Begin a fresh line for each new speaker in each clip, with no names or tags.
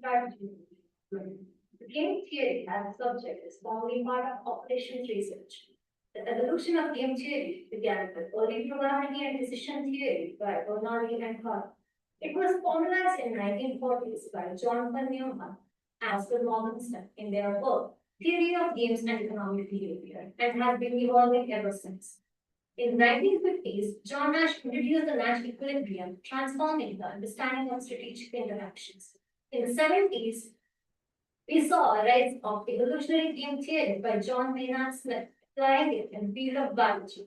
strategy. The game theory as a subject is formally part of operations research. The evolution of game theory began with early probability and decision theory by Bernardi and Hart. It was formalized in 1940s by Jonathan Newman and Oscar Morgenstern in their work Theory of Games and Economic Behavior and has been evolving ever since. In the 1950s, John Nash introduced the Nash equilibrium, transforming the understanding of strategic interactions. In the 70s, we saw a rise of evolutionary game theory by John Maynard Smith, applying it in the field of biology.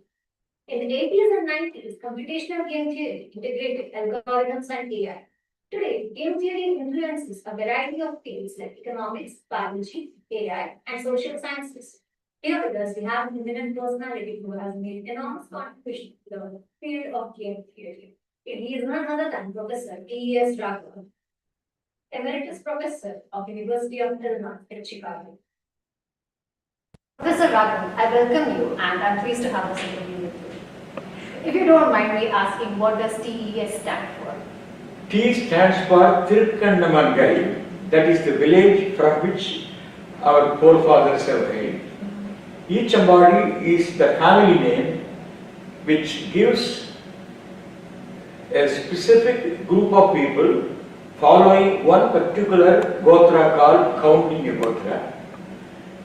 In the 80s and 90s, computational game theory integrated algorithms and AI. Today, game theory influences a variety of fields like economics, biology, AI, and social sciences. Here with us, we have an eminent personality who has made enormous contribution to the field of game theory. He is none other than Professor E.S. Raghavan, Emeritus Professor of University of Illinois at Chicago. Professor Raghavan, I welcome you and I'm pleased to have this interview with you. If you don't mind me asking, what does TES stand for?
T stands for Tirukkannamangai, that is the village from which our forefathers have hailed. Each embody is the family name which gives a specific group of people following one particular gotra called counting a gotra.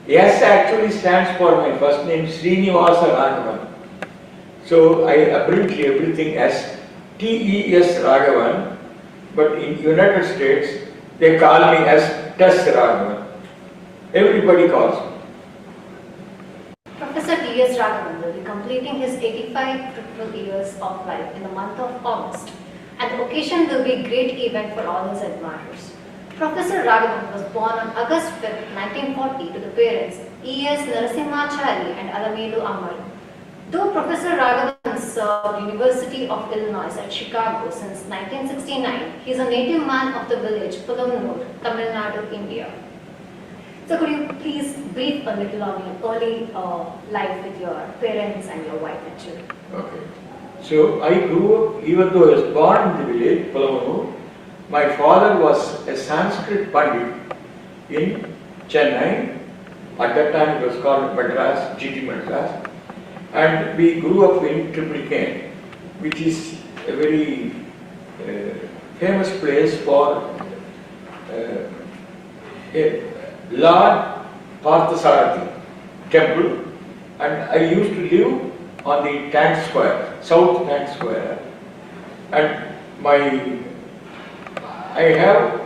S actually stands for my first name Srinivasa Raghavan. So I abbreviate everything as TES Raghavan, but in United States they call me as Tess Raghavan. Everybody calls me.
Professor T.S. Raghavan will be completing his 85 fruitful years of life in the month of August, and the occasion will be a great event for all his admirers. Professor Raghavan was born on August 5, 1940 to the parents E.S. Narasimhachari and Alamelu Ammaru. Though Professor Raghavan served University of Illinois at Chicago since 1969, he is a native man of the village Pulamnur, Tamil Nadu, India. So could you please brief a little on your early life with your parents and your wife and children?
Okay. So I grew up, even though I was born in the village, Pulamnur, my father was a Sanskrit Pandit in Chennai. At that time it was called Madras, GT Madras. And we grew up in Triplicane, which is a very famous place for a Lord Parthasarathi temple. And I used to live on the Tank Square, South Tank Square. And I have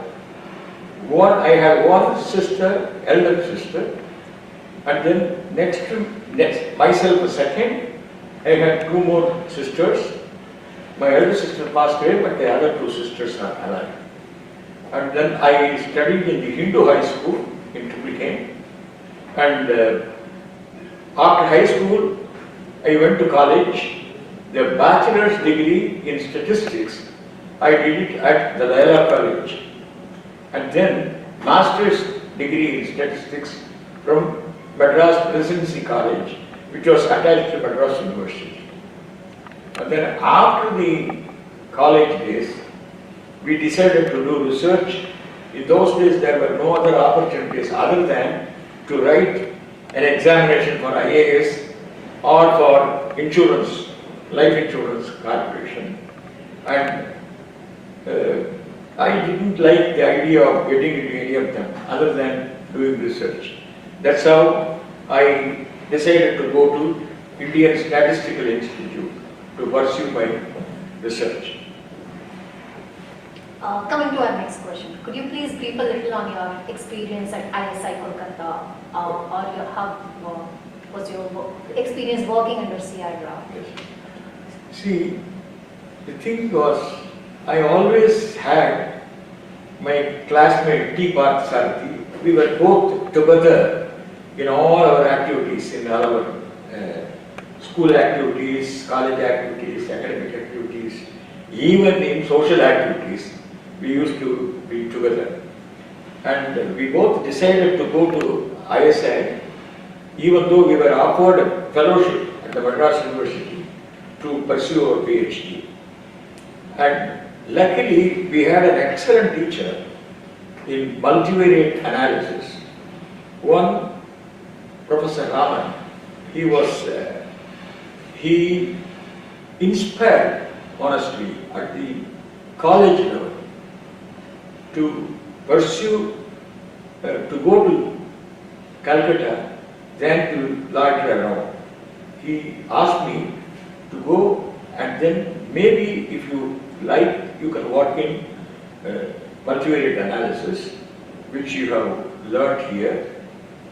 one sister, elder sister, and then next myself a second. I had two more sisters. My elder sister passed away, but the other two sisters are alive. And then I studied in the Hindu high school in Triplicane. And after high school, I went to college. The bachelor's degree in statistics, I did it at the Layla College. And then master's degree in statistics from Madras Presidency College, which was attached to Madras University. And then after the college days, we decided to do research. In those days, there were no other opportunities other than to write an examination for IAS or for insurance, life insurance corporation. And I didn't like the idea of getting into any of them other than doing research. That's how I decided to go to Indian Statistical Institute to pursue my research.
Coming to our next question, could you please brief a little on your experience at ISI Kolkata or how was your experience working under C.R. Rao?
Yes. See, the thing was, I always had my classmate T. Parthasarathi. We were both together in all our activities, in all our school activities, college activities, academic activities, even in social activities. We used to be together. And we both decided to go to ISI, even though we were offered a fellowship at the Madras University to pursue our PhD. And luckily, we had an excellent teacher in multivariate analysis. One, Professor Raman, he inspired, honestly, at the college level to pursue, to go to Calcutta, then to loiter around. He asked me to go, and then maybe if you like, you can work in multivariate analysis, which you have learned here.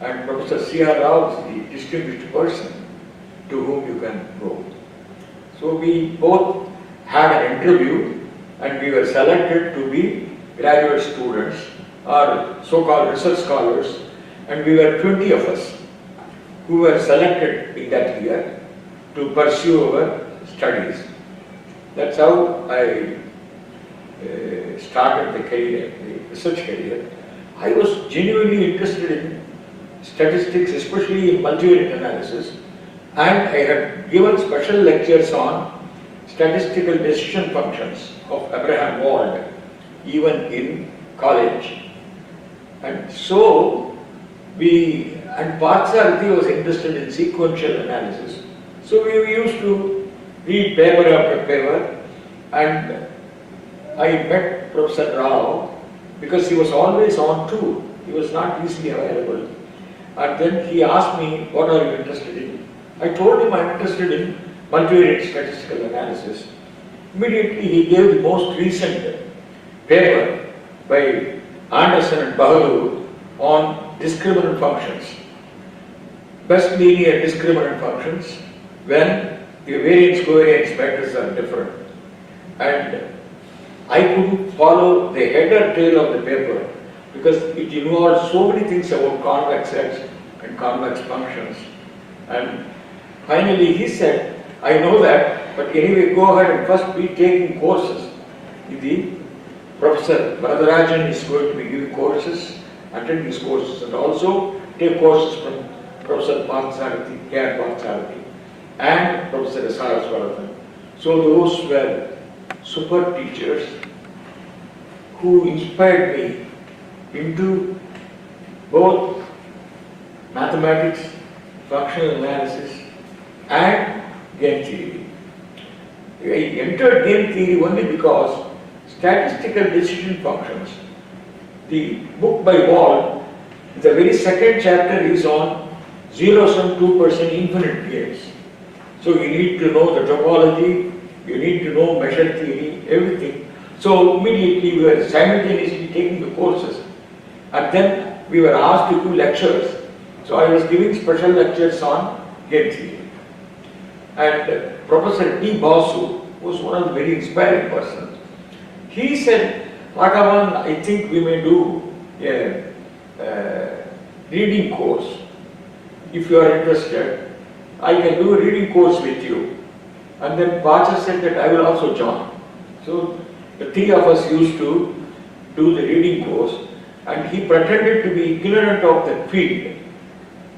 And Professor C.R. Rao is the distinguished person to whom you can go. So we both had an interview, and we were selected to be graduate students or so-called research scholars, and we were 20 of us who were selected in that year to pursue our studies. That's how I started the career, the research career. I was genuinely interested in statistics, especially in multivariate analysis, and I had given special lectures on statistical decision functions of Abraham Wald, even in college. And so Parthasarathy was interested in sequential analysis. So we used to read paper after paper, and I met Professor Rao because he was always on tour. He was not easily available. And then he asked me, what are you interested in? I told him I'm interested in multivariate statistical analysis. Immediately he gave the most recent paper by Anderson and Bahadur on discriminant functions. Best linear discriminant functions when the variance covariance matrices are different. And I couldn't follow the header tail of the paper because it involved so many things about convex sets and convex functions. And finally he said, I know that, but anyway, go ahead and first be taking courses. Professor Varadarajan is going to be giving courses, attend these courses, and also take courses from Professor Parthasarathy, K.R. Parthasarathy, and Professor S.R.S. Varadhan. So those were super teachers who inspired me into both mathematics, functional analysis, and game theory. I entered game theory only because statistical decision functions, the book by Wald, the very second chapter is on zero-sum 2% infinite games. So you need to know the topology, you need to know measure theory, everything. So immediately we were simultaneously taking the courses, and then we were asked to do lectures. So I was giving special lectures on game theory. And Professor T. Basu was one of the very inspiring persons. He said, Raghavan, I think we may do a reading course. If you are interested, I can do a reading course with you. And then Pacha said that I will also join. So the three of us used to do the reading course, and he pretended to be ignorant of the field,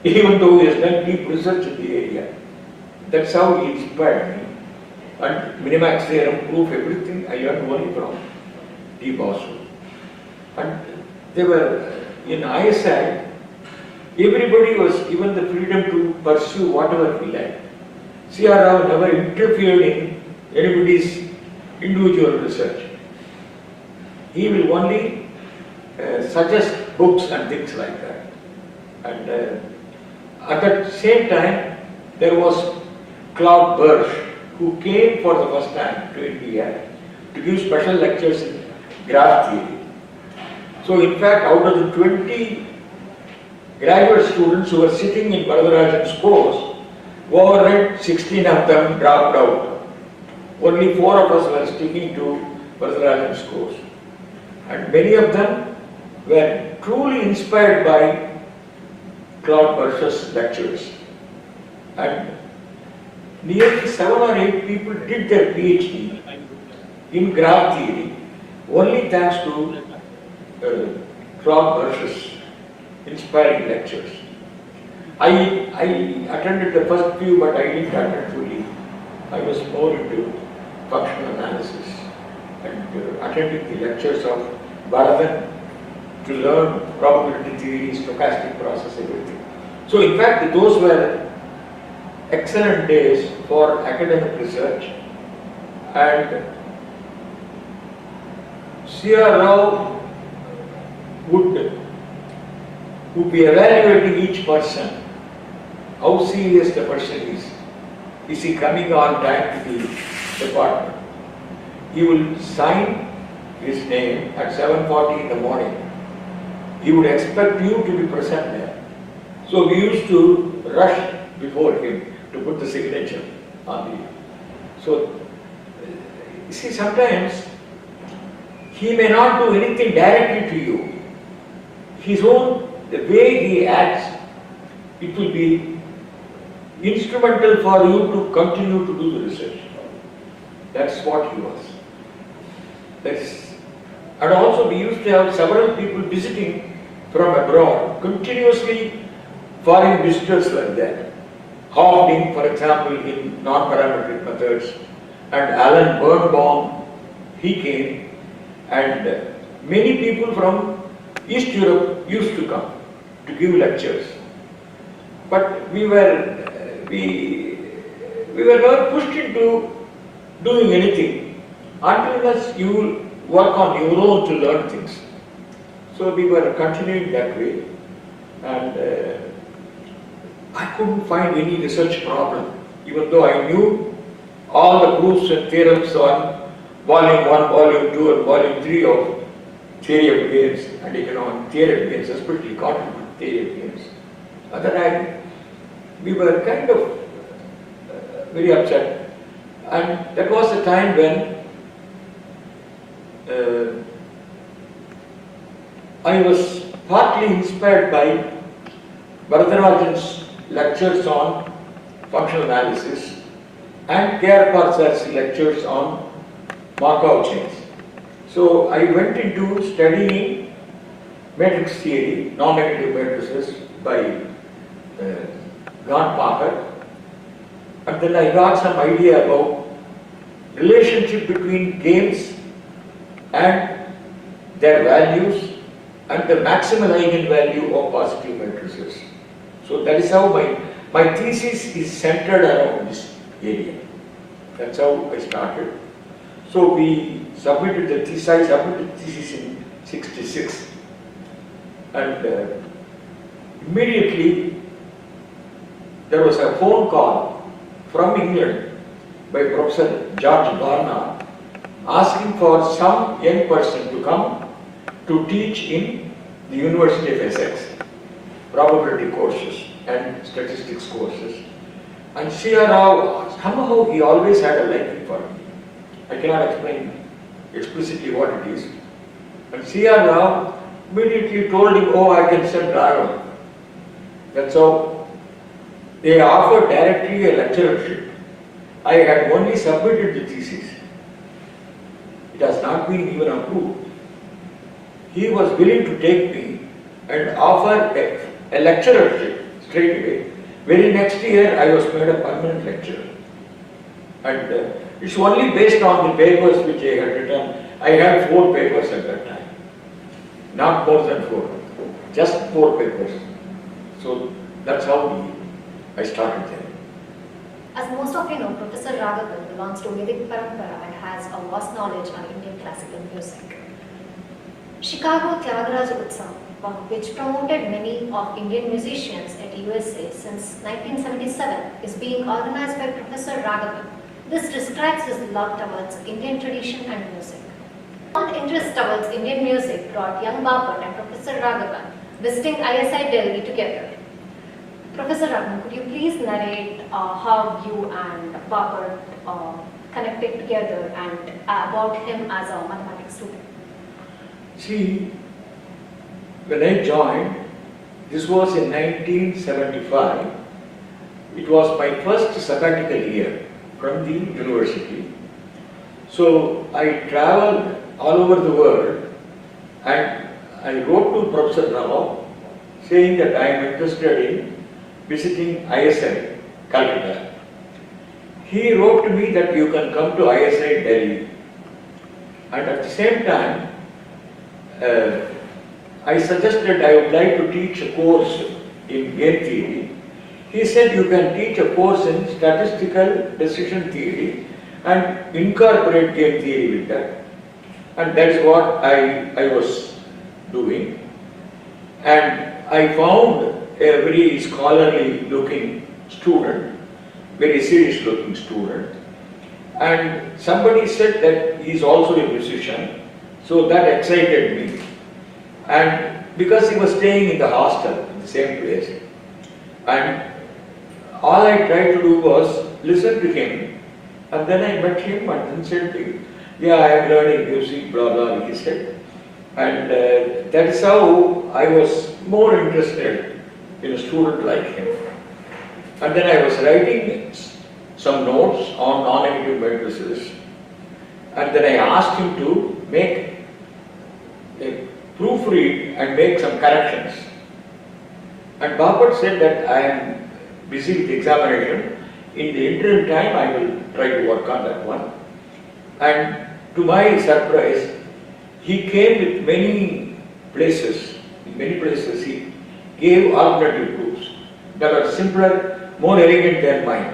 even though he has done deep research in the area. That's how he inspired me. And minimax theorem, proof, everything I learned only from T. Basu. And they were in ISI, everybody was given the freedom to pursue whatever he liked. C.R. Rao never interfered in anybody's individual research. He will only suggest books and things like that. And at the same time, there was Claude Birch, who came for the first time to India to give special lectures in graph theory. So in fact, out of the 20 graduate students who were sitting in Varadarajan's course, over 16 of them dropped out. Only 4 of us were sticking to Varadarajan's course. And many of them were truly inspired by Claude Birch's lectures. And nearly 7 or 8 people did their PhD in graph theory, only thanks to Claude Birch's inspiring lectures. I attended the first few, but I didn't attend fully. I was more into functional analysis and attending the lectures of Varadhan to learn probability theory, stochastic process, everything. So in fact, those were excellent days for academic research, and C.R. Rao would be evaluating each person, how serious the person is. Is he coming on time to the department? He will sign his name at 7:40 in the morning. He would expect you to be present there. So we used to rush before him to put the signature on the. So, you see, sometimes he may not do anything directly to you. His own, the way he acts, it will be instrumental for you to continue to do the research. That's what he was. And also we used to have several people visiting from abroad. Continuously foreign visitors were there. Hofding, for example, in non-parametric methods, and Alan Birnbaum, he came, and many people from East Europe used to come to give lectures. But we were not pushed into doing anything unless you work on your own to learn things. So we were continuing that way, and I couldn't find any research problem, even though I knew all the proofs and theorems on volume 1, volume 2 and volume 3 of theory of games and economic theory of games, especially quantum theory of games. And then we were kind of very upset, and that was the time when I was partly inspired by Varadarajan's lectures on functional analysis and K.R. Parsar's lectures on Markov chains. So I went into studying matrix theory, non-negative matrices by Gaunt Parker, and then I got some idea about relationship between games and their values and the maximal eigenvalue of positive matrices. So that is how my thesis is centered around this area. That's how I started. So we submitted the thesis, I submitted the thesis in '66, and immediately there was a phone call from England by Professor George Barnard asking for some young person to come to teach in the University of Essex, probability courses and statistics courses. And C.R. Rao, somehow he always had a liking for me. I cannot explain explicitly what it is. And C.R. Rao immediately told him, oh, I can send Rao. That's how they offered directly a lecturership. I had only submitted the thesis. It has not been even approved. He was willing to take me and offer a lecturership straight away. Very next year, I was made a permanent lecturer. And it's only based on the papers which I had written. I had 4 papers at that time. Not more than 4. Just 4 papers. So that's how I started there.
As most of you know, Professor Raghavan belongs to Vedic Parampara and has a vast knowledge on Indian classical music. Chicago Tyagaraja Utsav, which promoted many of Indian musicians at USA since 1977, is being organized by Professor Raghavan. This describes his love towards Indian tradition and music. His interest towards Indian music brought young Bapat and Professor Raghavan visiting ISI Delhi together. Professor Raghavan, could you please narrate how you and Bapat connected together and about him as a mathematics student?
See, when I joined, this was in 1975. It was my first sabbatical year from the university. So I traveled all over the world and I wrote to Professor Rao saying that I am interested in visiting ISI, Calcutta. He wrote to me that you can come to ISI Delhi. And at the same time, I suggested I would like to teach a course in game theory. He said you can teach a course in statistical decision theory and incorporate game theory with that. And that is what I was doing. And I found a very scholarly looking student, very serious looking student. And somebody said that he is also a musician, so that excited me. And because he was staying in the hostel, in the same place, and all I tried to do was listen to him, and then I met him and then said, yeah, I am learning music, blah, blah, he said. And that is how I was more interested in a student like him. And then I was writing some notes on non-negative matrices, and then I asked him to make a proofread and make some corrections. And Bapat said that I am busy with examination. In the interim time, I will try to work on that one. And to my surprise, he came with many places. In many places, he gave alternative proofs that are simpler, more elegant than mine.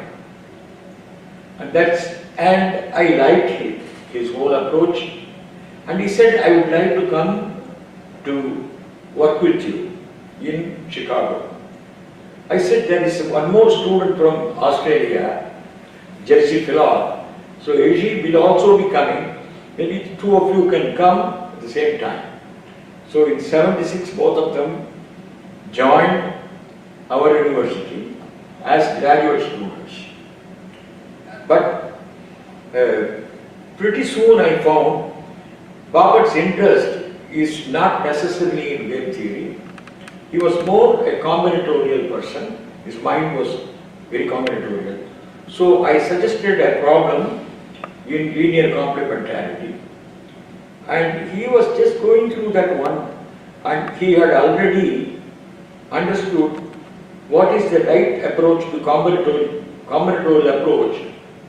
And I liked his whole approach. And he said, I would like to come to work with you in Chicago. I said, there is one more student from Australia, Jersey Philor. So AG will also be coming. Maybe two of you can come at the same time. So in '76, both of them joined our university as graduate students. But pretty soon I found Bapat's interest is not necessarily in game theory. He was more a combinatorial person. His mind was very combinatorial. So I suggested a problem in linear complementarity. And he was just going through that one, and he had already understood what is the right approach to combinatorial approach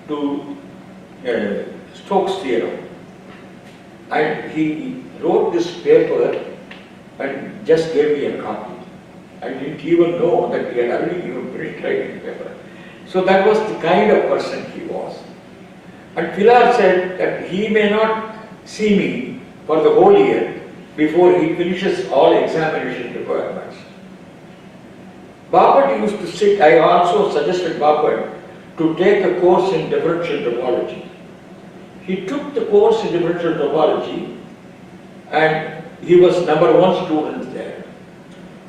to Stokes' theorem. And he wrote this paper and just gave me a copy. I didn't even know that he had already even finished writing the paper. So that was the kind of person he was. And Philor said that he may not see me for the whole year before he finishes all examination requirements. Bapat used to sit, I also suggested Bapat to take a course in differential topology. He took the course in differential topology and he was #1 student there.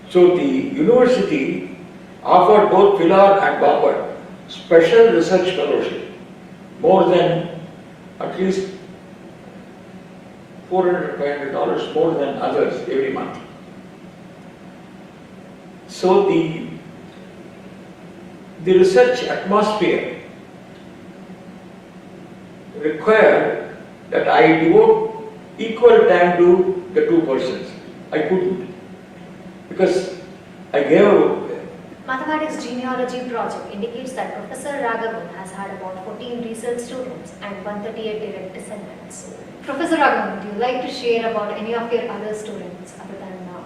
So the university offered both Philor and Bapat special research fellowship, more than at least $400, $500 more than others every month. So the research atmosphere required that I devote equal time to the two persons. I couldn't, because I gave.
Mathematics genealogy project indicates that Professor Raghavan has had about 14 research students and 138 direct descendants. Professor Raghavan, would you like to share about any of your other students other than now?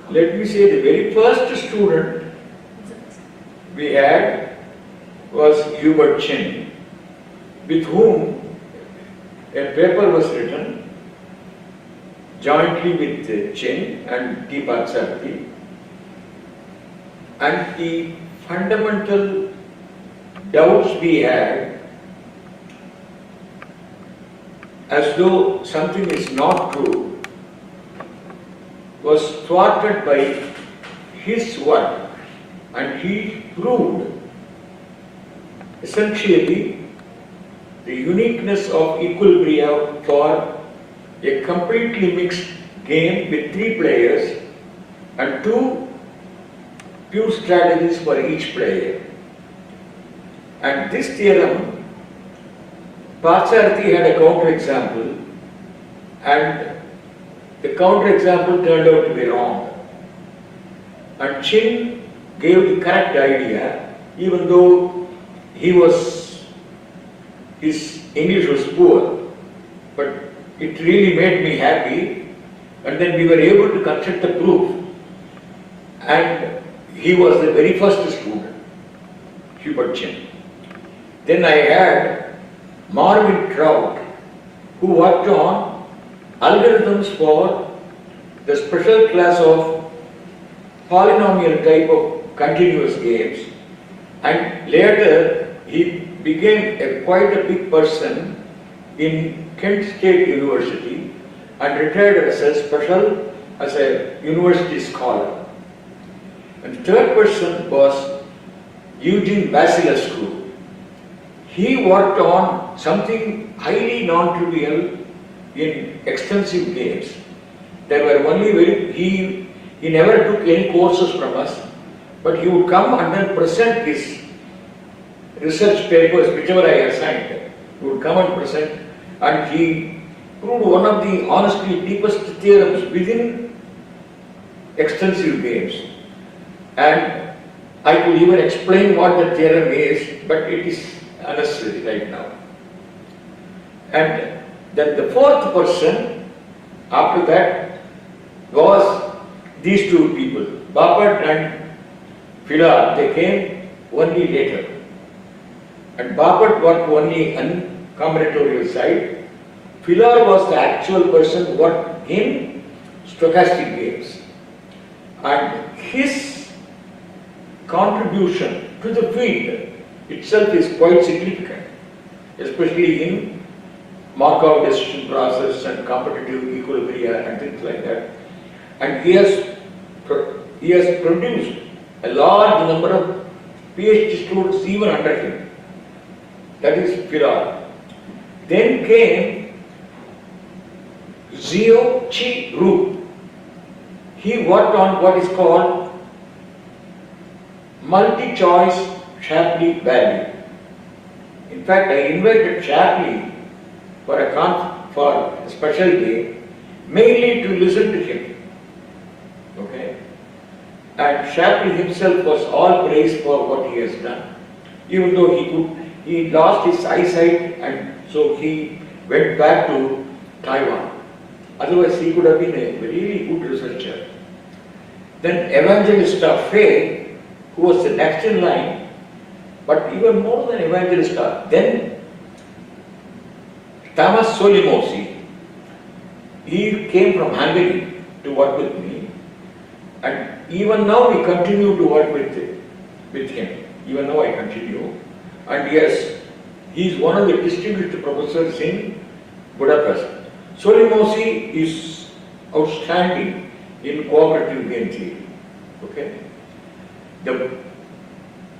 Let me say the very first student we had was Hubert Chin, with whom a paper was written jointly with Chin and T. Patsarthi. And the fundamental doubts we had, as though something is not true, was thwarted by his work, and he proved essentially the uniqueness of equilibria for a completely mixed game with 3 players and 2 pure strategies for each player. And this theorem, Patsarthi had a counterexample, and the counterexample turned out to be wrong. And Chin gave the correct idea, even though his English was poor, but it really made me happy And then we were able to construct the proof. And he was the very first student, Hubert Chin. Then I had Marvin Trout, who worked on algorithms for the special class of polynomial type of continuous games. And later, he became quite a big person in Kent State University and retired as a university scholar. And the third person was Eugene Vasilescu. He worked on something highly non-trivial in extensive games. There were only he never took any courses from us, but he would come and then present his research papers, whichever I assigned. He would come and present, and he proved one of the honestly deepest theorems within extensive games. And I could even explain what the theorem is, but it is unnecessary right now. And then the fourth person after that was these two people, Bapat and Phila. They came only later. And Bapat worked only on combinatorial side. Phila was the actual person who worked in stochastic games. And his contribution to the field itself is quite significant, especially in Markov decision process and competitive equilibria and things like that. And he has produced a large number of PhD students even under him. That is Phila. Then came Zio Chi Ru. He worked on what is called multi-choice Shapley value. In fact, I invited Shapley for a special day, mainly to listen to him. Okay? And Shapley himself was all praised for what he has done. Even though he lost his eyesight, and so he went back to Taiwan. Otherwise, he could have been a really good researcher. Then Evangelista Fay, who was the next in line, but even more than Evangelista, then Thomas Solimosi. He came from Hungary to work with me, and even now we continue to work with him. Even now I continue. And yes, he is one of the distinguished professors in Budapest. Solimosi is outstanding in cooperative game theory. Okay?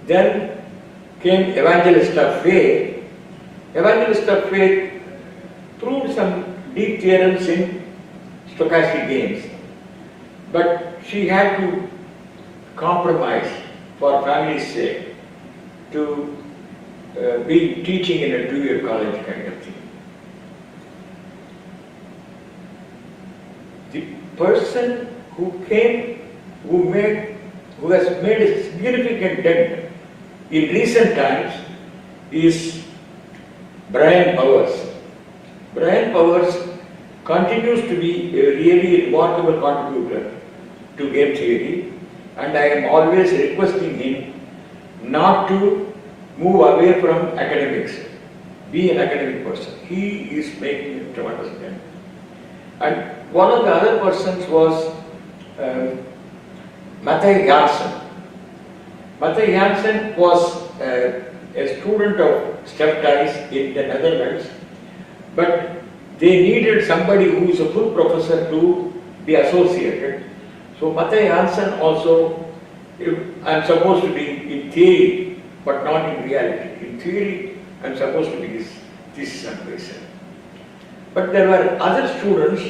Then came Evangelista Fay. Evangelista Fay proved some deep theorems in stochastic games, but she had to compromise for family's sake to be teaching in a two-year college kind of thing. The person who has made a significant dent in recent times is Brian Powers. Brian Powers continues to be a really remarkable contributor to game theory, and I am always requesting him not to move away from academics, be an academic person. He is making a tremendous dent. And one of the other persons was Matthij Janssen. Matthij Janssen was a student of Stef Thijs in the Netherlands, but they needed somebody who is a full professor to be associated. So Matthij Janssen also, I am supposed to be in theory, but not in reality. In theory, I am supposed to be his thesis advisor. But there were other students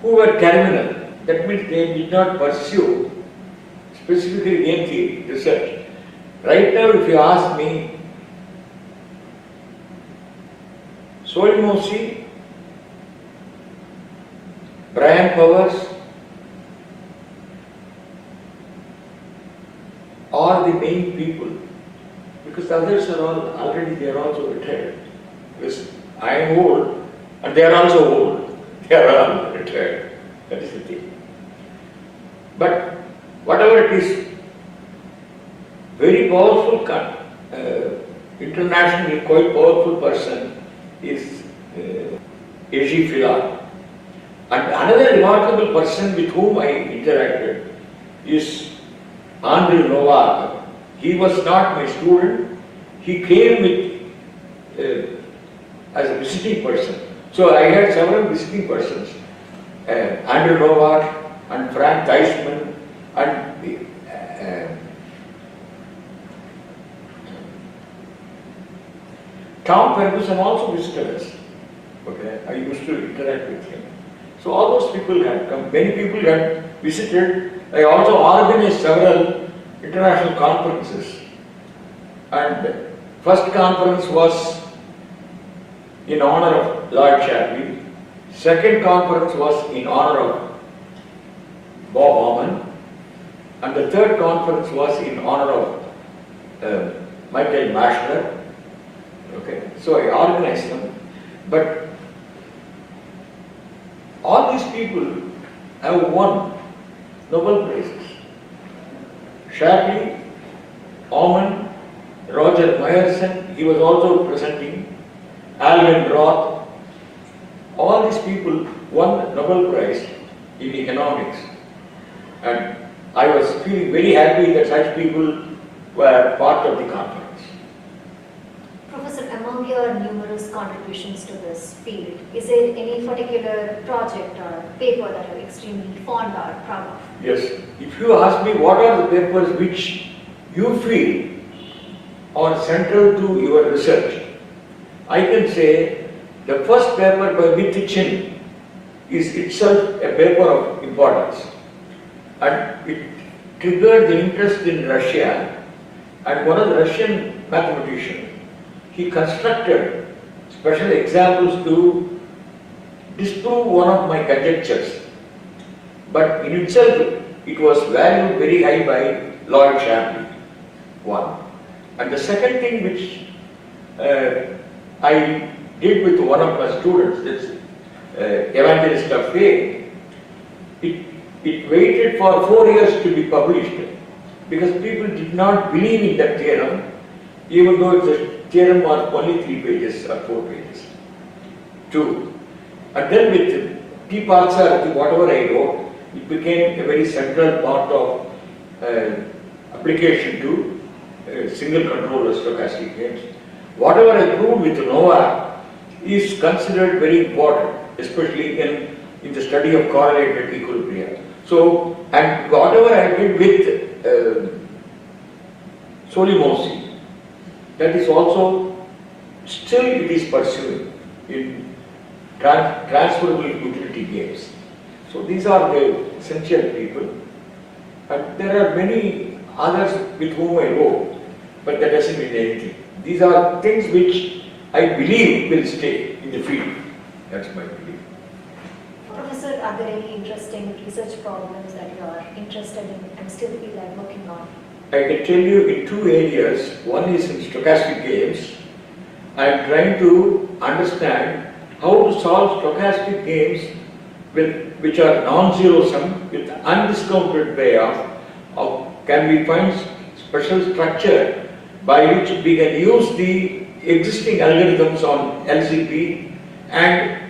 who were terminal. That means they did not pursue specifically game theory research. Right now, if you ask me, Solimosi, Brian Powers are the main people, because the others are all already, they are also retired. Because I am old and they are also old. They are all retired. That is the thing. But whatever it is, very powerful, internationally quite powerful person is A.G. Filar. And another remarkable person with whom I interacted is Andrew Novak. He was not my student. He came with as a visiting person. So I had several visiting persons. Andrew Novak and Frank Theismann and Tom Ferguson also visited us. Okay, I used to interact with him. So all those people had come. Many people had visited. I also organized several international conferences. And first conference was in honor of Lord Shapley. Second conference was in honor of Bob Orman. And the third conference was in honor of Michael Mashler. Okay, so I organized them. But all these people have won Nobel Prizes. Shapley, Orman, Roger Myerson, he was also presenting, Alvin Roth, all these people won Nobel Prize in economics. And I was feeling very happy that such people were part of the conference.
Professor, among your numerous contributions to this field, is there any particular project or paper that you're extremely fond or proud of?
Yes. If you ask me what are the papers which you feel are central to your research, I can say the first paper by Mithichin is itself a paper of importance. And it triggered the interest in Russia, and one of the Russian mathematicians, he constructed special examples to disprove one of my conjectures. But in itself, it was valued very high by Lord Shapley, one. And the second thing which I did with one of my students, this Evangelist of Faith, it waited for 4 years to be published because people did not believe in that theorem, even though the theorem was only 3 pages or 4 pages. 2. And then with T. Partsarthi, whatever I wrote, it became a very central part of application to single controller stochastic games. Whatever I proved with Nova is considered very important, especially in the study of correlated equilibria. So, and whatever I did with Solimowski, that is also, still it is pursuing in transferable utility games. So these are the essential people. And there are many others with whom I wrote, but that doesn't mean anything. These are things which I believe will stay in the field. That's my belief.
Professor, are there any interesting research problems that you are interested in and still feel like working on?
I can tell you in 2 areas. One is in stochastic games. I am trying to understand how to solve stochastic games which are non-zero sum with undiscounted payoff. Can we find special structure by which we can use the existing algorithms on LCP and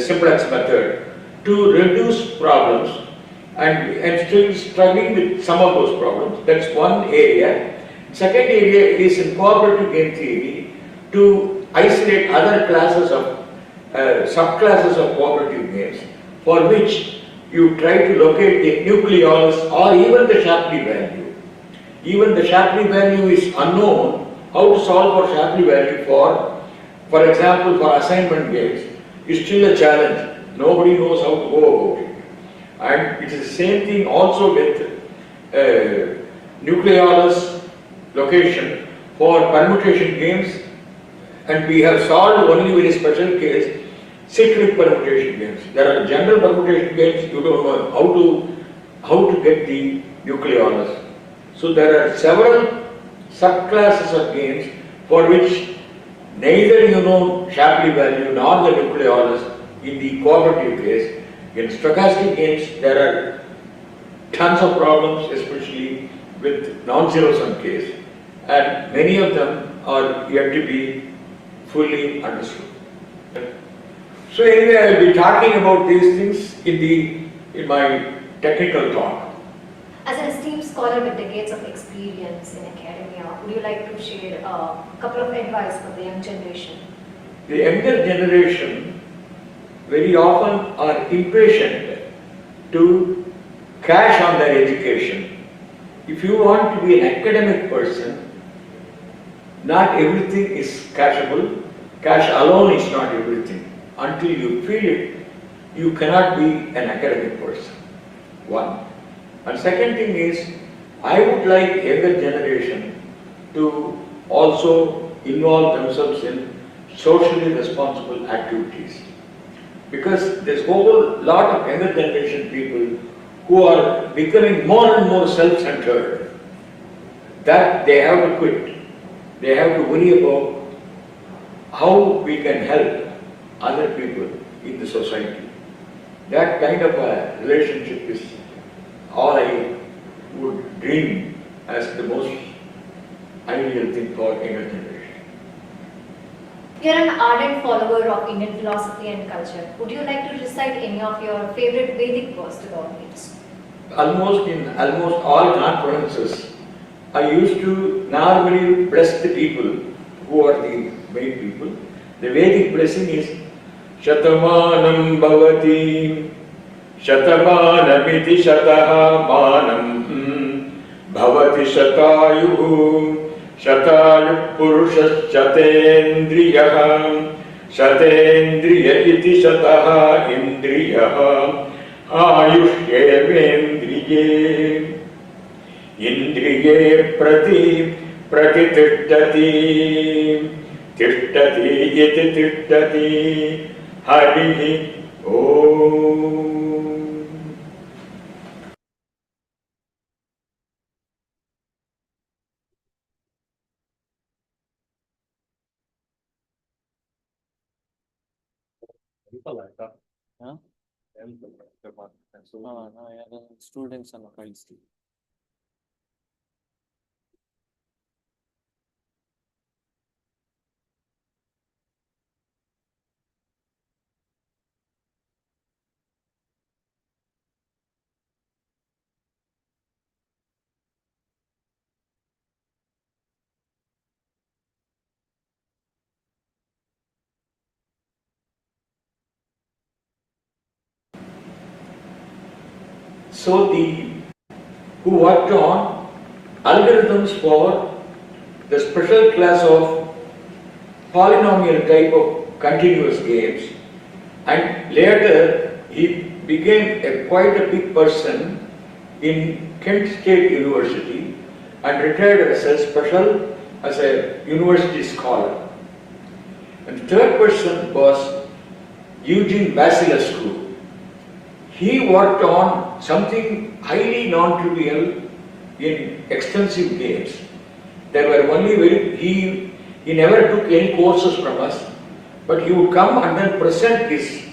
simplex method to reduce problems, and still struggling with some of those problems. That's one area. Second area is in cooperative game theory to isolate other classes of subclasses of cooperative games for which you try to locate the nucleolus or even the Shapley value. Even the Shapley value is unknown. How to solve for Shapley value for example, for assignment games is still a challenge. Nobody knows how to go about it. And it is the same thing also with nucleolus location for permutation games, and we have solved only very special case cyclic permutation games. There are general permutation games, you don't know how to get the nucleolus. So there are several subclasses of games for which neither you know Shapley value nor the nucleolus in the cooperative case, In stochastic games, there are tons of problems, especially with non-zero sum case, and many of them are yet to be fully understood. So anyway, I will be talking about these things in my technical talk.
As an esteemed scholar with decades of experience in academia, would you like to share a couple of advice for the young generation?
The younger generation very often are impatient to cash on their education. If you want to be an academic person, not everything is cashable. Cash alone is not everything. Until you feel it, you cannot be an academic person. One. And second thing is, I would like younger generation to also involve themselves in socially responsible activities. Because there's a whole lot of younger generation people who are becoming more and more self-centered, that they have to quit. They have to worry about how we can help other people in the society. That kind of a relationship is all I would dream as the most ideal thing for younger generation.
You're an ardent follower of Indian philosophy and culture. Would you like to recite any of your favorite Vedic verse to the audience?
Almost all conferences, I used to normally bless the people who are the main people. The Vedic blessing is Shatamanam Bhavati Shatamanamiti Shataha Manam Bhavati Shatayuhu Shatayu Purushas Shatendriyah Shatendriya iti Shataha Indriyah Ayushyevendriye Indriye Pratithtati Tishtati iti tishtati Harihi Om.
Huh? Students and friends.
So who worked on algorithms for the special class of polynomial type of continuous games, and later he became quite a big person in Kent State University and retired as a university scholar. And the third person was Eugene Vasilescu. He worked on something highly non-trivial in extensive games. There were only he never took any courses from us, but he would come and then present his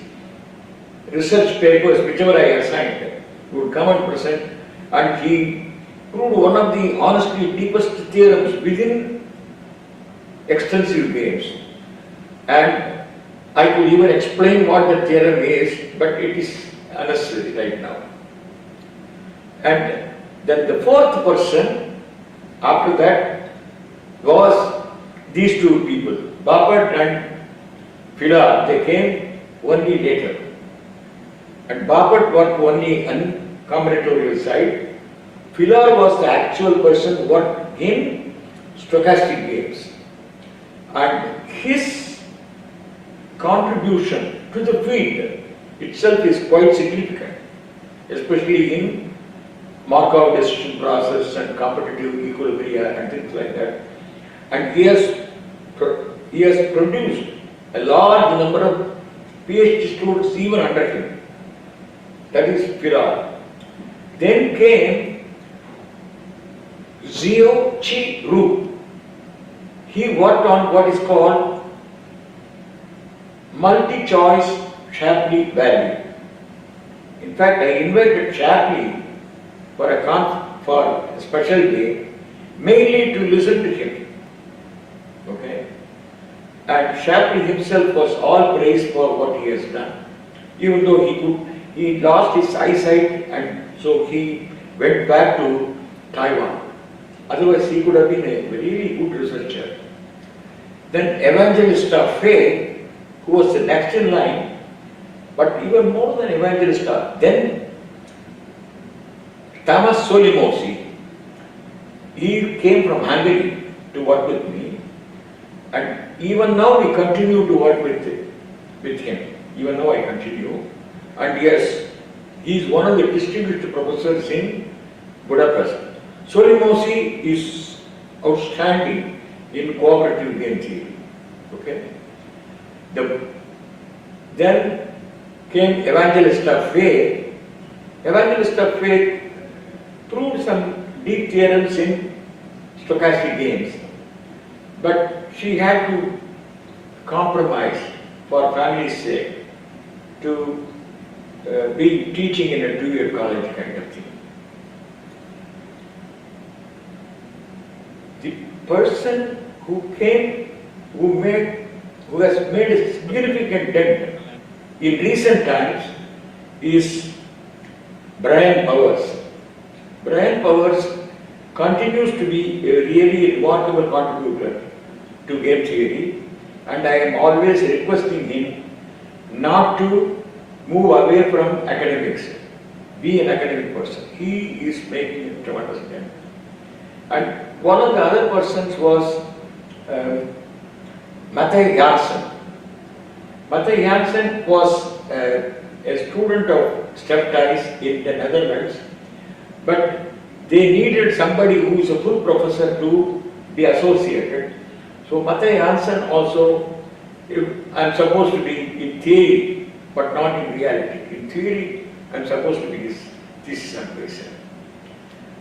research papers, whichever I assigned. He would come and present, and he proved one of the honestly deepest theorems within extensive games. And I could even explain what the theorem is, but it is unnecessary right now. And then the fourth person after that was these two people, Bapat and Phila. They came only later. And Bapat worked only on combinatorial side. Phila was the actual person who worked in stochastic games. And his contribution to the field itself is quite significant, especially in Markov decision process and competitive equilibria and things like that. And he has produced a large number of PhD students even under him. That is Phila. Then came Zio Chi Ru. He worked on what is called multi-choice Shapley value. In fact, I invited Charlie for for a special day, mainly to listen to him. Okay? And Shapley himself was all praised for what he has done. Even though he lost his eyesight, and so he went back to Taiwan. Otherwise, he could have been a really good researcher. Then Evangelista Faye, who was the next in line, but even more than Evangelista, then Thomas Solimosi, he came from Hungary to work with me, and even now we continue to work with him. Even now I continue, and yes, he is one of the distinguished professors in Budapest. Solimosi is outstanding in cooperative game theory. Okay. Then came Evangelista Faye. Evangelista Faye proved some deep theorems in stochastic games, but she had to compromise for family's sake to be teaching in a two-year college kind of thing. The person who has made a significant dent in recent times is Brian Powers. Brian Powers continues to be a really remarkable contributor to game theory, and I am always requesting him not to move away from academics, be an academic person. He is making a tremendous dent. And one of the other persons was Matthij Jansen. Matthij Jansen was a student of Step Ties in the Netherlands, but they needed somebody who is a full professor to be associated. So Matthij Jansen also, I am supposed to be in theory, but not in reality. In theory, I am supposed to be his thesis advisor.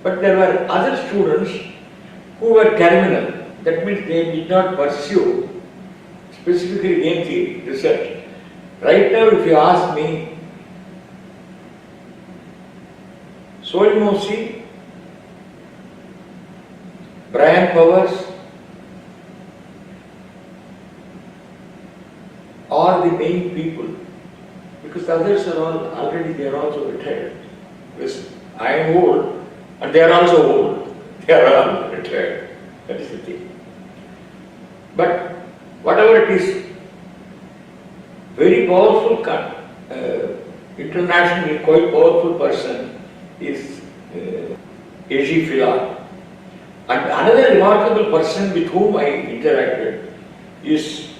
But there were other students who were terminal. That means they did not pursue specifically game theory research. Right now, if you ask me, Solimosi, Brian Powers are the main people, because the others are all already, they are also retired. Because I am old and they are also old. They are all retired. That is the thing. But whatever it is, very powerful, internationally quite powerful person is A.G. Filar. And another remarkable person with whom I interacted is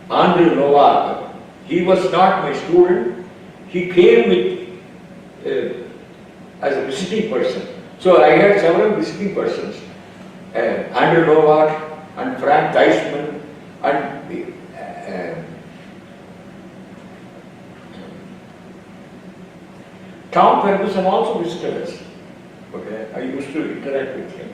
Andrew Novak. He was not my student. He came with as a visiting person. So I had several visiting persons, Andrew Novak and Frank Theismann and Tom Ferguson also visited us. Okay, I used to interact with him.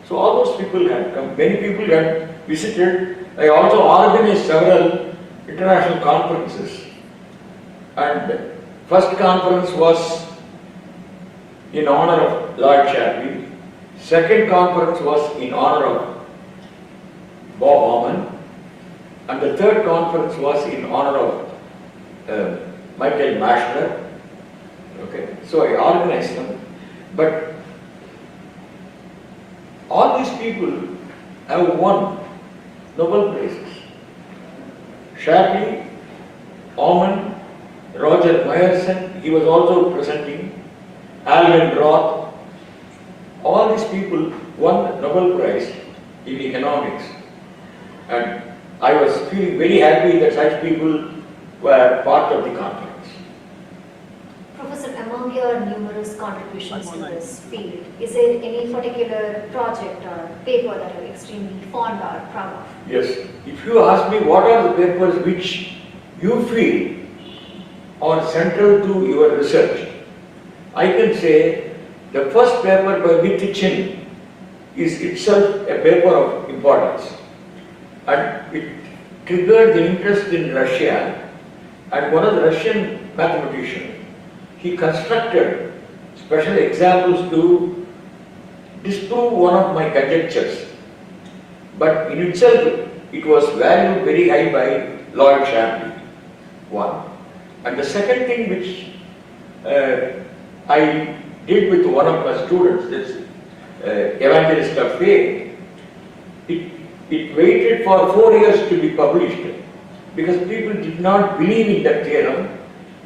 So all those people had come. Many people had visited. I also organized several international conferences. And first conference was in honor of Lord Shapley. Second conference was in honor of Bob Harman. And the third conference was in honor of Michael Mashler. Okay, so I organized them. But all these people have won Nobel Prizes. Shapley, Harman, Roger Myerson, he was also presenting, Alvin Roth, all these people won Nobel Prize in economics. And I was feeling very happy that such people were part of the conference.
Professor, among your numerous contributions to this field, is there any particular project or paper that you're extremely fond or proud of?
Yes. If you ask me what are the papers which you feel are central to your research, I can say the first paper by Wittgen is itself a paper of importance. And it triggered the interest in Russia, and one of the Russian mathematicians, he constructed special examples to disprove one of my conjectures. But in itself, it was valued very high by Lord Shapley, one. And the second thing which I did with one of my students, this evangelist of faith, it waited for 4 years to be published because people did not believe in that theorem,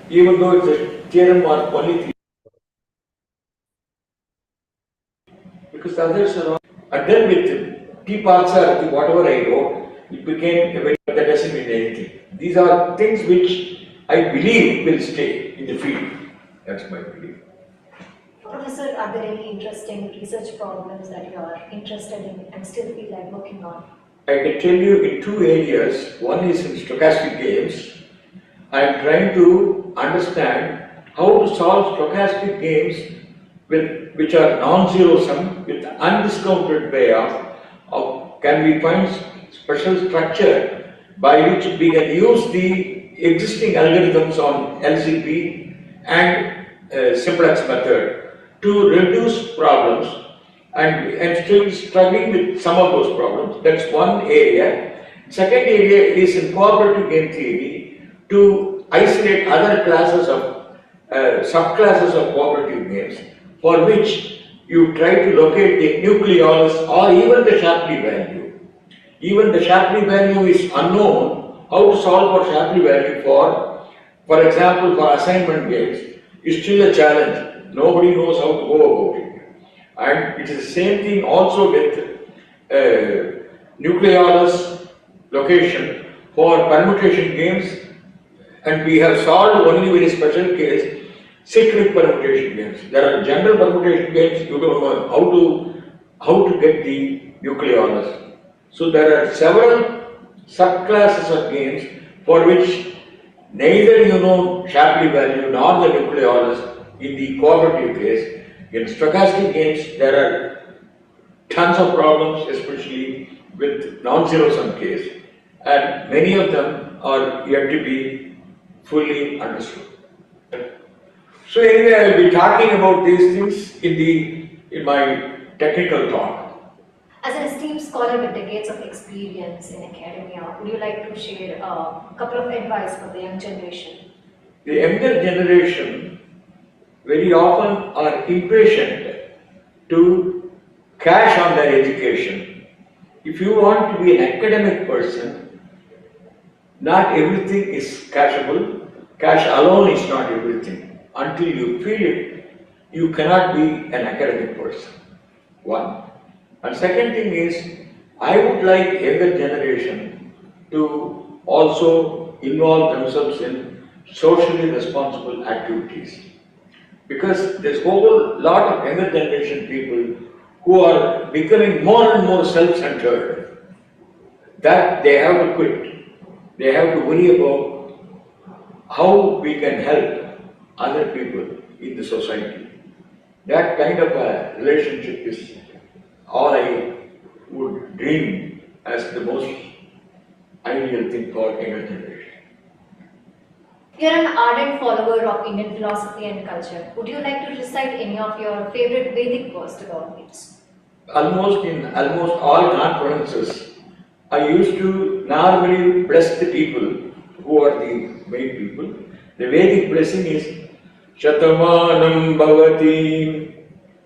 even though it's a theorem was only three. Because the others are all. And then with T. Parsar, whatever I wrote, it became a very, that doesn't mean anything. These are things which I believe will stay in the field. That's my belief.
Professor, are there any interesting research problems that you are interested in and still feel like working on?
I can tell you in two areas. One is in stochastic games. I am trying to understand how to solve stochastic games which are non-zero sum with undiscounted payoff. Can we find special structure by which we can use the existing algorithms on LCP and simplex method to reduce problems, and still struggling with some of those problems. That's one area. Second area is in cooperative game theory to isolate other classes of subclasses of cooperative games for which you try to locate the nucleolus or even the Shapley value. Even the Shapley value is unknown. How to solve for Shapley value for example, for assignment games is still a challenge. Nobody knows how to go about it. And it is the same thing also with nucleolus location for permutation games, and we have solved only very special case cyclic permutation games. There are general permutation games you don't know how to get the nucleolus. So there are several subclasses of games for which neither you know Shapley value nor the nucleolus in the cooperative case. In stochastic games, there are tons of problems, especially with non-zero sum case, and many of them are yet to be fully understood. So anyway, I will be talking about these things in my technical talk.
As an esteemed scholar with decades of experience in academia, would you like to share a couple of advice for the young generation?
The younger generation very often are impatient to cash on their education. If you want to be an academic person, not everything is cashable. Cash alone is not everything. Until you feel it, you cannot be an academic person. One. And second thing is, I would like younger generation to also involve themselves in socially responsible activities. Because there's a whole lot of younger generation people who are becoming more and more self-centered, that they have to quit. They have to worry about how we can help other people in the society. That kind of a relationship is all I would dream as the most ideal thing for younger generation.
You're an ardent follower of Indian philosophy and culture. Would you like to recite any of your favorite Vedic verse to the audience?
Almost all conferences, I used to normally bless the people who are the main people. The Vedic blessing is Shatamanam Bhavati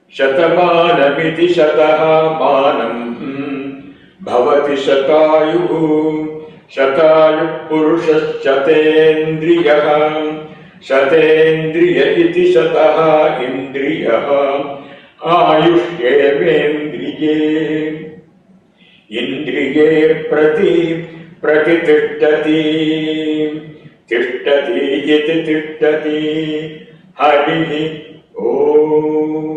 Shatamanamiti Shataha Manam Bhavati Shatayuhu Shatayu Purushas Shatendriyah Shatendriya iti Shataha Indriyah आयुष्येवेन्द्रिये इन्द्रिये प्रतिष्ठति तिष्ठति इति तिष्ठति हरिः ओम्।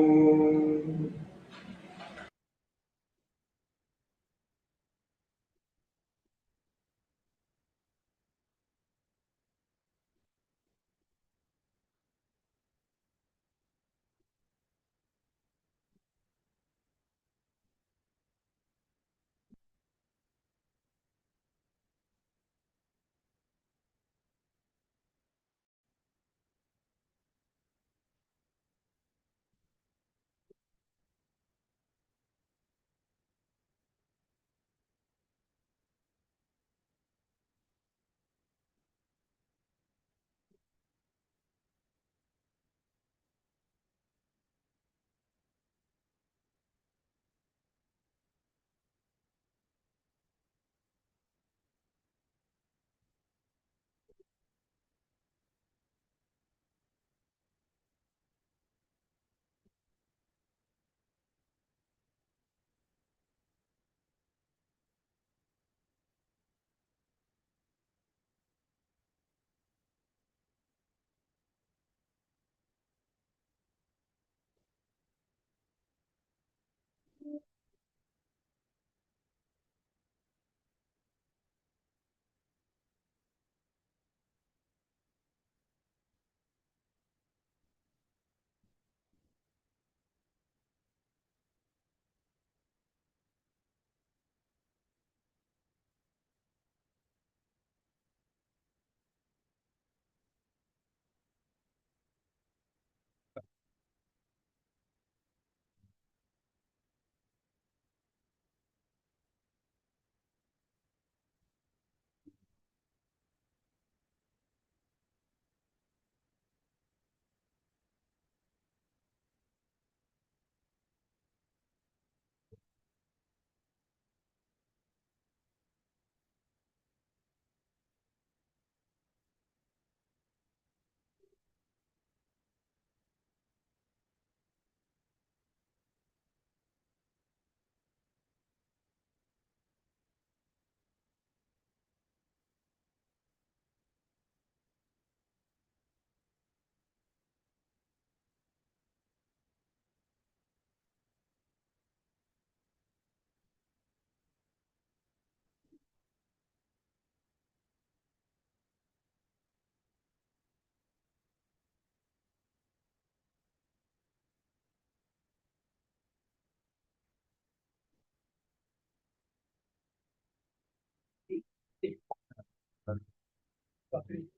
We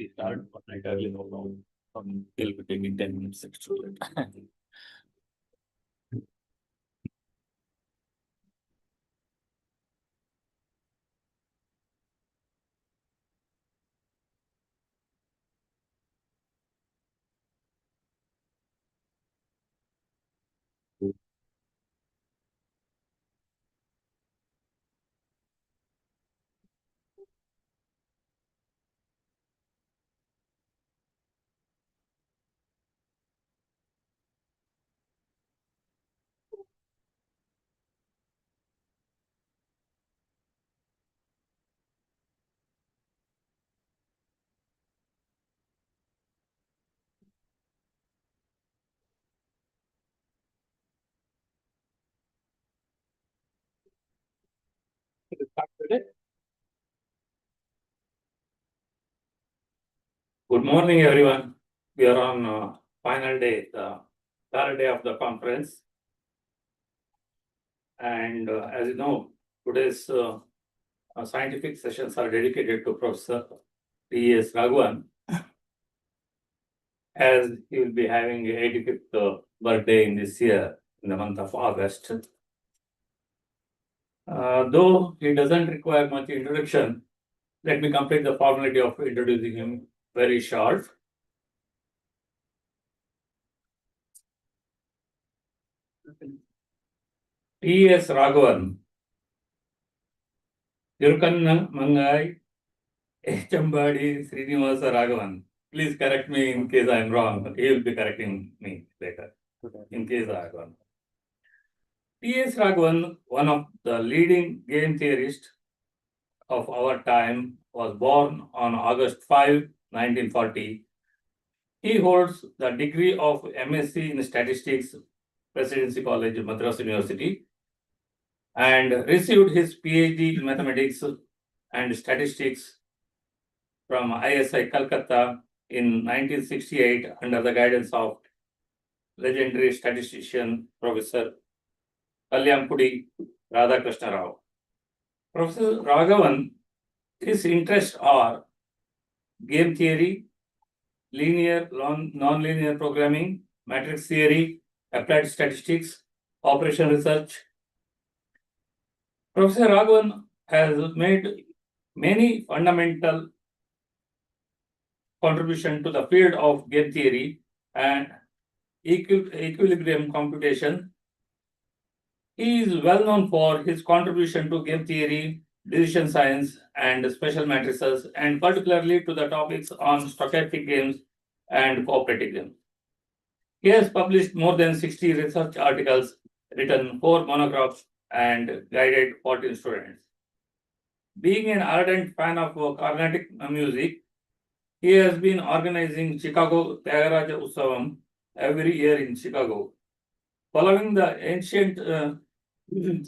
start one night early, no problem. Till taking 10 minutes extra. Good morning, everyone. We are on final day, the third day of the conference. And as you know, today's scientific sessions are dedicated to Professor T.S. Raghavan, as he will be having 85th birthday in this year, in the month of August. Though he doesn't require much introduction, let me complete the formality of introducing him very short. T.S. Raghavan, Tirukanna Mangai, Chambadi Srinivasa Raghavan. Please correct me in case I am wrong. He will be correcting me later, in case I am wrong. T.S. Raghavan, one of the leading game theorists of our time, was born on August 5, 1940. He holds the degree of MSc in Statistics, Presidency College, Madras University, and received his PhD in Mathematics and Statistics from ISI Calcutta in 1968 under the guidance of legendary statistician Professor Kalyampudi Radhakrishna Rao. Professor Raghavan, his interests are game theory, linear, non-linear programming, matrix theory, applied statistics, operation research. Professor Raghavan has made many fundamental contribution to the field of game theory and equilibrium computation. He is well known for his contribution to game theory, decision science, and special matrices, and particularly to the topics on stochastic games and cooperative games. He has published more than 60 research articles, written 4 monographs, and guided 14 students. Being an ardent fan of Carnatic music, he has been organizing Chicago Tyagaraja Utsavam every year in Chicago. Following the ancient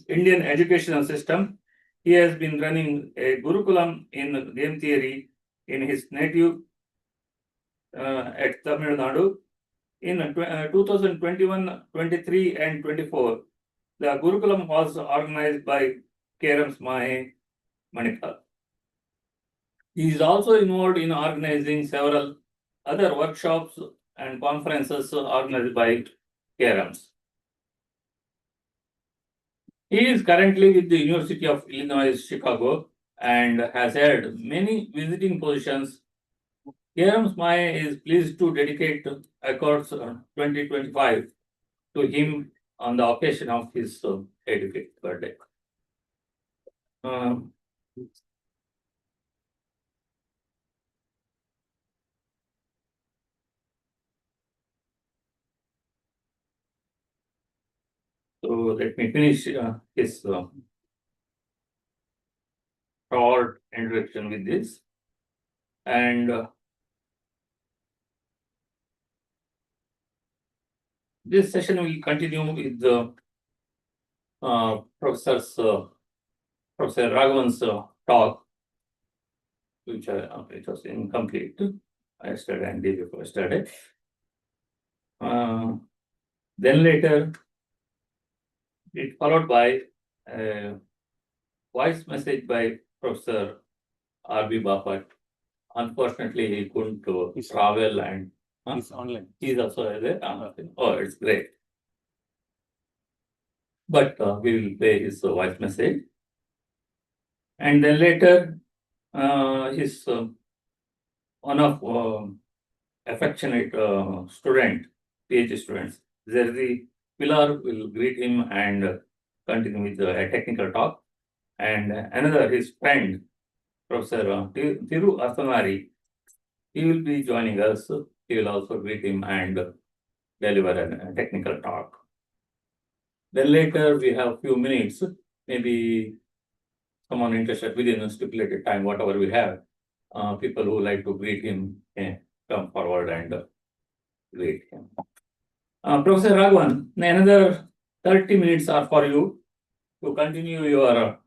Indian educational system, he has been running a Gurukulam in game theory in his native at Tamil Nadu. In 2021, 23, and 24, the Gurukulam was organized by Kerams Mahe Manikal. He is also involved in organizing several other workshops and conferences organized by Kerams. He is currently with the University of Illinois Chicago and has had many visiting positions. Kerams Mahe is pleased to dedicate Icords 2025 to him on the occasion of his 85th birthday. So let me finish his short introduction with this. And this session will continue with the Professor Raghavan's talk. which was incomplete yesterday and day before yesterday. Then later, it followed by a voice message by Professor R.B. Bapat. Unfortunately, he couldn't travel and
He's online.
he's also there. Oh, it's great. But we will play his voice message. And then later, his one of affectionate student, PhD students, Zerzi Pilar will greet him and continue with a technical talk. And another, his friend, Professor Thiru Arthanari, he will be joining us. He will also greet him and deliver a technical talk. Then later we have few minutes, maybe someone interested within a stipulated time, whatever we have. People who like to greet him come forward and greet him. Professor Raghavan, another 30 minutes are for you to continue your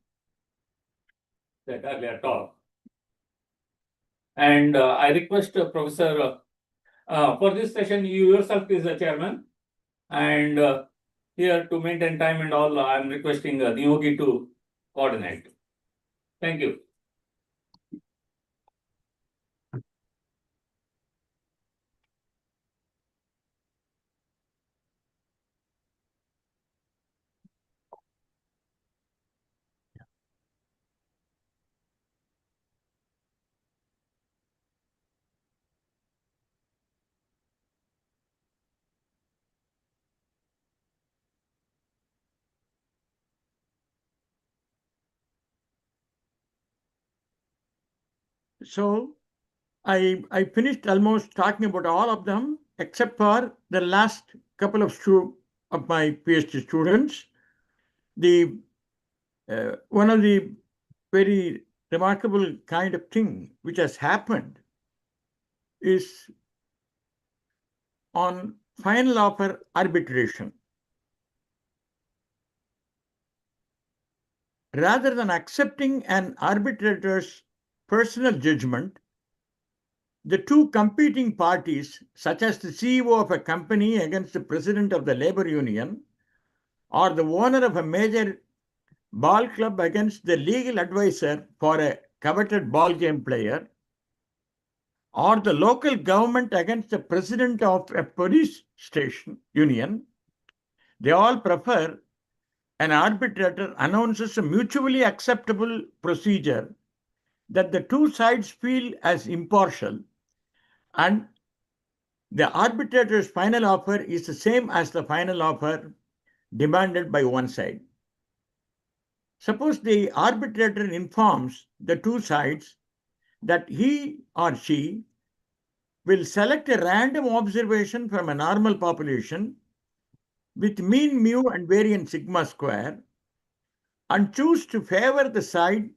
that earlier talk. And I request Professor, for this session, you yourself is the chairman. And here to maintain time and all, I'm requesting Niyogi to coordinate. Thank you.
So I finished almost talking about all of them, except for the last couple of my PhD students. The one of the very remarkable kind of thing which has happened is on final offer arbitration. Rather than accepting an arbitrator's personal judgment, the two competing parties, such as the CEO of a company against the president of the labor union, or the owner of a major ball club against the legal advisor for a coveted ball game player, or the local government against the president of a police station union, they all prefer an arbitrator announces a mutually acceptable procedure that the two sides feel as impartial, and the arbitrator's final offer is the same as the final offer demanded by one side. Suppose the arbitrator informs the two sides that he or she will select a random observation from a normal population with mean mu and variance sigma square and choose to favor the side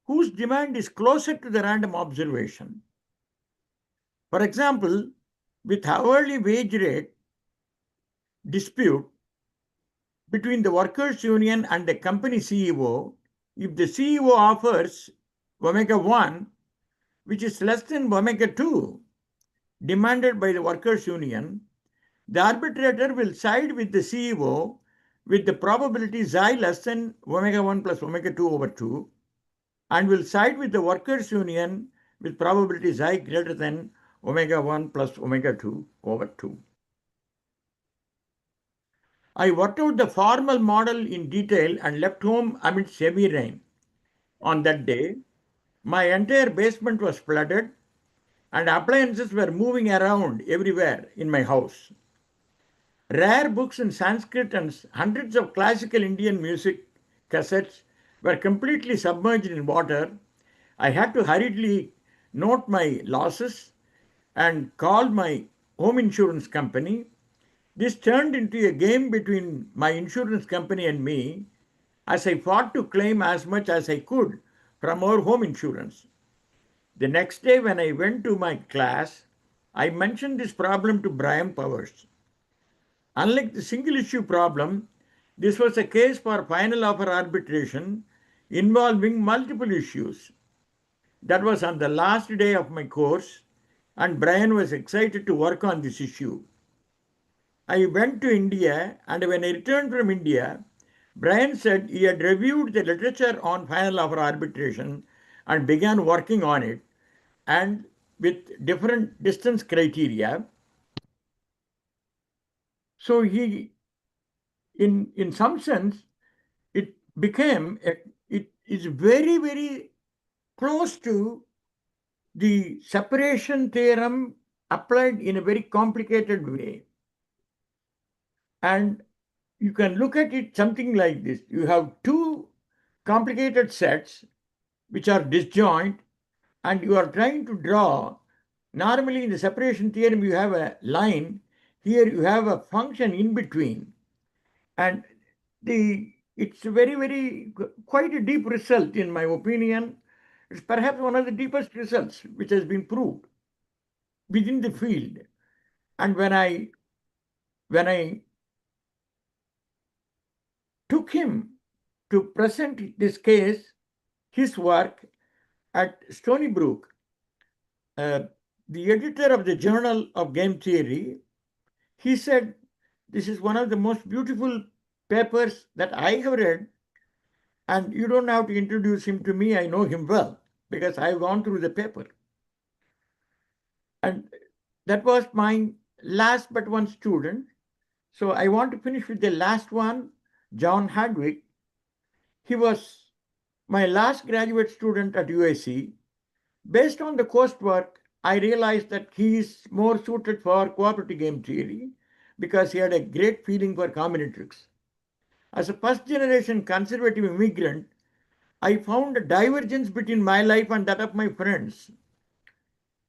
whose demand is closer to the random observation. For example, with hourly wage rate dispute between the workers' union and the company CEO, if the CEO offers omega 1, which is less than omega 2, demanded by the workers' union, the arbitrator will side with the CEO with the probability xi less than omega 1 plus omega 2 over 2, and will side with the workers' union with probability xi greater than omega 1 plus omega 2 over 2. I worked out the formal model in detail and left home amidst heavy rain. On that day, my entire basement was flooded and appliances were moving around everywhere in my house. Rare books in Sanskrit and hundreds of classical Indian music cassettes were completely submerged in water. I had to hurriedly note my losses and called my home insurance company. This turned into a game between my insurance company and me as I fought to claim as much as I could from our home insurance. The next day, when I went to my class, I mentioned this problem to Brian Powers. Unlike the single issue problem, this was a case for final offer arbitration involving multiple issues. That was on the last day of my course, and Brian was excited to work on this issue. I went to India, and when I returned from India, Brian said he had reviewed the literature on final offer arbitration and began working on it, and with different distance criteria. So in some sense, it became it is very, very close to the separation theorem applied in a very complicated way. And you can look at it something like this. You have two complicated sets which are disjoint, and you are trying to draw. Normally in the separation theorem, you have a line. Here you have a function in between. And it's very, very quite a deep result, in my opinion. It's perhaps one of the deepest results which has been proved within the field. And when I took him to present this case, his work at Stony Brook, the editor of the Journal of Game Theory, he said, "This is one of the most beautiful papers that I have read, and you don't have to introduce him to me. I know him well because I've gone through the paper." And that was my last but one student. So I want to finish with the last one, John Hardwick. He was my last graduate student at USC. Based on the coursework, I realized that he is more suited for cooperative game theory because he had a great feeling for combinatorics. As a first generation conservative immigrant, I found a divergence between my life and that of my friends.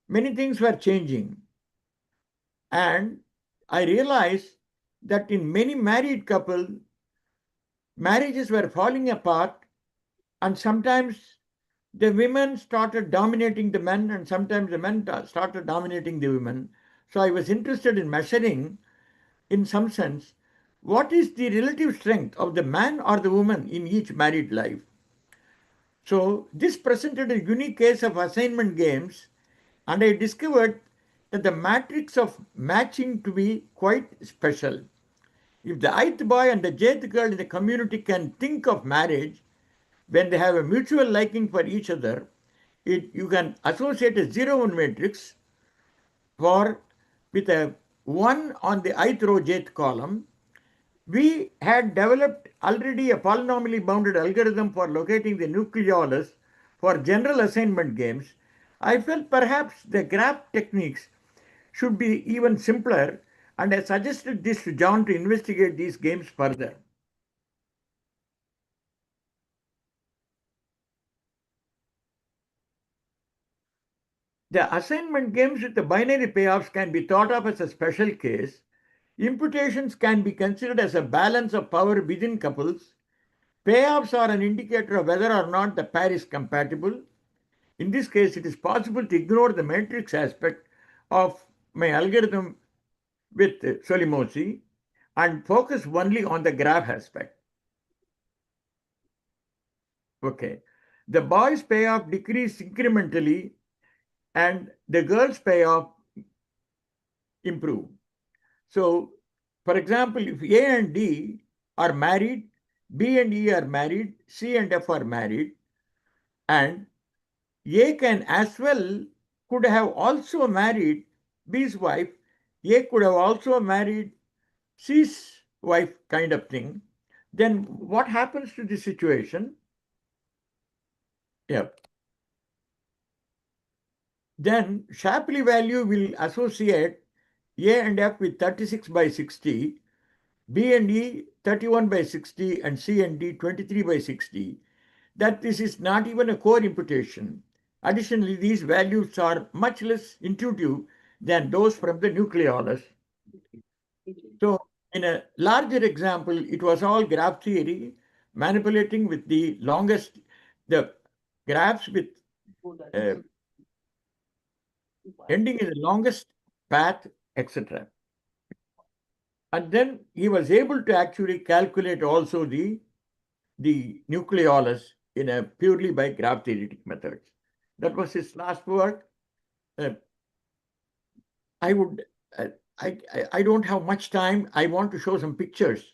Many things were changing. And I realized that in many married couples, marriages were falling apart, and sometimes the women started dominating the men, and sometimes the men started dominating the women. So I was interested in measuring, in some sense, what is the relative strength of the man or the woman in each married life. So this presented a unique case of assignment games, and I discovered that the matrix of matching to be quite special. If the ith boy and the jth girl in the community can think of marriage when they have a mutual liking for each other, you can associate a 0-1 matrix for with a 1 on the ith row jth column. We had developed already a polynomially bounded algorithm for locating the nucleolus for general assignment games. I felt perhaps the graph techniques should be even simpler, and I suggested this to John to investigate these games further. The assignment games with the binary payoffs can be thought of as a special case. Imputations can be considered as a balance of power within couples. Payoffs are an indicator of whether or not the pair is compatible. In this case, it is possible to ignore the matrix aspect of my algorithm with Solimosi and focus only on the graph aspect. Okay. The boys' payoff decrease incrementally and the girls' payoff improve. So, for example, if A and D are married, B and E are married, C and F are married, and A can as well could have also married B's wife, A could have also married C's wife, kind of thing, then what happens to the situation? Yep. Then Shapley value will associate A and F with 36 by 60, B and E 31 by 60, and C and D 23 by 60. That this is not even a core imputation. Additionally, these values are much less intuitive than those from the nucleolus. So in a larger example, it was all graph theory, manipulating with the graphs with ending in the longest path, etc. And then he was able to actually calculate also the nucleolus in a purely by graph theoretic methods. That was his last work. Uh, I would, uh, I don't have much time. I want to show some pictures.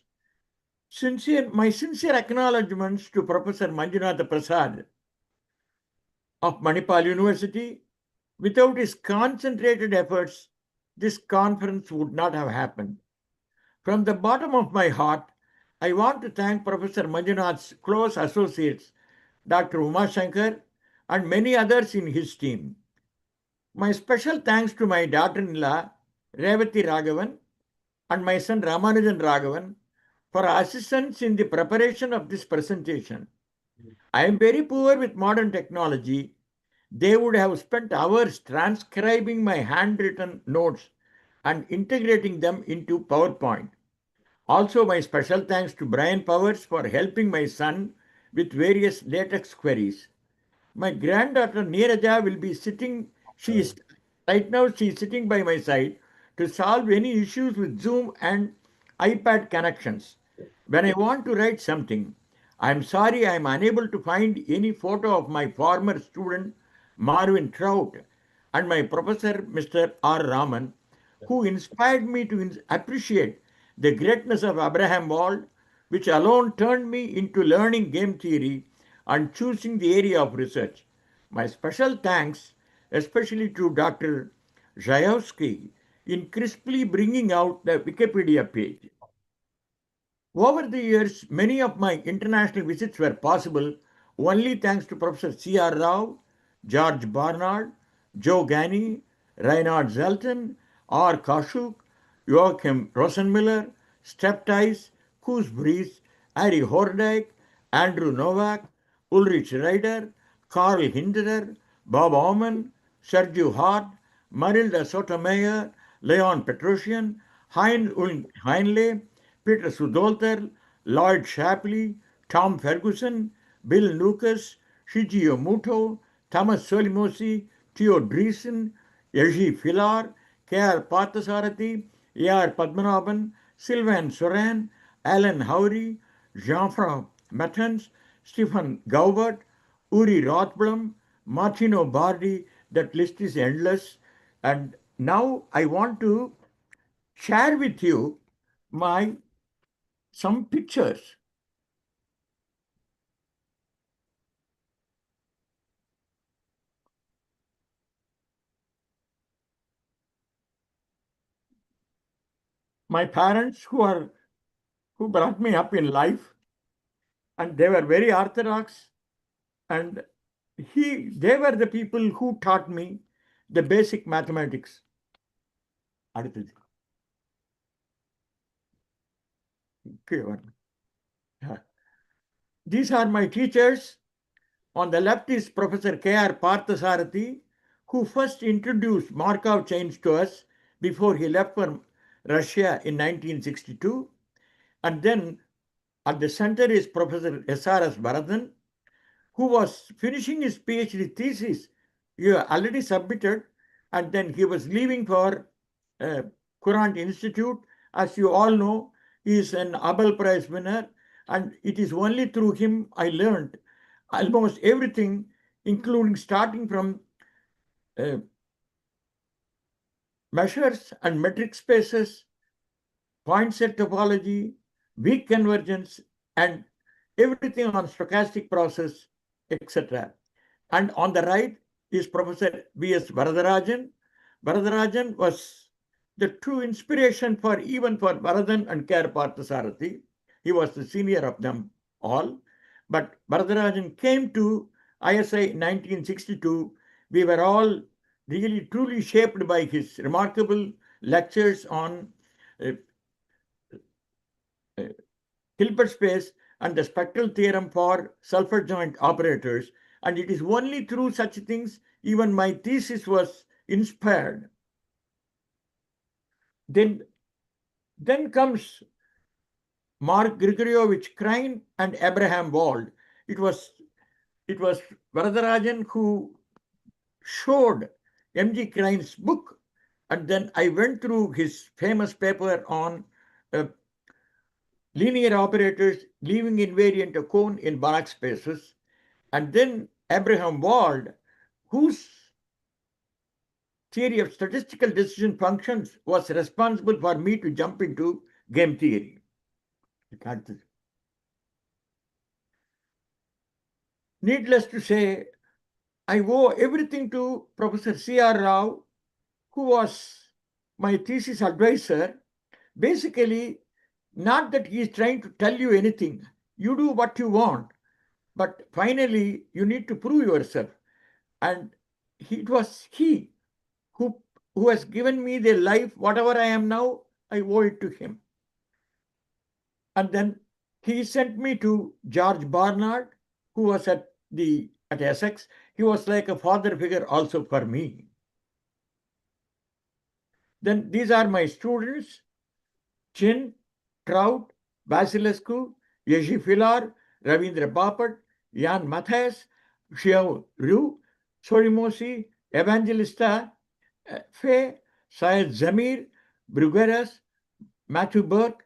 My sincere acknowledgements to Professor Manjunatha Prasad of Manipal University. Without his concentrated efforts, this conference would not have happened. From the bottom of my heart, I want to thank Professor Manjunath's close associates, Dr. Umashankar, and many others in his team. My special thanks to my daughter-in-law, Revati Raghavan, and my son Ramanujan Raghavan for assistance in the preparation of this presentation. I am very poor with modern technology. They would have spent hours transcribing my handwritten notes and integrating them into PowerPoint. Also, my special thanks to Brian Powers for helping my son with various latex queries. My granddaughter Neeraja will be sitting, she is right now, she is sitting by my side to solve any issues with Zoom and iPad connections. When I want to write something, I am sorry I am unable to find any photo of my former student Marvin Trout and my professor Mr. R. Raman, who inspired me to appreciate the greatness of Abraham Wald, which alone turned me into learning game theory and choosing the area of research. My special thanks, especially to Dr. Zhayowski, in crisply bringing out the Wikipedia page. Over the years, many of my international visits were possible only thanks to Professor C.R. Rao, George Barnard, Joe Gani, Reinhard Zelten, R. Kashuk, Joachim Rosenmiller, Step Tice, Koos Brees, Ari Hordijk, Andrew Novak, Ulrich Ryder, Karl Hinderer, Bob Aumann, Sergio Hart, Marilda Sotomayor, Leon Petrosian, Heinle, Peter Sudolter, Lloyd Shapley, Tom Ferguson, Bill Lucas, Shigio Muto, Thomas Solimosi, Theo Dreesen, Yeji Filar, K.R. Parthasarathi, A.R. Padmanabhan, Sylvain Soran, Alan Howry, Jean-Franc Mattens, Stephen Gaubert, Uri Rothblum, Martino Bardi. That list is endless. And now I want to share with you my some pictures. My parents who brought me up in life, and they were very orthodox, and they were the people who taught me the basic mathematics. அடுத்தது. கீழே வரணும். These are my teachers. On the left is Professor K.R. Parthasarathi, who first introduced Markov chains to us before he left for Russia in 1962. And then at the center is Professor S.R.S. Bharathan, who was finishing his PhD thesis. He already submitted, and then he was leaving for Courant Institute. As you all know, he is an Abel Prize winner, and it is only through him I learned almost everything, including starting from measures and metric spaces, point set topology, weak convergence, and everything on stochastic process, etc. And on the right is Professor V.S. Varadarajan. Varadarajan was the true inspiration for even for Varadhan and K.R. Parthasarathi. He was the senior of them all. But Varadarajan came to ISI in 1962. We were all really truly shaped by his remarkable lectures on Hilbert space and the spectral theorem for sulfur joint operators. And it is only through such things even my thesis was inspired. Then comes Mark Grigorievich Krein and Abraham Wald. It was Varadarajan who showed M.G. Krein's book, and then I went through his famous paper on linear operators leaving invariant a cone in Banach spaces. And then Abraham Wald, whose theory of statistical decision functions was responsible for me to jump into game theory. Needless to say, I owe everything to Professor C.R. Rao, who was my thesis advisor. Basically, not that he is trying to tell you anything. You do what you want, but finally you need to prove yourself. And it was he who has given me the life, whatever I am now, I owe it to him. And then he sent me to George Barnard, who was at Essex. He was like a father figure also for me. Then these are my students: Chin, Trout, Vasilescu, Yeshi Filar, Ravindra Bapat, Jan Matthias, Xiao Ru, Sorimosi, Evangelista, Fay, Syed Zamir, Brugueras, Matthew Burke,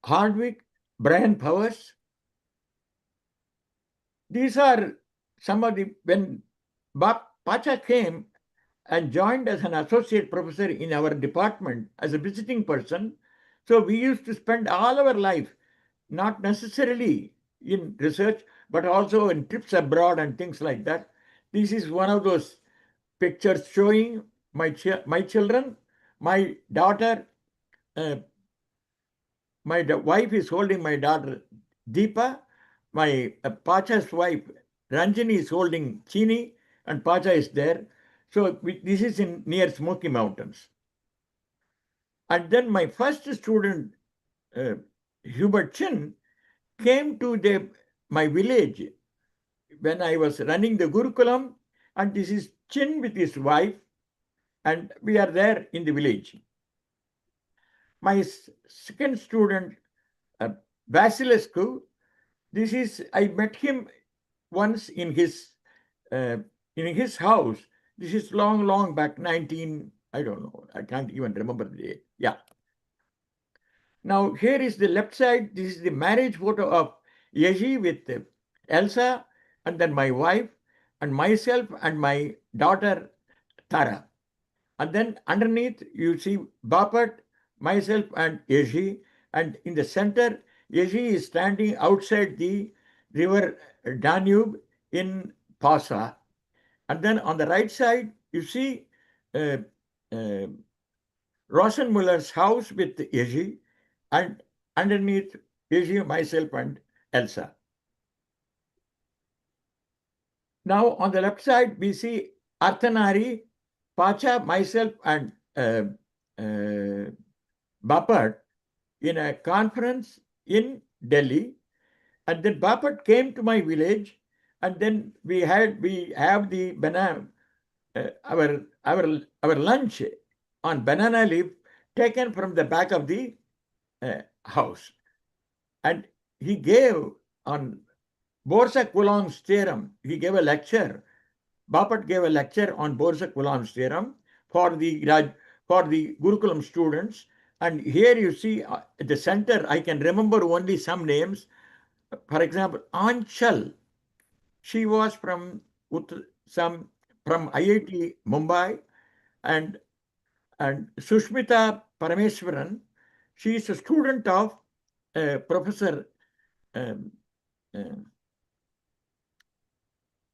Hardwick, Brian Powers. These are some of the, when Pacha came and joined as an associate professor in our department as a visiting person, so we used to spend all our life, not necessarily in research, but also in trips abroad and things like that. This is one of those pictures showing my children. My daughter, my wife is holding my daughter Deepa. My Pacha's wife Ranjani is holding Chini, and Pacha is there. So this is in near Smoky Mountains. And then my first student, Hubert Chin, came to my village when I was running the Gurukulam, and this is Chin with his wife, and we are there in the village. My second student, Vasilescu, I met him once in his house. This is long back, I don't know, I can't even remember the date. Yeah. Now here is the left side. This is the marriage photo of Yeji with Elsa, and then my wife and myself and my daughter Tara. And then underneath you see Bapat, myself and Yeji, and in the center Yeji is standing outside the river Danube in Pasa. And then on the right side you see Rosenmuller's house with Yeji, and underneath Yeji, myself and Elsa. Now on the left side we see Arthanari, Pacha, myself and Bapat in a conference in Delhi. And then Bapat came to my village, and then we have the banana, our lunch on banana leaf taken from the back of the house. And he gave on Borsak-Coulomb's theorem, he gave a lecture. Bapat gave a lecture on Borsak-Coulomb's theorem for the Gurukulam students. And here you see at the center, I can remember only some names. For example, Anchal, she was from IIT Mumbai, and Sushmita Parameswaran, she is a student of Professor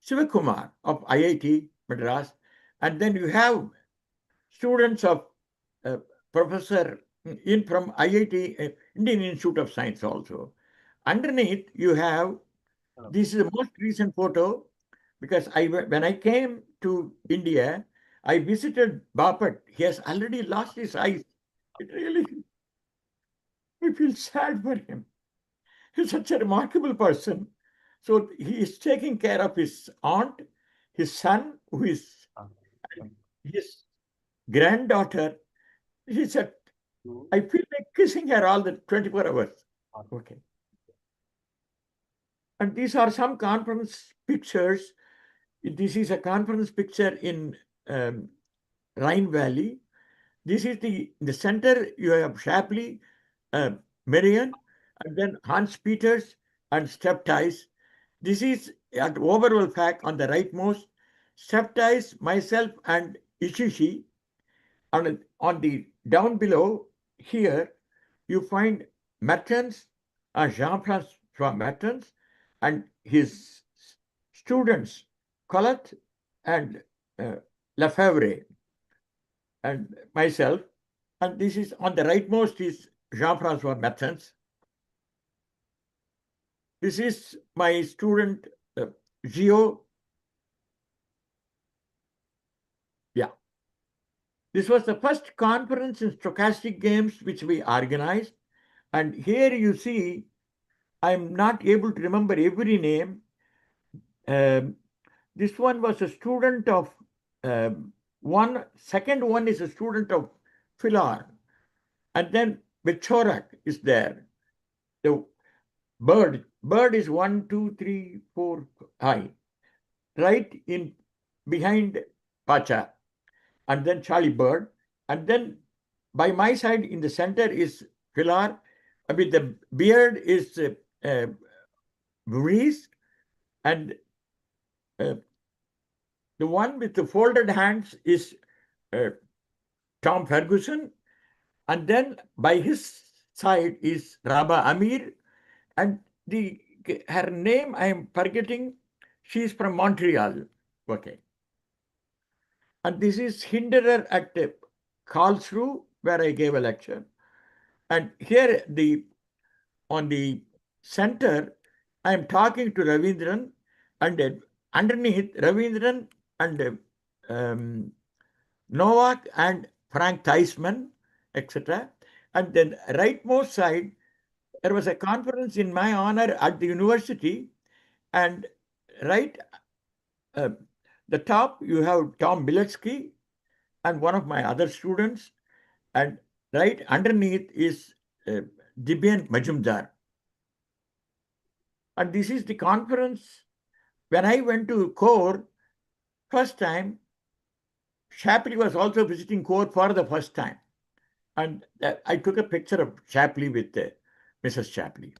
Sivakumar of IIT Madras. And then you have students of Professor from IIT, Indian Institute of Science also. Underneath you have, this is the most recent photo, because when I came to India, I visited Bapat. He has already lost his eyes. It really, I feel sad for him. He's such a remarkable person. So he is taking care of his aunt, his son, who is his granddaughter. He said, I feel like kissing her all the 24 hours. Okay. And these are some conference pictures. This is a conference picture in Rhine Valley. This is the center. You have Shapley, Marion, and then Hans Peters and Step Ties. This is at Oberwolfach on the rightmost. Septais, myself, and Ishishi. And on the down below here, you find Mertens, Jean-François Mertens, and his students, Colette and uh, Lefebvre, and myself. And this is on the rightmost is Jean-François Mertens. This is my student, Gio. Yeah. This was the first conference in stochastic games which we organized. And here you see, I'm not able to remember every name. This one was a student of second one is a student of Philar. And then Vichorak is there. The bird is 1, 2, 3, 4 high. Right in behind Pacha. And then Charlie Bird. And then by my side in the center is Philar. I mean, the beard is Maurice, and the one with the folded hands is Tom Ferguson, and then by his side is Rabah Amir, and her name I am forgetting. She is from Montreal. Okay. And this is Hinderer at Karlsruhe, where I gave a lecture. And here on the center, I am talking to Ravindran, and underneath Ravindran and Novak and Frank Theismann, etc. And then rightmost side, there was a conference in my honor at the university, and right the top you have Tom Biletsky and one of my other students, and right underneath is Dibyan Majumdar. And this is the conference. When I went to Core first time, Shapley was also visiting Core for the first time. And I took a picture of Shapley with Mrs. Shapley.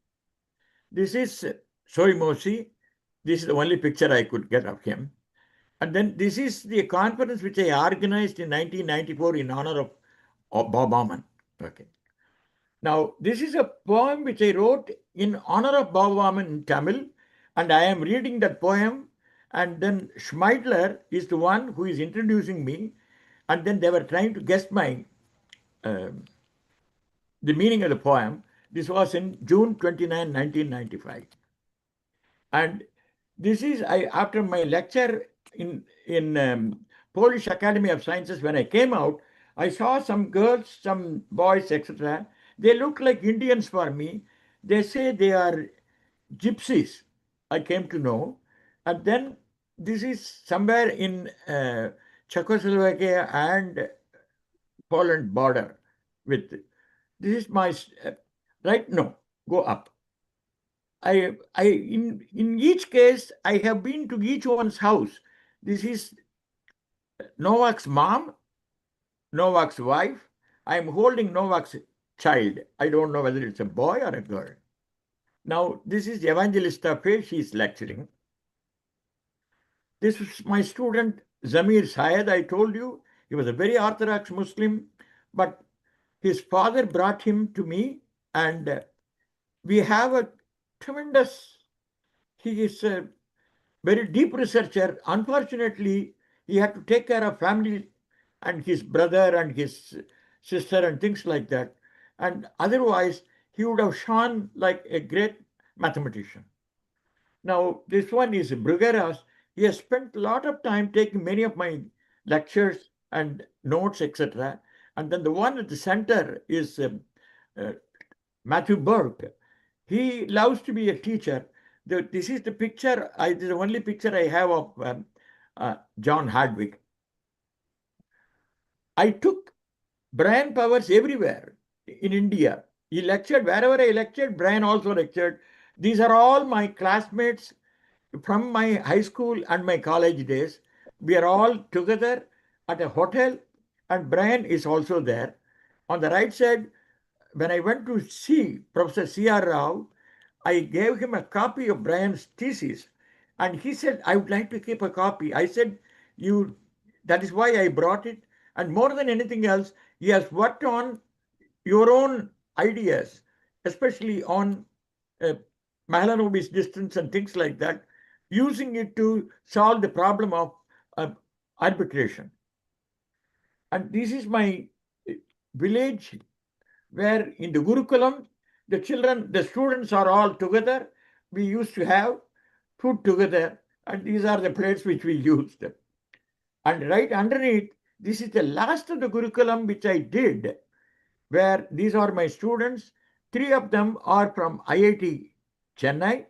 This is Soimosi. This is the only picture I could get of him. And then this is the conference which I organized in 1994 in honor of Bob Aumann. Okay. Now, this is a poem which I wrote in honor of Bob Aumann in Tamil, and I am reading that poem. And then Schmeidler is the one who is introducing me, and then they were trying to guess the meaning of the poem. This was in June 29, 1995. And this is after my lecture in Polish Academy of Sciences. When I came out, I saw some girls, some boys, etc. They look like Indians for me. They say they are gypsies, I came to know. And then this is somewhere in Czechoslovakia and Poland border. This is my right. No, go up. In each case, I have been to each one's house. This is Novak's mom, Novak's wife. I am holding Novak's child. I don't know whether it's a boy or a girl. Now, this is Evangelista Faye. She is lecturing. This is my student, Zamir Syed. I told you, he was a very Orthodox Muslim, but his father brought him to me, and we have a tremendous, he is a very deep researcher. Unfortunately, he had to take care of family and his brother and his sister and things like that. And otherwise, he would have shone like a great mathematician. Now, this one is Brugueras. He has spent a lot of time taking many of my lectures and notes, etc. And then the one at the center is Matthew Burke. He loves to be a teacher. This is the picture. This is the only picture I have of John Hardwick. I took Brian Powers everywhere in India. He lectured wherever I lectured. Brian also lectured. These are all my classmates from my high school and my college days. We are all together at a hotel, and Brian is also there. On the right side, when I went to see Professor C.R. Rao, I gave him a copy of Brian's thesis, and he said, I would like to keep a copy. I said, that is why I brought it. And more than anything else, he has worked on your own ideas, especially on uh, Mahalanobis distance and things like that, using it to solve the problem of uh, arbitration. And this is my village where in the Gurukulam, the students are all together. We used to have food together, and these are the plates which we used. And right underneath, this is the last of the Gurukulam which I did, where these are my students. 3 of them are from IIT Chennai,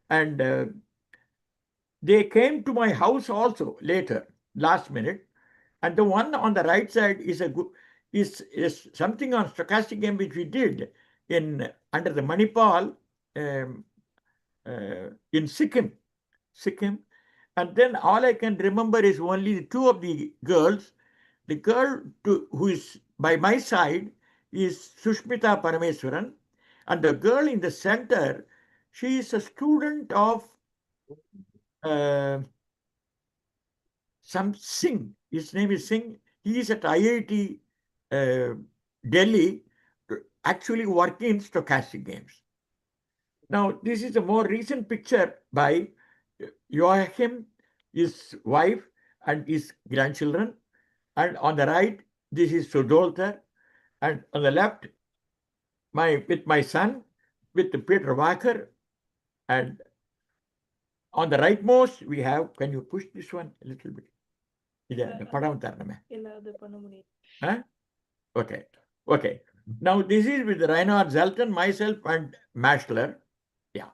and they came to my house also later, last minute. And the one on the right side is something on stochastic game which we did in under the Manipal in Sikkim. And then all I can remember is only the 2 of the girls. The girl who is by my side is Sushmita Parameswaran, and the girl in the center, she is a student of some Singh. His name is Singh. He is at IIT Delhi, actually working in stochastic games. Now, this is a more recent picture by Joachim, his wife, and his grandchildren. And on the right, this is Sudoltha. And on the left, with my son, with Peter Wacker. And on the rightmost, we have, can you push this one a little bit? Huh? Okay. Okay. Now, this is with Reinhard Zelton, myself, and Maschler. Yeah.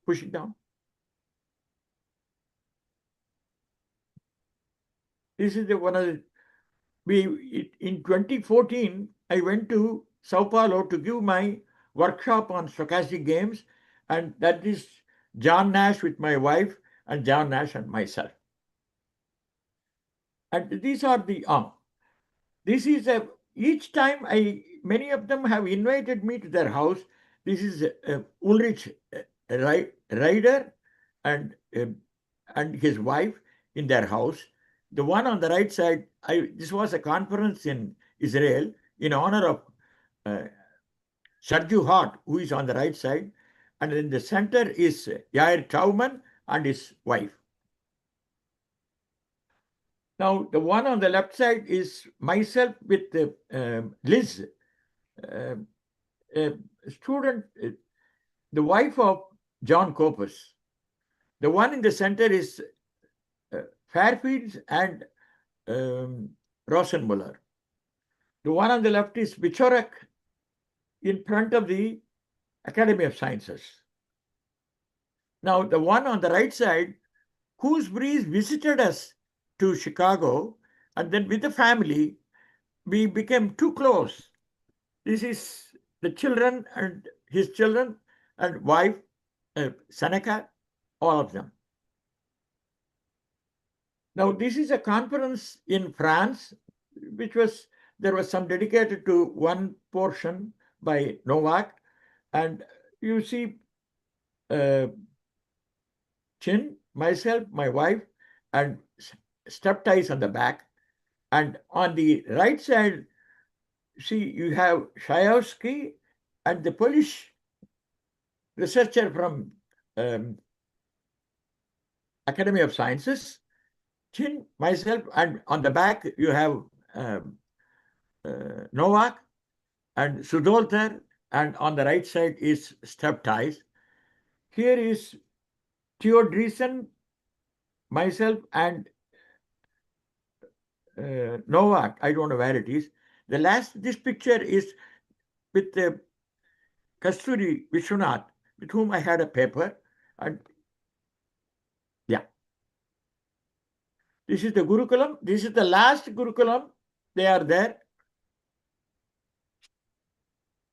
Push it down. This is one of the, in 2014, I went to Sao Paulo to give my workshop on stochastic games, and that is John Nash with my wife and John Nash and myself. And these are the this is each time many of them have invited me to their house. This is Ulrich Ryder and his wife in their house. The one on the right side, this was a conference in Israel in honor of Sergio Hart, who is on the right side. And in the center is Yair Tauman and his wife. Now, the one on the left side is myself with Liz, student, the wife of John Copus. The one in the center is Fairfields and Rosenmuller. The one on the left is Bichorak in front of the Academy of Sciences. Now, the one on the right side, Koos Breeze visited us to Chicago, and then with the family, we became too close. This is the children and his children and wife, Seneca, all of them. Now, this is a conference in France, there was some dedicated to one portion by Novak, and you see Chin, myself, my wife, and step ties on the back. And on the right side, see, you have Shayowski and the Polish researcher from Academy of Sciences, Chin, myself, and on the back you have Novak and Sudoltha, and on the right side is step ties. Here is Theo Dreesen, myself, and Novak. I don't know where it is. This picture is with Kasturi Vishwanath, with whom I had a paper. And yeah, this is the Gurukulam. This is the last Gurukulam. They are there.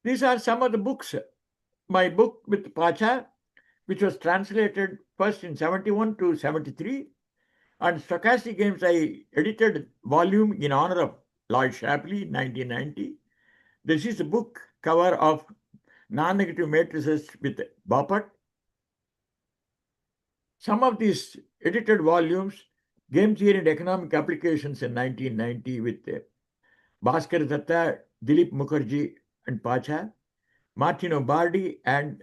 These are some of the books. My book with Pacha, which was translated first in 71 to 73. And stochastic games, I edited volume in honor of Lloyd Shapley in 1990. This is a book cover of non-negative matrices with Bapat. Some of these edited volumes Game Theory and Economic Applications in 1990 with Bhaskar Datta, Dilip Mukherjee and Pacha, Martino Bardi and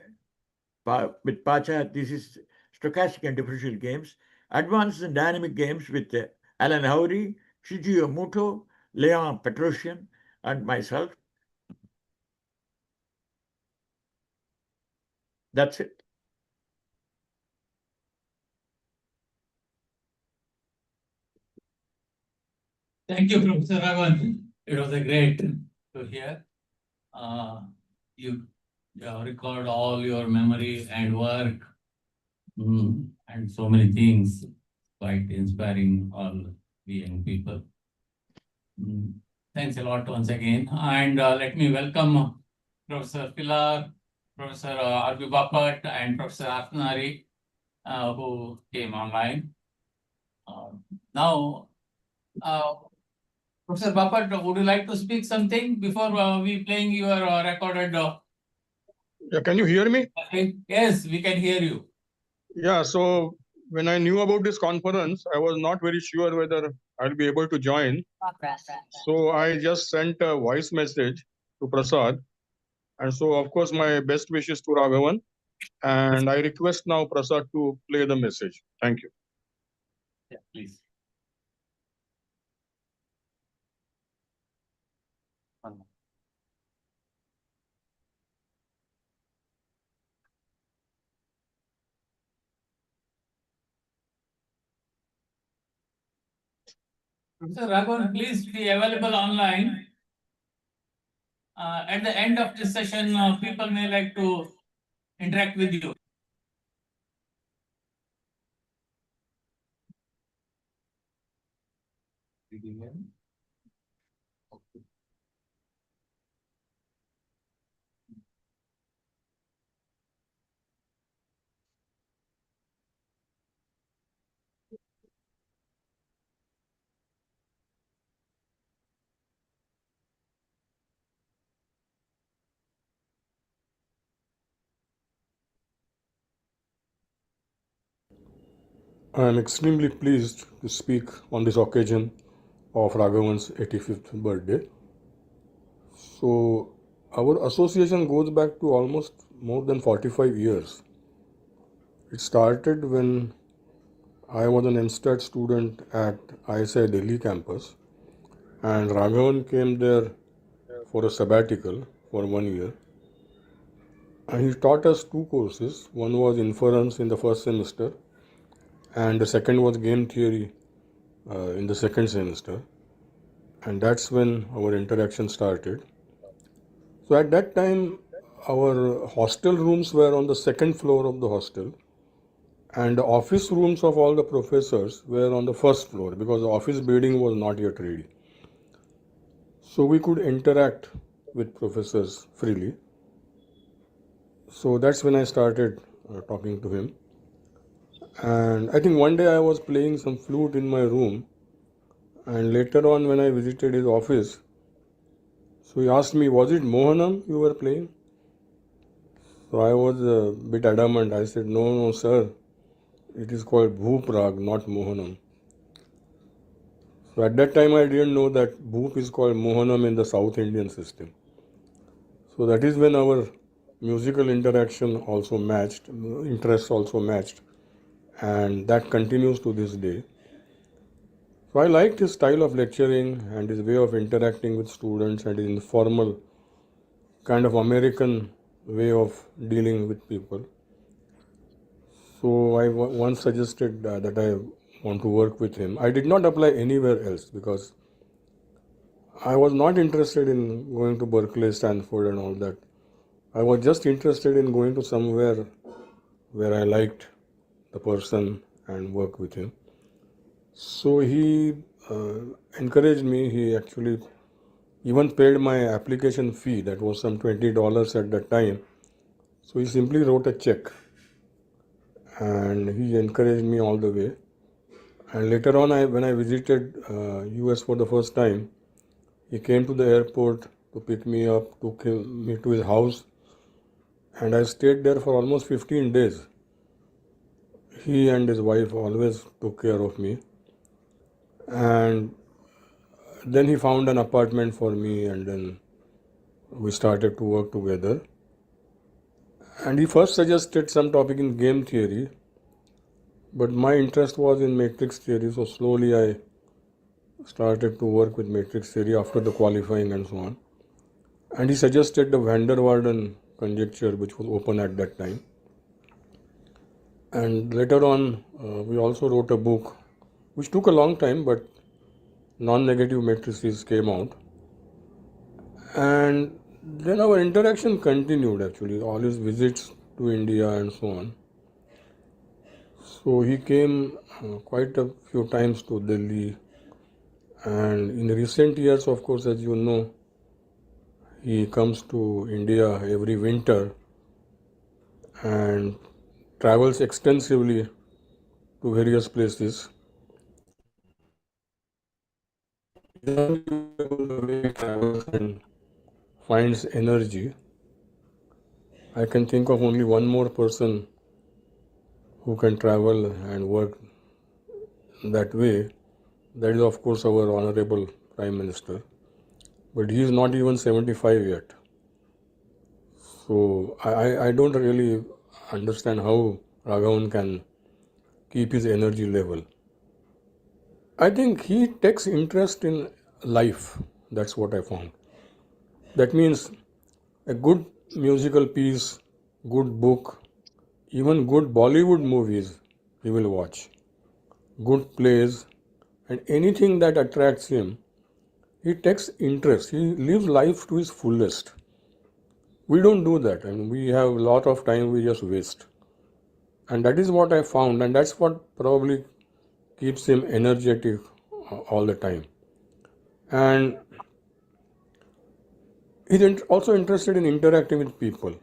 with Pacha, this is Stochastic and Differential Games, Advances in Dynamic Games with Alan Howry, Shijio Muto, Leon Petrosian, and myself. That's it.
Thank you, Professor Raghavan. It was a great to hear. You record all your memory and work, and so many things, quite inspiring all the young people. Thanks a lot once again. And let me welcome Professor Pilar, Professor R.B. Bapat, and Professor Atnari, who came online. Now, Professor Bapat, would you like to speak something before we playing your recorded?
Yeah, can you hear me?
Yes, we can hear you.
Yeah, so when I knew about this conference, I was not very sure whether I'll be able to join. So I just sent a voice message to Prasad. And so, of course, my best wishes to Raghavan. And I request now Prasad to play the message. Thank you.
Yeah, please. Professor Raghavan, please be available online. At the end of this session, people may like to interact with you. Did you hear me? Okay.
I am extremely pleased to speak on this occasion of Raghavan's 85th birthday. So, our association goes back to almost more than 45 years. It started when I was an MSTAT student at ISI Delhi campus, and Raghavan came there for a sabbatical for 1 year. And he taught us two courses. One was inference in the first semester, and the second was game theory in the second semester. And that's when our interaction started. So at that time, our hostel rooms were on the second floor of the hostel, and the office rooms of all the professors were on the first floor because the office building was not yet ready. So we could interact with professors freely. So that's when I started talking to him. And I think one day I was playing some flute in my room, and later on when I visited his office, so he asked me, was it Mohanam you were playing? So I was a bit adamant. I said, no, sir, it is called Bhoop Rag, not Mohanam. So at that time I didn't know that Bhoop is called Mohanam in the South Indian system. So that is when our musical interaction also matched, interests also matched, and that continues to this day. So I liked his style of lecturing and his way of interacting with students and his informal kind of American way of dealing with people. So I once suggested that I want to work with him. I did not apply anywhere else because I was not interested in going to Berkeley, Stanford and all that. I was just interested in going to somewhere where I liked the person and work with him. So he encouraged me. He actually even paid my application fee. That was some $20 at that time. So he simply wrote a check and he encouraged me all the way. And later on, when I visited US for the first time, he came to the airport to pick me up, took me to his house, and I stayed there for almost 15 days. He and his wife always took care of me. And then he found an apartment for me, and then we started to work together. And he first suggested some topic in game theory, but my interest was in matrix theory, so slowly I started to work with matrix theory after the qualifying and so on. And he suggested the van der Waals conjecture, which was open at that time. And later on, we also wrote a book, which took a long time, but non-negative matrices came out. And then our interaction continued actually, all his visits to India and so on. So he came quite a few times to Delhi, and in recent years, of course, as you know, he comes to India every winter and travels extensively to various places. The way he travels and finds energy, I can think of only one more person who can travel and work that way. That is, of course, our Honorable Prime Minister. But he is not even 75 yet. So I don't really understand how Raghavan can keep his energy level. I think he takes interest in life. That's what I found. That means a good musical piece, good book, even good Bollywood movies he will watch, good plays, and anything that attracts him, he takes interest. He lives life to his fullest. We don't do that, and we have a lot of time we just waste. And that is what I found, and that's what probably keeps him energetic all the time. And he's also interested in interacting with people.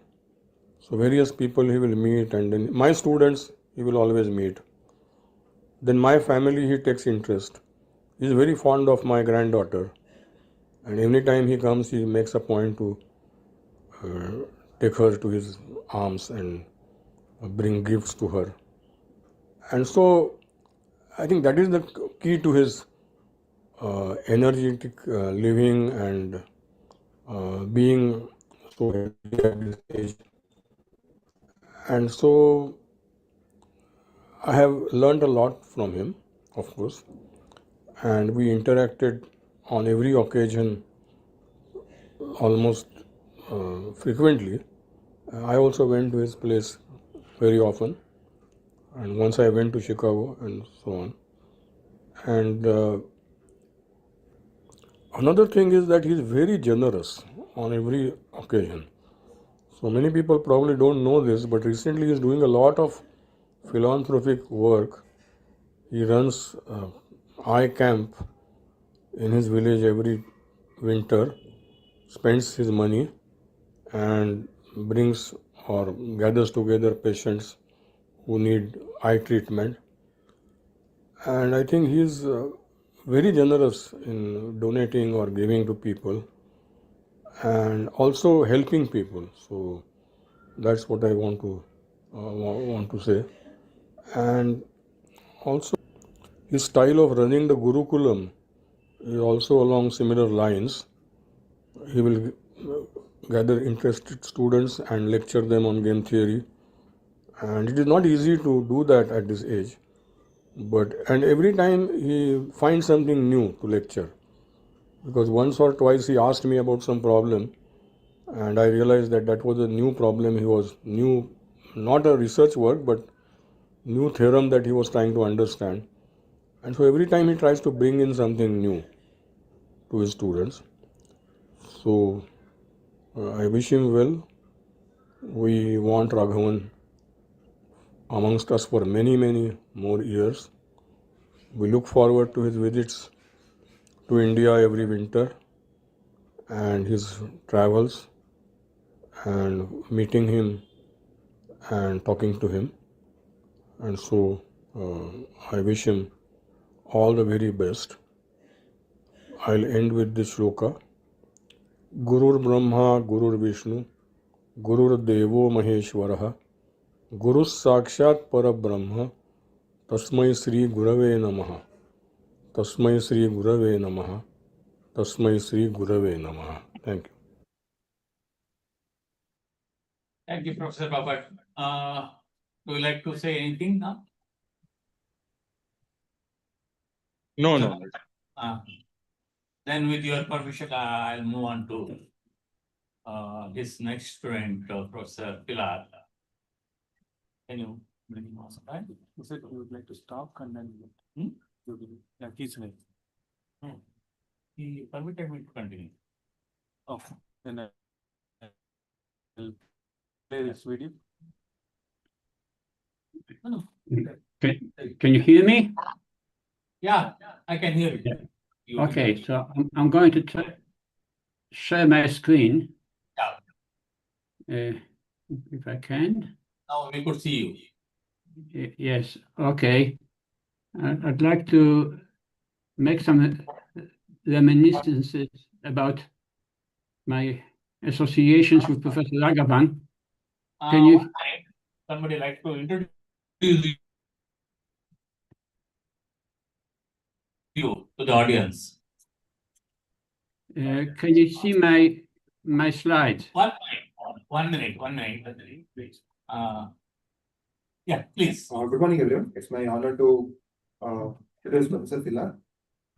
So various people he will meet, and then my students he will always meet. Then my family he takes interest. He is very fond of my granddaughter, and every time he comes he makes a point to take her to his arms and bring gifts to her. And so I think that is the key to his energetic living and being so healthy at this age. And so I have learned a lot from him, of course, and we interacted on every occasion almost frequently. I also went to his place very often, and once I went to Chicago and so on. And another thing is that he is very generous on every occasion. So many people probably don't know this, but recently he is doing a lot of philanthropic work. He runs eye camp in his village every winter, spends his money and brings or gathers together patients who need eye treatment. And I think he is very generous in donating or giving to people and also helping people. So that's what I want to say. And also his style of running the Gurukulam is also along similar lines. He will gather interested students and lecture them on game theory, and it is not easy to do that at this age. And every time he finds something new to lecture, because once or twice he asked me about some problem, and I realized that that was a new problem. He was new, not a research work, but new theorem that he was trying to understand. And so every time he tries to bring in something new to his students. So I wish him well. We want Raghavan amongst us for many, many more years. We look forward to his visits to India every winter and his travels and meeting him and talking to him. And so I wish him all the very best. I'll end with this shloka. Gurur Brahma, Gurur Vishnu, Gurur Devo Maheshwaraha, Guru Sakshat Parabrahma, Tasmai Sri Gurave Namaha. Tasmai Sri Gurave Namaha. Tasmai Sri Gurave Namaha. Thank you.
Thank you, Professor Bapat. Would you like to say anything now?
No.
Then with your permission, I'll move on to his next student, Professor Pilar. Can you bring him on? Right?
You said you would like to stop and then yeah, he's right.
He permitted me to continue.
Oh, then I'll play this video.
No.
Can you hear me?
Yeah, I can hear you. You-
Okay, so I'm going to share my screen. If I can.
Now we could see you.
Yes, okay. I'd like to make some reminiscences about my associations with Professor Raghavan. Can you?
Somebody like to introduce you to the audience.
Can you see my slides?
1 minute, please. Yeah, please.
Good morning, everyone. It's my honor to introduce Professor Pilar.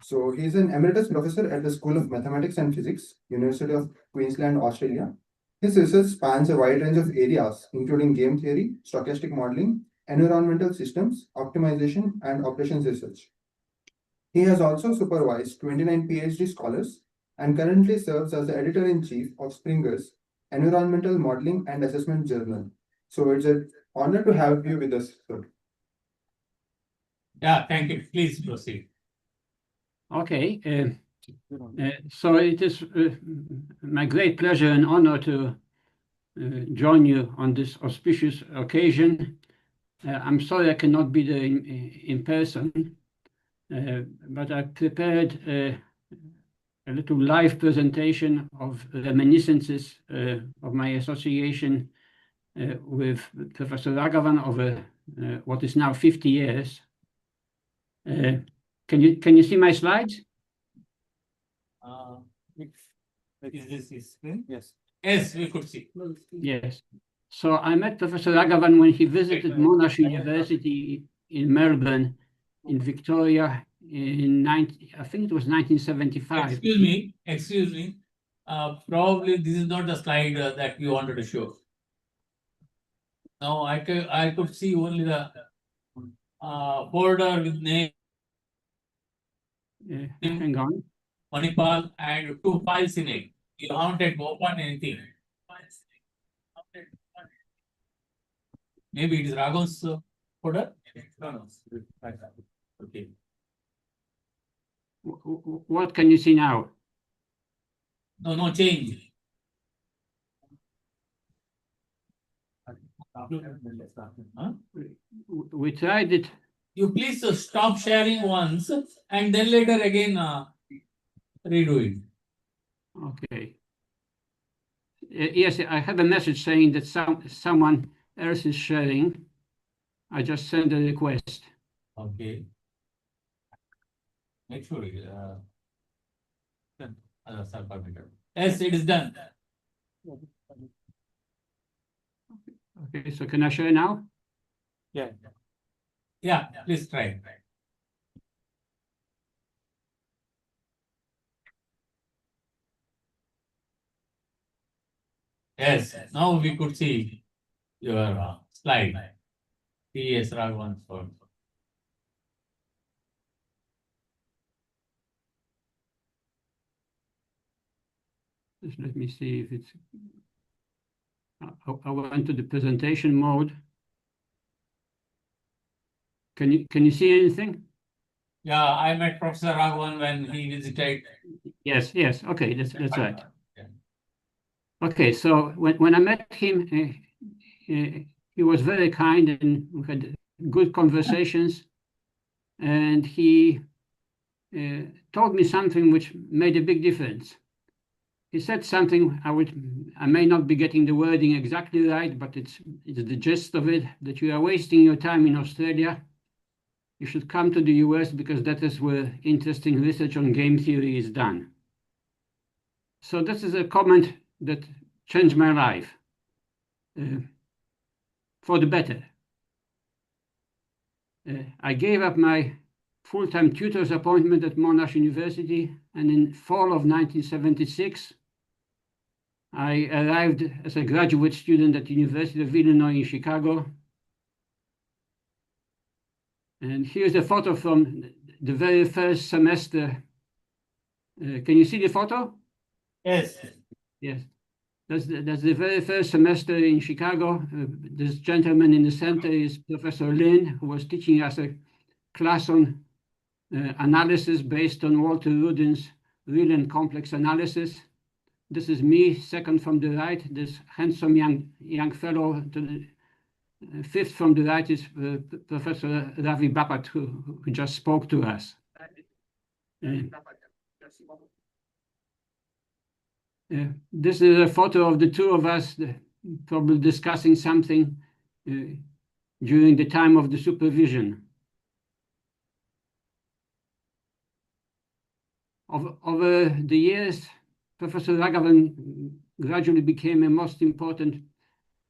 So he is an emeritus professor at the School of Mathematics and Physics, University of Queensland, Australia. His research spans a wide range of areas, including game theory, stochastic modeling, environmental systems, optimization, and operations research. He has also supervised 29 PhD scholars and currently serves as the editor-in-chief of Springer's Environmental Modeling and Assessment Journal. So it's an honor to have you with us, sir.
Yeah, thank you. Please proceed.
Okay. So it is my great pleasure and honor to join you on this auspicious occasion. I'm sorry I cannot be there in person, but I prepared a little live presentation of reminiscences of my association with Professor Raghavan over what is now 50 years. Can you see my slides?
Is this his screen?
Yes.
Yes, we could see.
Yes. So I met Professor Raghavan when he visited Monash University in Melbourne, in Victoria, I think it was 1975.
Excuse me. Probably this is not the slide that you wanted to show. No, I could see only the folder with name
Hang on.
Manipal and 2 files in it. You haven't opened anything. Maybe it is Raghav's folder? No. Okay.
What can you see now?
No change. Huh?
We tried it.
You please stop sharing once and then later again redo it.
Okay. Yes, I have a message saying that someone else is sharing. I just sent a request.
Okay. Make sure. Yes, it is done.
Okay, so can I share now?
Yeah.
Yeah, please try. Yes, now we could see your slide. Yes, Raghavan's folder.
Just let me see if it's. I went to the presentation mode. Can you see anything?
Yeah, I met Professor Raghavan when he visited.
Yes. Okay, that's right.
Yeah.
Okay, so when I met him, he was very kind and we had good conversations, and he told me something which made a big difference. He said something, I may not be getting the wording exactly right, but it's the gist of it, that you are wasting your time in Australia You should come to the US because that is where interesting research on game theory is done. So this is a comment that changed my life for the better. I gave up my full-time tutor's appointment at Monash University, and in fall of 1976, I arrived as a graduate student at the University of Illinois in Chicago. And here's a photo from the very first semester. Can you see the photo?
Yes.
Yes. That's the very first semester in Chicago. This gentleman in the center is Professor Lin, who was teaching us a class on analysis based on Walter Rudin's real and complex analysis. This is me, second from the right. This handsome young fellow to the fifth from the right is Professor Ravi Bapat, who just spoke to us. This is a photo of the two of us probably discussing something during the time of the supervision. Over the years, Professor Raghavan gradually became a most important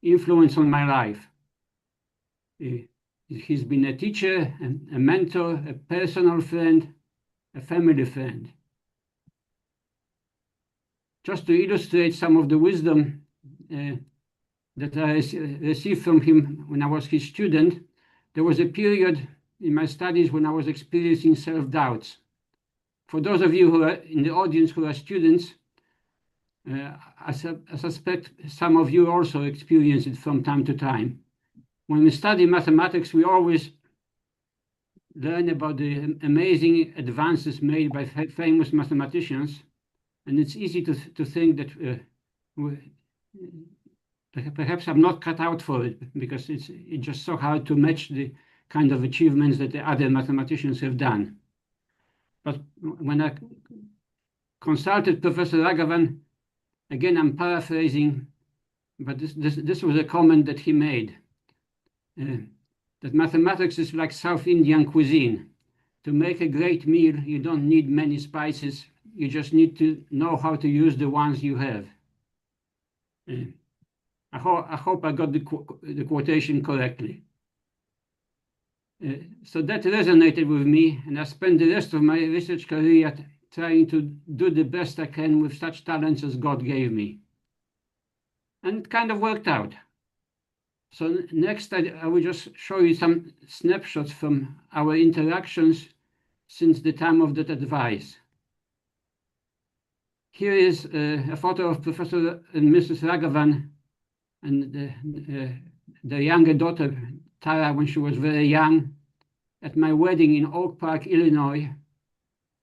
influence on my life. He's been a teacher, a mentor, a personal friend, a family friend. Just to illustrate some of the wisdom that I received from him when I was his student, there was a period in my studies when I was experiencing self-doubts. For those of you who are in the audience who are students, I suspect some of you also experience it from time to time. When we study mathematics, we always learn about the amazing advances made by famous mathematicians. And it's easy to think that perhaps I'm not cut out for it because it's just so hard to match the kind of achievements that the other mathematicians have done. But when I consulted Professor Raghavan, again, I'm paraphrasing, but this was a comment that he made, that mathematics is like South Indian cuisine. To make a great meal, you don't need many spices. You just need to know how to use the ones you have. I hope I got the quotation correctly. So that resonated with me, and I spent the rest of my research career trying to do the best I can with such talents as God gave me. And it kind of worked out. So next, I will just show you some snapshots from our interactions since the time of that advice. Here is a photo of Professor and Mrs. Raghavan and the younger daughter, Tara, when she was very young, at my wedding in Oak Park, Illinois,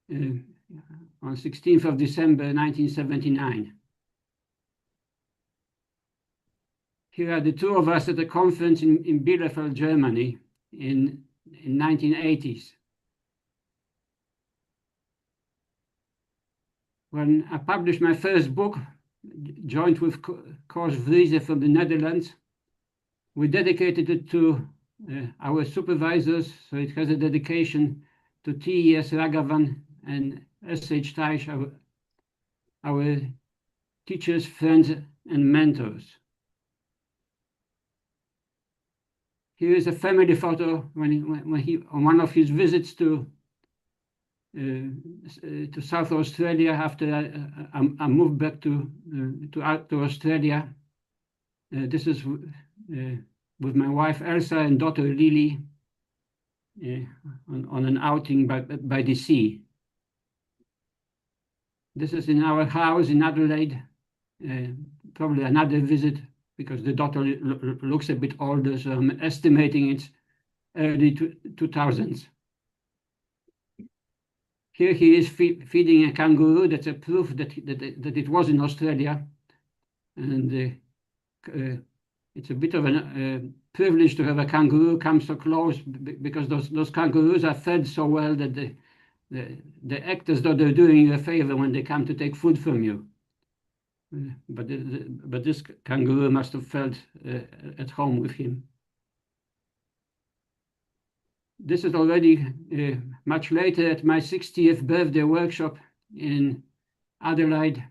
on 16th of December, 1979. Here are the two of us at a conference in Bielefeld, Germany in 1980s. When I published my first book, joined with Koos Vrieze from the Netherlands, we dedicated it to our supervisors, so it has a dedication to T.E.S. Raghavan and S.H. Taish, our teachers, friends, and mentors. Here is a family photo when he on one of his visits to South Australia after I moved back to Australia. This is with my wife Elsa and daughter Lily on an outing by the sea. This is in our house in Adelaide, probably another visit because the daughter looks a bit older, so I'm estimating it's early 2000s. Here he is feeding a kangaroo. That's a proof that it was in Australia. And it's a bit of a privilege to have a kangaroo come so close because those kangaroos are fed so well that they act as though they're doing you a favor when they come to take food from you. But this kangaroo must have felt at home with him. this is already much later at my 60th birthday workshop in Adelaide.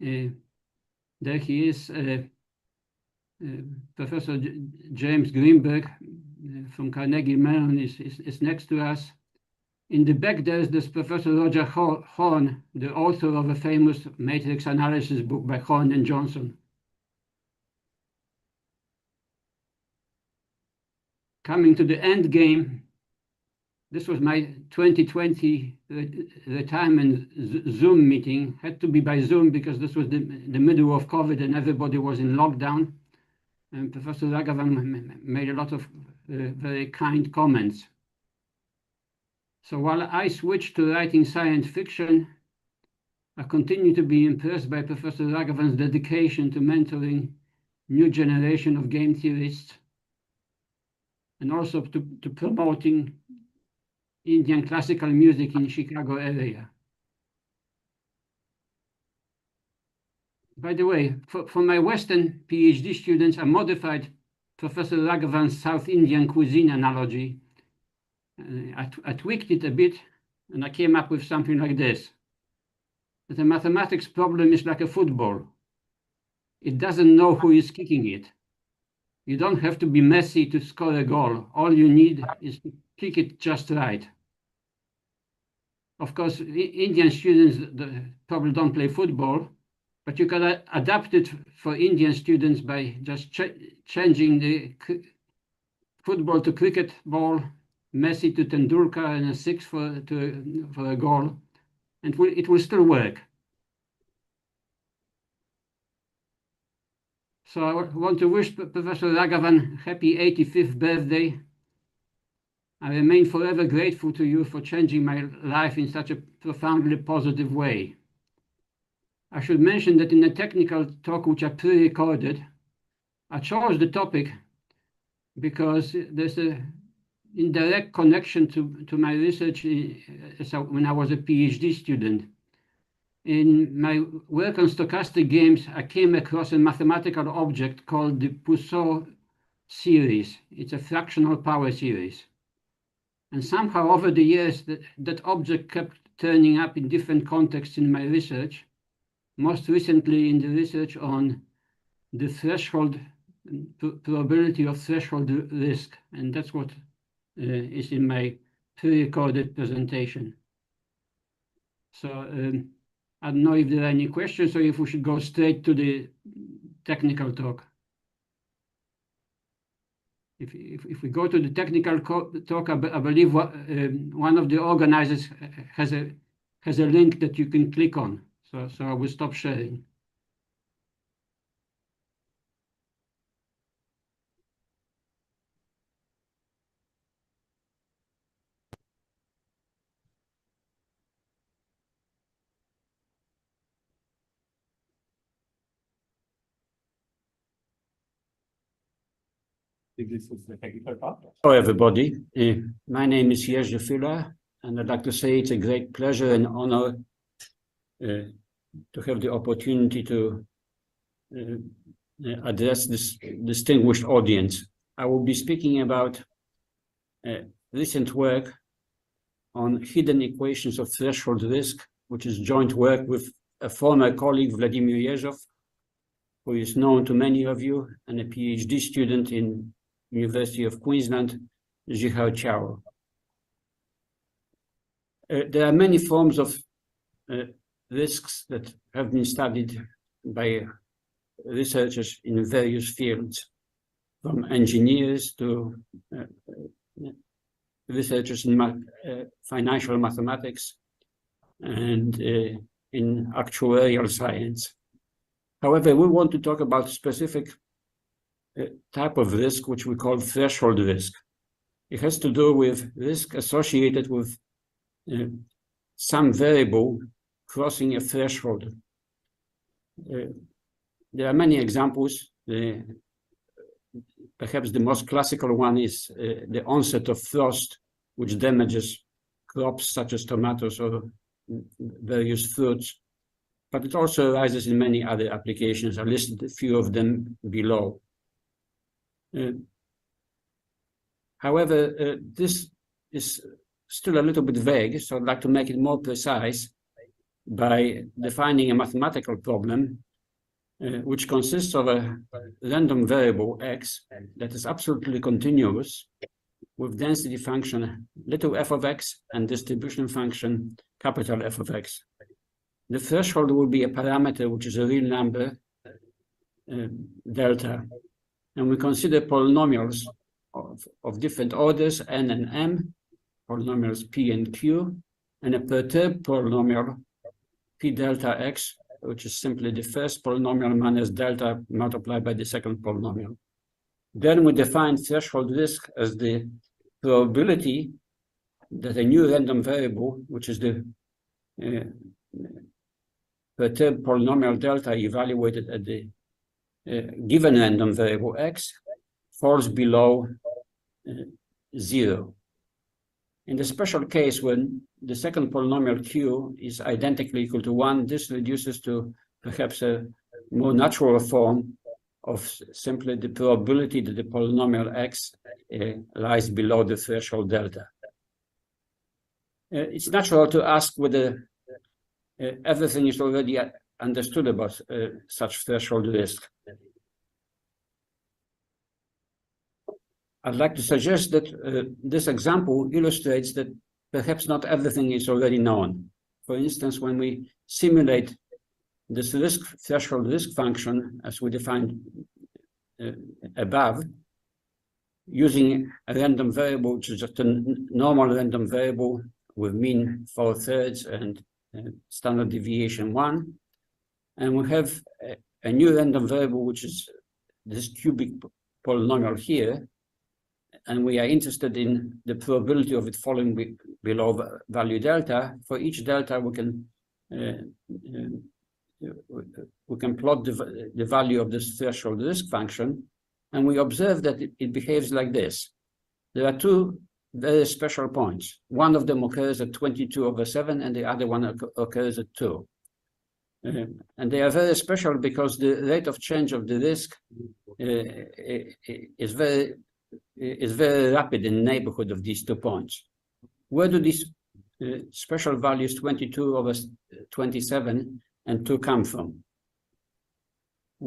There he is, Professor James Greenberg from Carnegie Mellon is next to us. In the back there's this Professor Roger Horn, the author of a famous matrix analysis book by Horn and Johnson. Coming to the end game, this was my 2020 retirement Zoom meeting. Had to be by Zoom because this was the middle of COVID and everybody was in lockdown. And Professor Raghavan made a lot of very kind comments. So while I switched to writing science fiction, I continue to be impressed by Professor Raghavan's dedication to mentoring new generation of game theorists and also to promoting Indian classical music in Chicago area. By the way, for my Western PhD students, I modified Professor Raghavan's South Indian cuisine analogy. I tweaked it a bit and I came up with something like this. That a mathematics problem is like a football. It doesn't know who is kicking it. You don't have to be Messi to score a goal. All you need is to kick it just right. Of course, Indian students probably don't play football, but you can adapt it for Indian students by just changing the football to cricket ball, Messi to Tendulkar, and a 6 for a goal, and it will still work. So I want to wish Professor Raghavan happy 85th birthday. I remain forever grateful to you for changing my life in such a profoundly positive way. I should mention that in a technical talk which I pre-recorded, I chose the topic because there's an indirect connection to my research when I was a PhD student. In my work on stochastic games, I came across a mathematical object called the Puiseux series. It's a fractional power series. And somehow over the years, that object kept turning up in different contexts in my research, most recently in the research on the threshold, probability of threshold risk. And that's what is in my pre-recorded presentation. So I don't know if there are any questions or if we should go straight to the technical talk. If we go to the technical talk, I believe one of the organizers has a link that you can click on. So I will stop sharing.
This is the technical talk.
Hello, everybody. My name is Jerzy Fila, and I'd like to say it's a great pleasure and honor to have the opportunity to address this distinguished audience. I will be speaking about recent work on hidden equations of threshold risk, which is joint work with a former colleague, Vladimir Jerzov, who is known to many of you, and a PhD student in University of Queensland, Zhihao Chao. There are many forms of risks that have been studied by researchers in various fields, from engineers to researchers in financial mathematics and in actuarial science. However, we want to talk about specific type of risk, which we call threshold risk. It has to do with risk associated with some variable crossing a threshold. There are many examples. Perhaps the most classical one is the onset of frost, which damages crops such as tomatoes or various fruits. But it also arises in many other applications. I listed a few of them below. However, this is still a little bit vague, so I'd like to make it more precise by defining a mathematical problem which consists of a random variable x that is absolutely continuous with density function little f of x and distribution function capital F of x. The threshold will be a parameter which is a real number, delta, and we consider polynomials of different orders, n and m, polynomials p and q, and a perturbed polynomial p delta x, which is simply the first polynomial minus delta multiplied by the second polynomial. Then we define threshold risk as the probability that a new random variable, which is the perturbed polynomial delta evaluated at the given random variable x, falls below 0. In the special case when the second polynomial q is identically equal to 1, this reduces to perhaps a more natural form of simply the probability that the polynomial x lies below the threshold delta. It's natural to ask whether everything is already understood about such threshold risk. I'd like to suggest that this example illustrates that perhaps not everything is already known. For instance, when we simulate this threshold risk function, as we defined above, using a random variable, which is just a normal random variable with mean 4/3 and standard deviation 1, and we have a new random variable, which is this cubic polynomial here, and we are interested in the probability of it falling below value delta. For each delta, we can plot the value of this threshold risk function, and we observe that it behaves like this. There are two very special points. One of them occurs at 22/7, and the other one occurs at 2. And they are very special because the rate of change of the risk is very rapid in the neighborhood of these 2 points. Where do these special values 22/27 and 2 come from?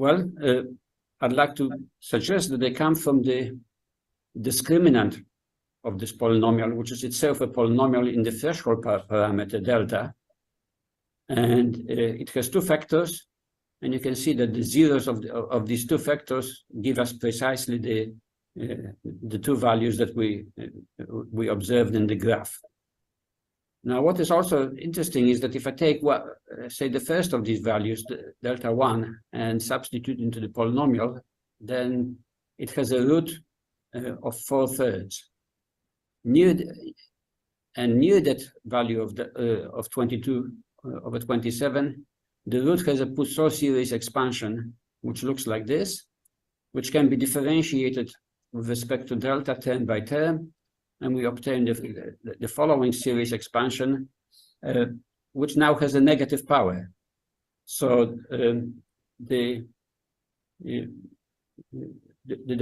Well, I'd like to suggest that they come from the discriminant of this polynomial, which is itself a polynomial in the threshold parameter delta. And it has 2 factors, and you can see that the zeros of these 2 factors give us precisely the 2 values that we observed in the graph. Now, what is also interesting is that if I take, say, the first of these values, delta 1, and substitute into the polynomial, then it has a root of 4/3. Near that value of 22/27, the root has a Poisson series expansion, which looks like this, which can be differentiated with respect to delta term by term, and we obtain the following series expansion, which now has a negative power. So the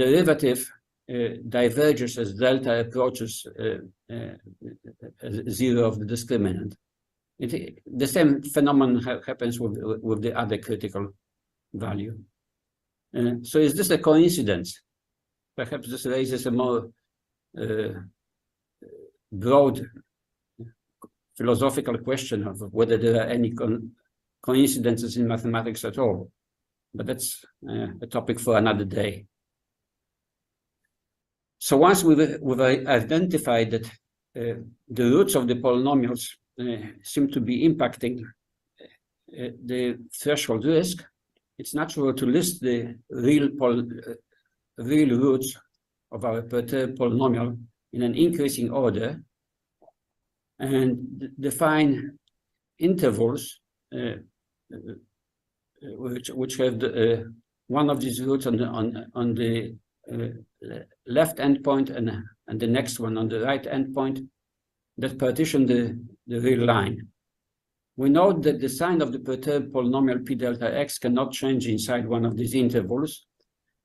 derivative diverges as delta approaches 0 of the discriminant. The same phenomenon happens with the other critical value. So is this a coincidence? Perhaps this raises a more broad philosophical question of whether there are any coincidences in mathematics at all. But that's a topic for another day. So once we've identified that the roots of the polynomials seem to be impacting the threshold risk, it's natural to list the real roots of our perturbed polynomial in an increasing order and define intervals which have one of these roots on the left endpoint and the next one on the right endpoint that partition the real line. We know that the sign of the perturbed polynomial p delta x cannot change inside one of these intervals,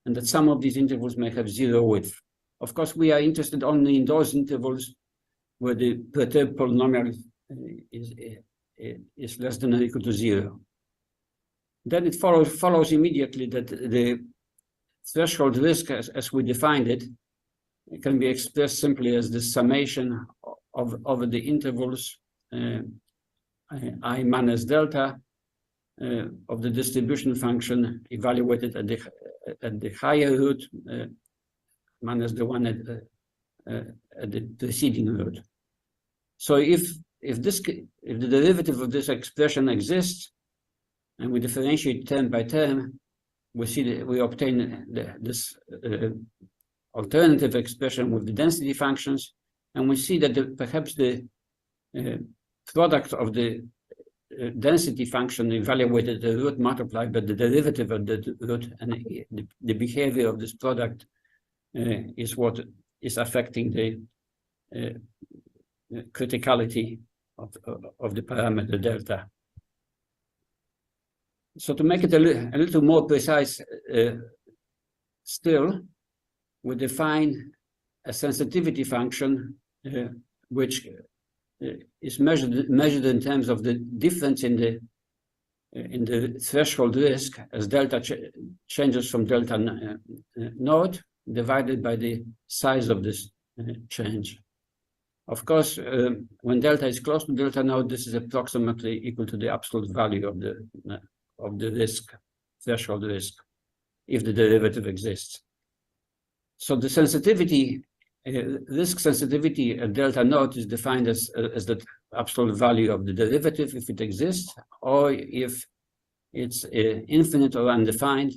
and that some of these intervals may have 0 width Of course, we are interested only in those intervals where the perturbed polynomial is less than or equal to 0. Then it follows immediately that the threshold risk, as we defined it, can be expressed simply as the summation of the intervals I minus delta of the distribution function evaluated at the higher root minus the one at the preceding root. So if the derivative of this expression exists, and we differentiate term by term, we obtain this alternative expression with the density functions, and we see that perhaps the product of the density function evaluated the root multiplied by the derivative of the root, and the behavior of this product is what is affecting the criticality of the parameter delta. So to make it a little more precise still, we define a sensitivity function which is measured in terms of the difference in the threshold risk as delta changes from delta naught divided by the size of this change. Of course, when delta is close to delta naught, this is approximately equal to the absolute value of the risk, threshold risk, if the derivative exists. So the sensitivity, risk sensitivity at delta naught is defined as the absolute value of the derivative if it exists, or if it's infinite or undefined,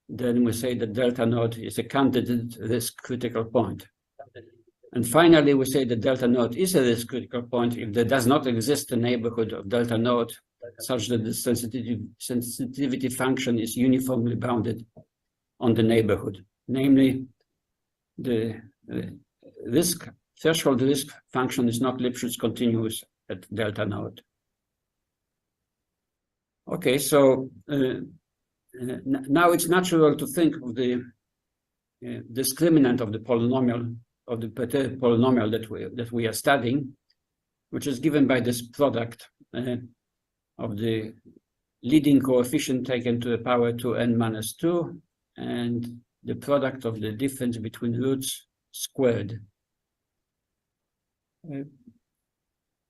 then we say that delta naught is a candidate risk critical point. And finally, we say that delta naught is a risk critical point if there does not exist a neighborhood of delta naught such that the sensitivity function is uniformly bounded on the neighborhood. Namely, the threshold risk function is not Lipschitz continuous at delta naught. Okay, so now it's natural to think of the discriminant of the polynomial, of the perturbed polynomial that we are studying, which is given by this product of the leading coefficient taken to the power 2n minus 2 and the product of the difference between roots squared.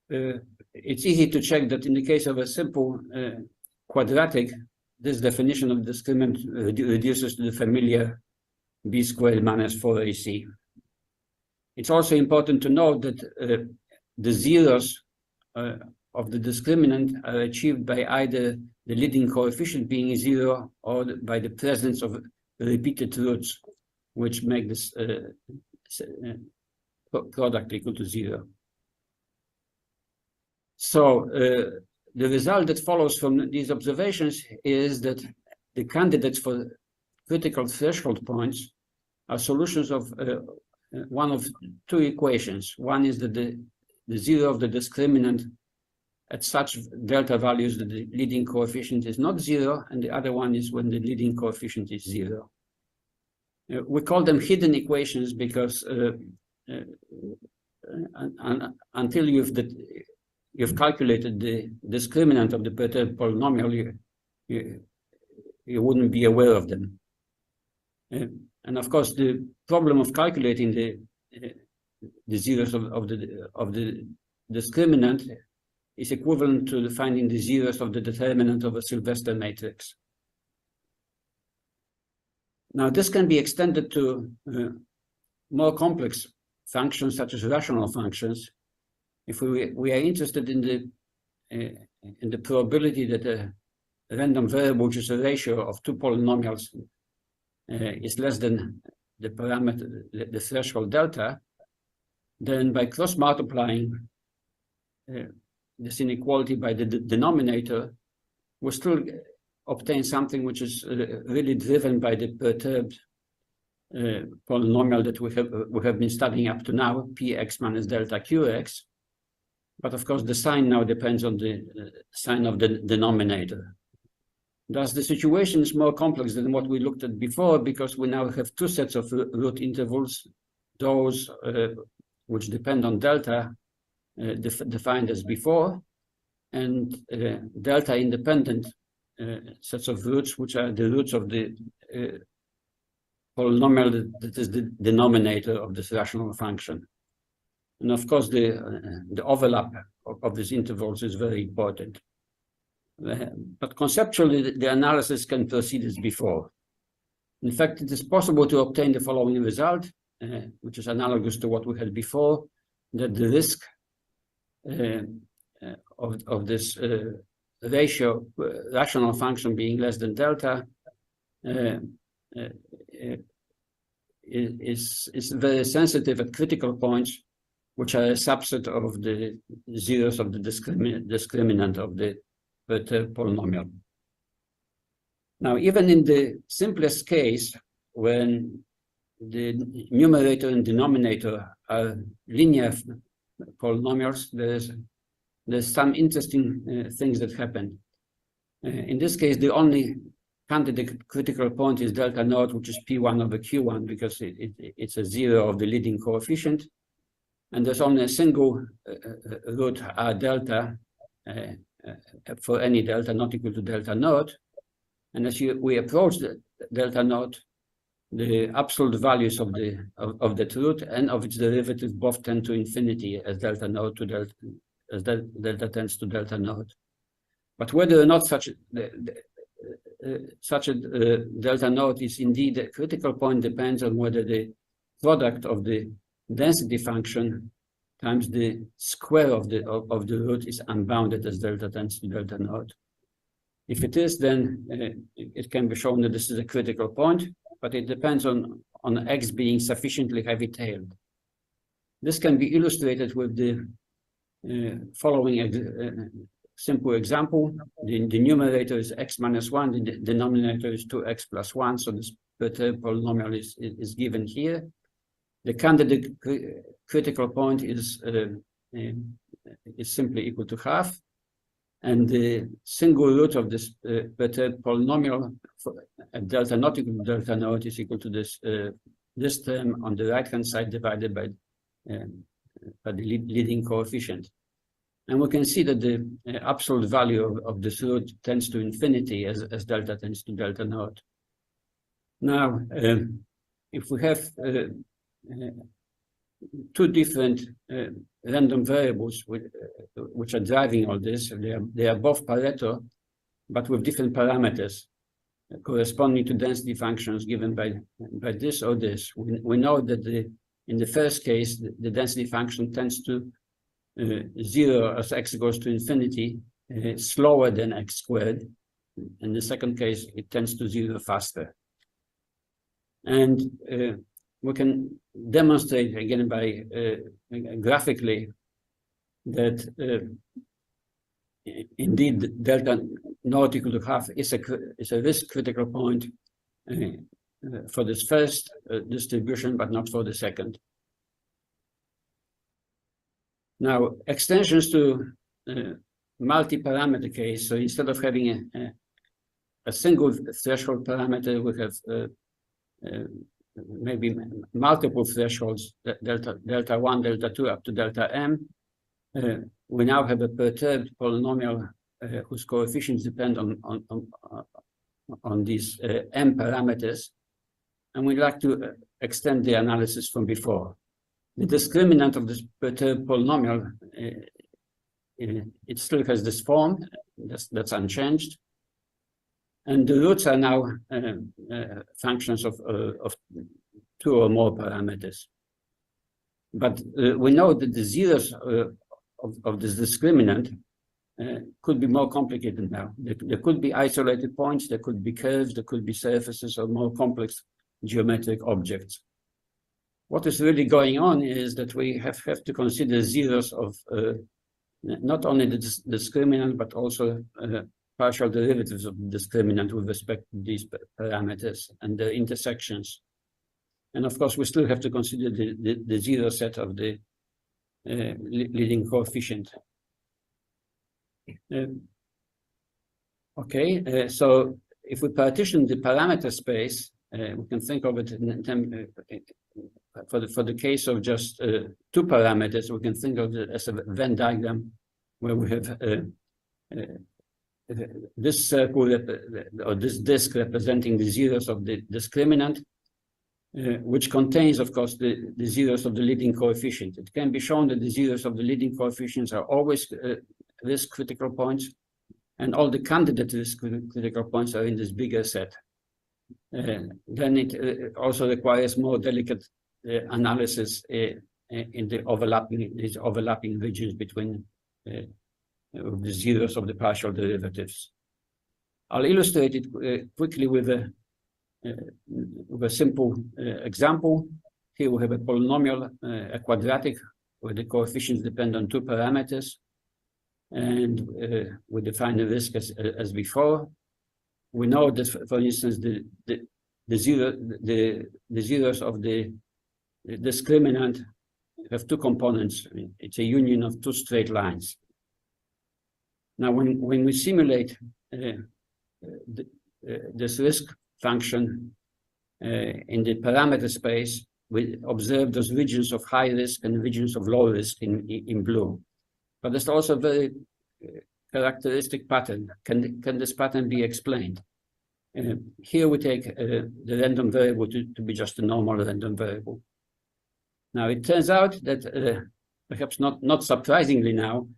It's easy to check that in the case of a simple quadratic, this definition of discriminant reduces to the familiar b squared minus 4ac. It's also important to note that the zeros of the discriminant are achieved by either the leading coefficient being 0 or by the presence of repeated roots, which make this product equal to 0. So the result that follows from these observations is that the candidates for critical threshold points are solutions of one of two equations. One is that the 0 of the discriminant at such delta values that the leading coefficient is not 0, and the other one is when the leading coefficient is 0. We call them hidden equations because until you've calculated the discriminant of the perturbed polynomial, you wouldn't be aware of them. And of course, the problem of calculating the zeros of the discriminant is equivalent to finding the zeros of the determinant of a Sylvester matrix. Now, this can be extended to more complex functions such as rational functions. If we are interested in the probability that a random variable, which is a ratio of two polynomials, is less than the parameter, the threshold delta, then by cross multiplying this inequality by the denominator, we still obtain something which is really driven by the perturbed polynomial that we have been studying up to now, px minus delta qx. But of course, the sign now depends on the sign of the denominator. Thus, the situation is more complex than what we looked at before because we now have two sets of root intervals those which depend on delta defined as before, and delta independent sets of roots, which are the roots of the polynomial that is the denominator of this rational function. And of course, the overlap of these intervals is very important. But conceptually, the analysis can proceed as before. In fact, it is possible to obtain the following result, which is analogous to what we had before, that the risk of this ratio, rational function being less than delta, is very sensitive at critical points, which are a subset of the zeros of the discriminant of the perturbed polynomial. Now, even in the simplest case, when the numerator and denominator are linear polynomials, there's some interesting things that happen. In this case, the only candidate critical point is delta naught, which is P1 over Q1, because it's a zero of the leading coefficient. And there's only a single root R delta for any delta not equal to delta naught. And as we approach the delta naught, the absolute values of that root and of its derivative both tend to infinity as delta naught to delta, as delta tends to delta naught. But whether or not such a delta naught is indeed a critical point depends on whether the product of the density function times the square of the root is unbounded as delta tends to delta naught. If it is, then it can be shown that this is a critical point, but it depends on x being sufficiently heavy-tailed. This can be illustrated with the following simple example. The numerator is x minus 1, the denominator is 2x plus 1, so this perturbed polynomial is given here. The candidate critical point is simply equal to half, and the single root of this perturbed polynomial at delta not equal to delta naught is equal to this term on the right-hand side divided by the leading coefficient. And we can see that the absolute value of this root tends to infinity as delta tends to delta naught. Now, if we have two different random variables which are driving all this, they are both Pareto, but with different parameters corresponding to density functions given by this or this. We know that in the first case, the density function tends to 0 as x goes to infinity, slower than x squared. In the second case, it tends to 0 faster. And we can demonstrate again by graphically that indeed delta not equal to half is a risk critical point for this first distribution, but not for the second. Now, extensions to multi-parameter case. So instead of having a single threshold parameter, we have maybe multiple thresholds, delta 1, delta 2, up to delta m. We now have a perturbed polynomial whose coefficients depend on these m parameters. And we'd like to extend the analysis from before. The discriminant of this perturbed polynomial, it still has this form, that's unchanged. And the roots are now functions of two or more parameters. But we know that the zeros of this discriminant could be more complicated now. There could be isolated points, there could be curves, there could be surfaces or more complex geometric objects. What is really going on is that we have to consider zeros of not only the discriminant, but also partial derivatives of the discriminant with respect to these parameters and their intersections. And of course, we still have to consider the zero set of the leading coefficient. So if we partition the parameter space, we can think of it for the case of just two parameters, we can think of it as a Venn diagram where we have this circle or this disk representing the zeros of the discriminant, which contains, of course, the zeros of the leading coefficient. It can be shown that the zeros of the leading coefficients are always risk critical points, and all the candidate risk critical points are in this bigger set. Then it also requires more delicate analysis in these overlapping regions between the zeros of the partial derivatives. I'll illustrate it quickly with a simple example. Here we have a polynomial, a quadratic, where the coefficients depend on two parameters, and we define the risk as before. We know that, for instance, the zeros of the discriminant have two components. It's a union of two straight lines. Now, when we simulate this risk function in the parameter space, we observe those regions of high risk and regions of low risk in blue. But there's also a very characteristic pattern. Can this pattern be explained? Here we take the random variable to be just a normal random variable. Now, it turns out that, perhaps not surprisingly now,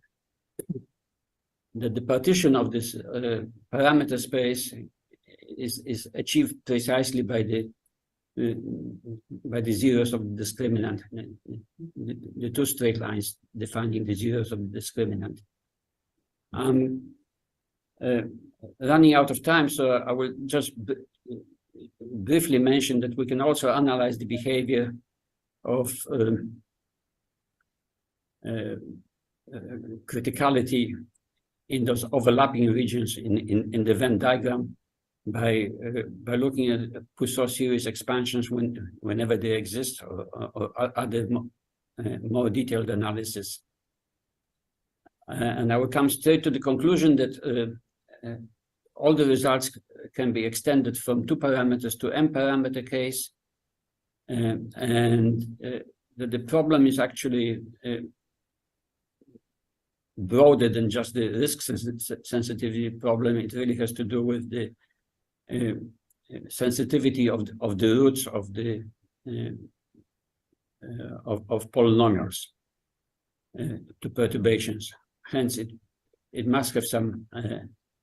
that the partition of this parameter space is achieved precisely by the zeros of the discriminant, the two straight lines defining the zeros of the discriminant. Running out of time, so I will just briefly mention that we can also analyze the behavior of criticality in those overlapping regions in the Venn diagram by looking at Poisson series expansions whenever they exist, or other more detailed analysis. And I will come straight to the conclusion that all the results can be extended from two parameters to n parameter case, and that the problem is actually broader than just the risk sensitivity problem. It really has to do with the sensitivity of the roots of the of polynomials to perturbations. Hence, it must have some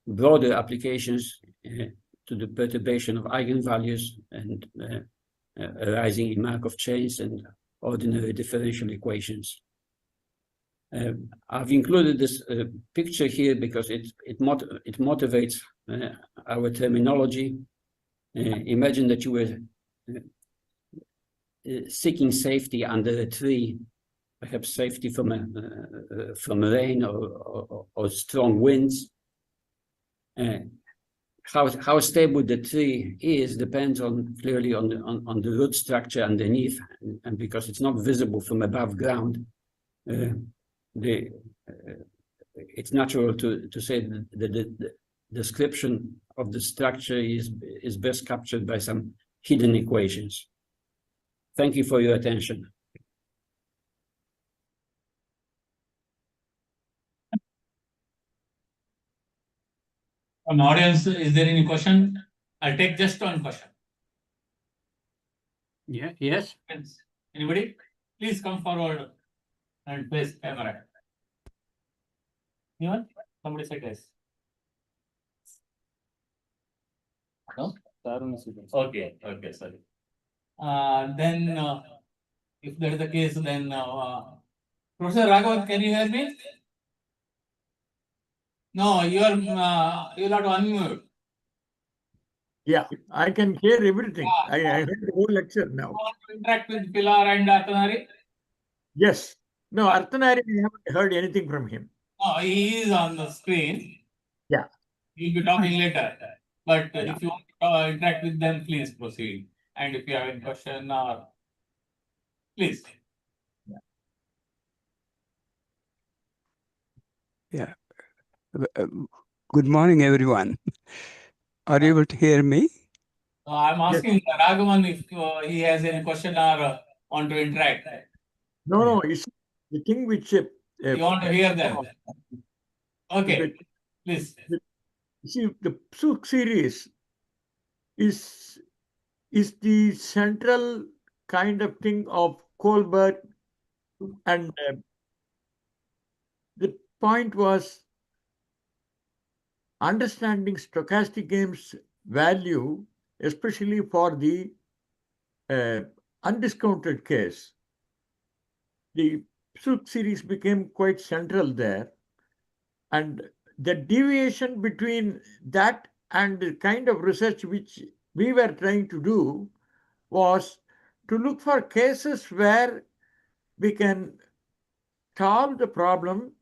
broader applications to the perturbation of eigenvalues and arising in Markov chains and ordinary differential equations. I've included this picture here because it motivates our terminology. Imagine that you were seeking safety under a tree, perhaps safety from rain or strong winds. How stable the tree is depends clearly on the root structure underneath, and because it's not visible from above ground, it's natural to say that the description of the structure is best captured by some hidden equations. Thank you for your attention.
From audience, is there any question? I'll take just one question.
Yeah, yes.
Anybody? Please come forward and place camera. Anyone? Somebody said yes. No? Okay, sorry. Then, if that is the case, then Professor Raghavan, can you hear me? No, you'll have to unmute.
Yeah, I can hear everything. I heard the whole lecture now.
You want to interact with Pilar and Arthanari?
Yes. No, Arthanari, I haven't heard anything from him.
No, he is on the screen.
Yeah.
He'll be talking later. But
Yeah.
if you want to interact with them, please proceed. And if you have any question or please.
Yeah. Good morning, everyone. Are you able to hear me?
I'm asking Raghavan if he has any question or want to interact.
No, it's the thing which
You want to hear that? Okay, please.
see, the Suk series is the central kind of thing of Kohlberg, and the point was understanding stochastic games value, especially for the undiscounted case. The Suk series became quite central there, and the deviation between that and the kind of research which we were trying to do was to look for cases where we can solve the problem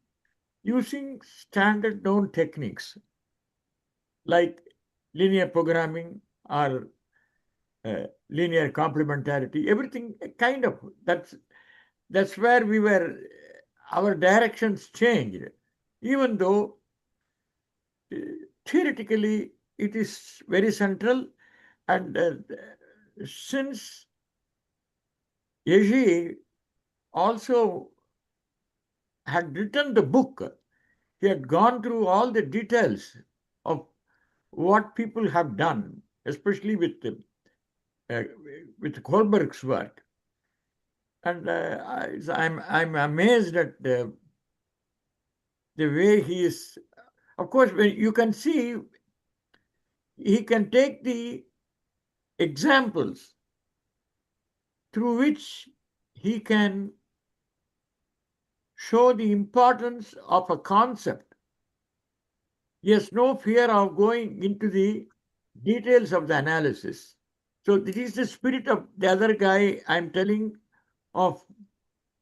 using standard known techniques like linear programming or linear complementarity, everything kind of that's where we were, our directions changed, even though theoretically it is very central. And since Yeji also had written the book, he had gone through all the details of what people have done, especially with Kohlberg's work. And I'm amazed at the way he is. Of course, when you can see, he can take the examples through which he can show the importance of a concept. He has no fear of going into the details of the analysis. So this is the spirit of the other guy I'm telling of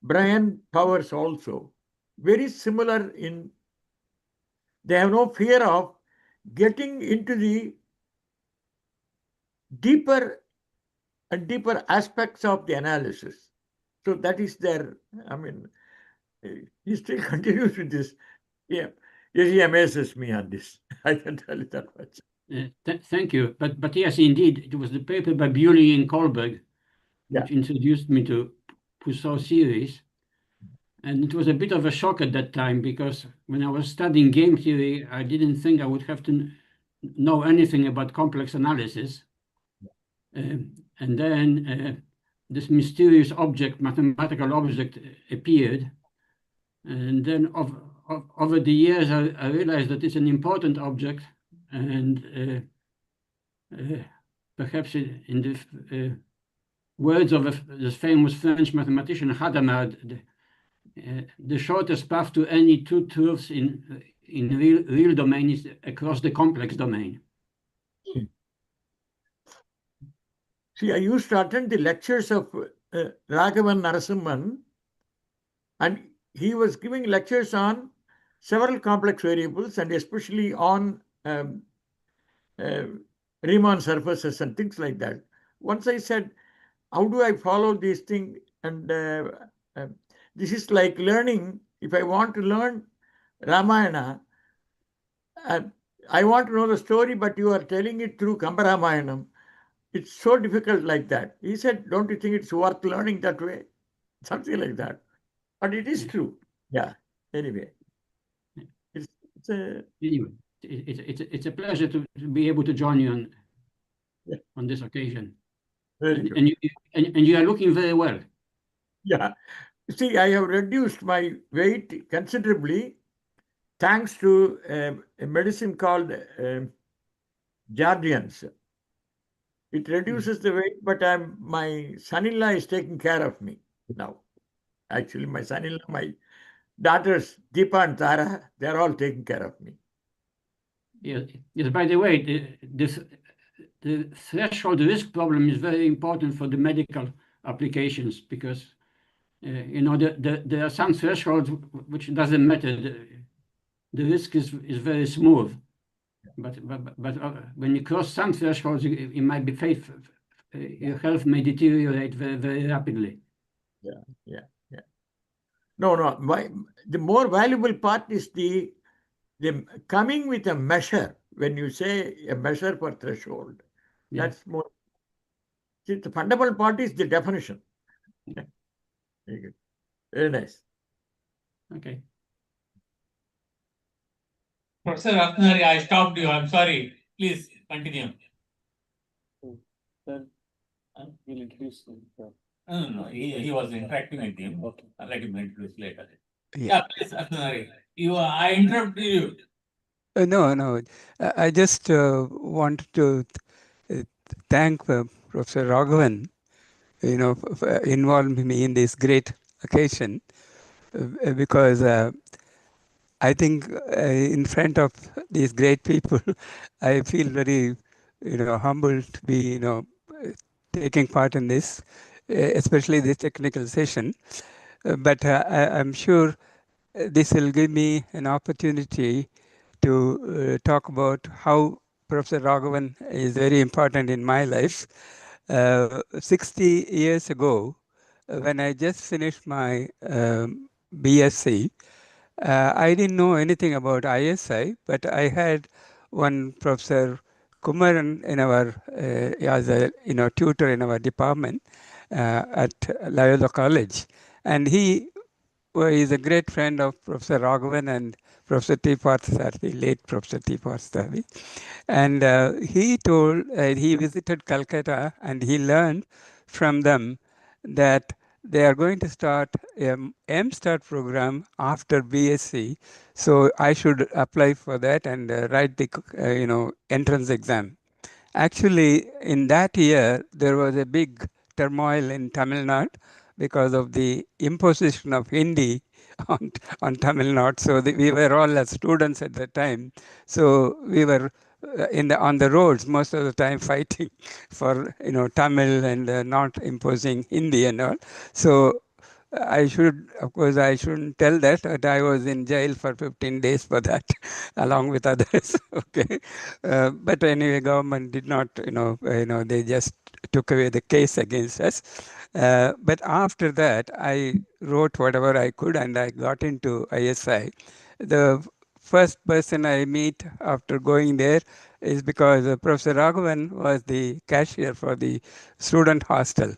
Brian Powers also. Very similar in, they have no fear of getting into the deeper and deeper aspects of the analysis. So that is their, I mean, he still continues with this. Yeah, he amazes me on this. I can tell you that much.
Thank you. But yes, indeed, it was the paper by Bewley and Kohlberg which introduced me to Poussin series. And it was a bit of a shock at that time because when I was studying game theory, I didn't think I would have to know anything about complex analysis. And then this mysterious object, mathematical object, appeared. And then over the years, I realized that it's an important object. And perhaps in the words of this famous French mathematician Hadamard, the shortest path to any two truths in real domain is across the complex domain.
See, I used to attend the lectures of Raghavan Narasimhan, and he was giving lectures on several complex variables and especially on Riemann surfaces and things like that. Once I said, how do I follow these things? And this is like learning. If I want to learn Ramayana, I want to know the story, but you are telling it through Kambaramayanam. It's so difficult like that. He said, don't you think it's worth learning that way? Something like that. But it is true. Yeah. Anyway. It's a...
Anyway, it's a pleasure to be able to join you on this occasion. And you are looking very well.
Yeah. See, I have reduced my weight considerably thanks to a medicine called Jardians. It reduces the weight, but my son-in-law is taking care of me now. Actually, my son-in-law, my daughters, Deepa and Tara, they're all taking care of me.
Yes. By the way, the threshold risk problem is very important for the medical applications because there are some thresholds which doesn't matter. The risk is very smooth, but when you cross some thresholds, it might be your health may deteriorate very, very rapidly.
Yeah. No. The more valuable part is the coming with a measure. When you say a measure for threshold, that's more. See, the fundamental part is the definition. Very good. Very nice.
Okay.
Professor Ratnari, I stopped you. I'm sorry. Please continue.
Then we'll introduce him.
No. He was interacting with him.
Okay.
I'll let him introduce later.
Yeah.
Yeah, please, Ratnari. I interrupted you.
No. I just wanted to thank Professor Raghavan, for involving me in this great occasion, because I think in front of these great people, I feel very, humbled to be, taking part in this, especially this technical session. But I'm sure this will give me an opportunity to talk about how Professor Raghavan is very important in my life. 60 years ago, when I just finished my BSc, I didn't know anything about ISI, but I had one Professor Kumaran in our as a tutor in our department at Loyola College, and he is a great friend of Professor Raghavan and Professor T. Parthasarathy, late Professor T. Parthasarathy. And he visited Calcutta and he learned from them that they are going to start a MSTAR program after BSc. So I should apply for that and write the entrance exam. Actually, in that year, there was a big turmoil in Tamil Nadu because of the imposition of Hindi on Tamil Nadu. So we were all as students at the time. So we were on the roads most of the time fighting for Tamil and not imposing Hindi and all. So I shouldn't tell that, but I was in jail for 15 days for that, along with others. Okay, but anyway, government did not, they just took away the case against us. But after that, I wrote whatever I could, and I got into ISI. The first person I meet after going there is because Professor Raghavan was the cashier for the student hostel.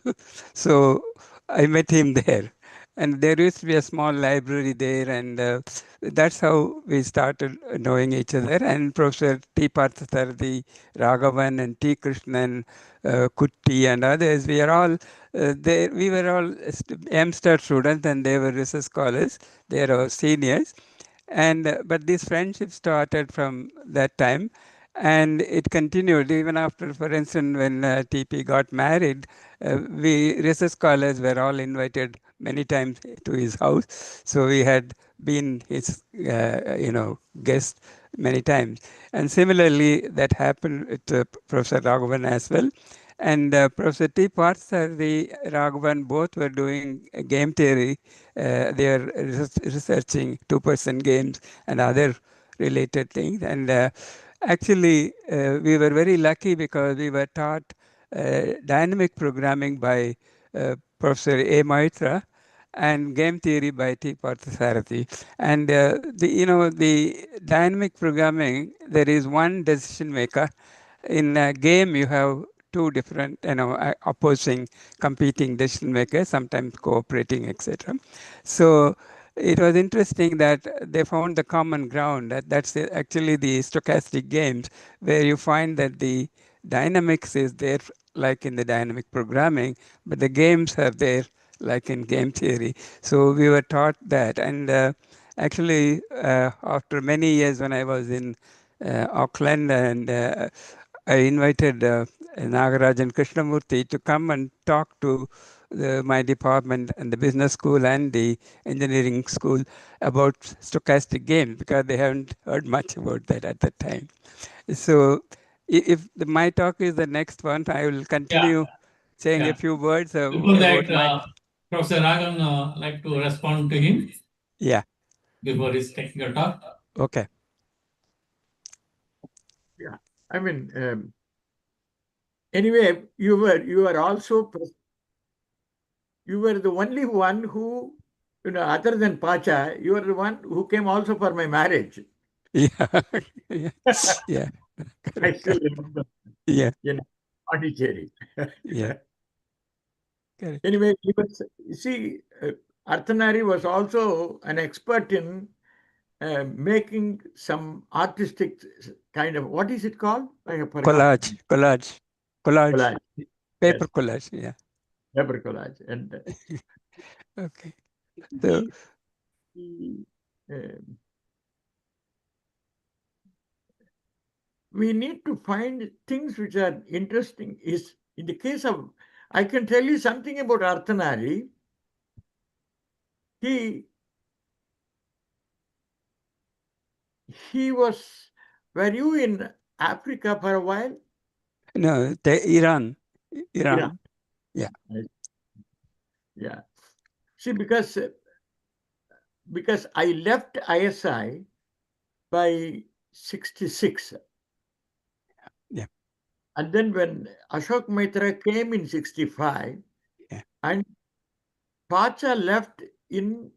So I met him there. And there used to be a small library there, and that's how we started knowing each other. And Professor T. Parthasarathy, Raghavan, and T. Krishnan, Kutti, and others, we are all there. We were all MSTAR students, and they were research scholars. They are our seniors. And but this friendship started from that time, and it continued even after. For instance, when TP got married, we research scholars were all invited many times to his house. So we had been his guest many times. And similarly, that happened with Professor Raghavan as well. And Professor T. Parthasarathy, Raghavan, both were doing game theory. They are researching two-person games and other related things. And actually, we were very lucky because we were taught dynamic programming by Professor A. Maitra and game theory by T. Parthasarathy. And the dynamic programming, there is one decision maker. In a game, you have two different, opposing, competing decision makers, sometimes cooperating, etc. So it was interesting that they found the common ground. That's actually the stochastic games, where you find that the dynamics is there, like in the dynamic programming, but the games are there, like in game theory. So we were taught that. And actually, after many years when I was in Auckland, and I invited Nagarajan Krishnamurthy to come and talk to my department and the business school and the engineering school about stochastic games, because they haven't heard much about that at the time. So if my talk is the next one, I will continue saying a few words
Before
about
that, Professor Ragan like to respond to him.
Yeah.
Before his technical talk.
Okay.
Yeah, I mean, anyway, you were the only one who, other than Pacha, you were the one who came also for my marriage.
Yeah. Yeah.
I still remember.
Yeah.
In Pondicherry.
Yeah. Correct.
Anyway, he was, you see, Arthanari was also an expert in making some artistic kind of, what is it called? I have forgotten.
Collage.
Collage.
Paper
Yes,
collage. Yeah.
paper collage. And
Okay. So
he, um, we need to find things which are interesting. Is in the case of, I can tell you something about Arthanari. He was, were you in Africa for a while?
no, Iran.
Iran.
Yeah.
Yeah. See, because I left ISI by 66.
Yeah.
And then when Ashok Mitra came in 65,
Yeah.
and Pacha left in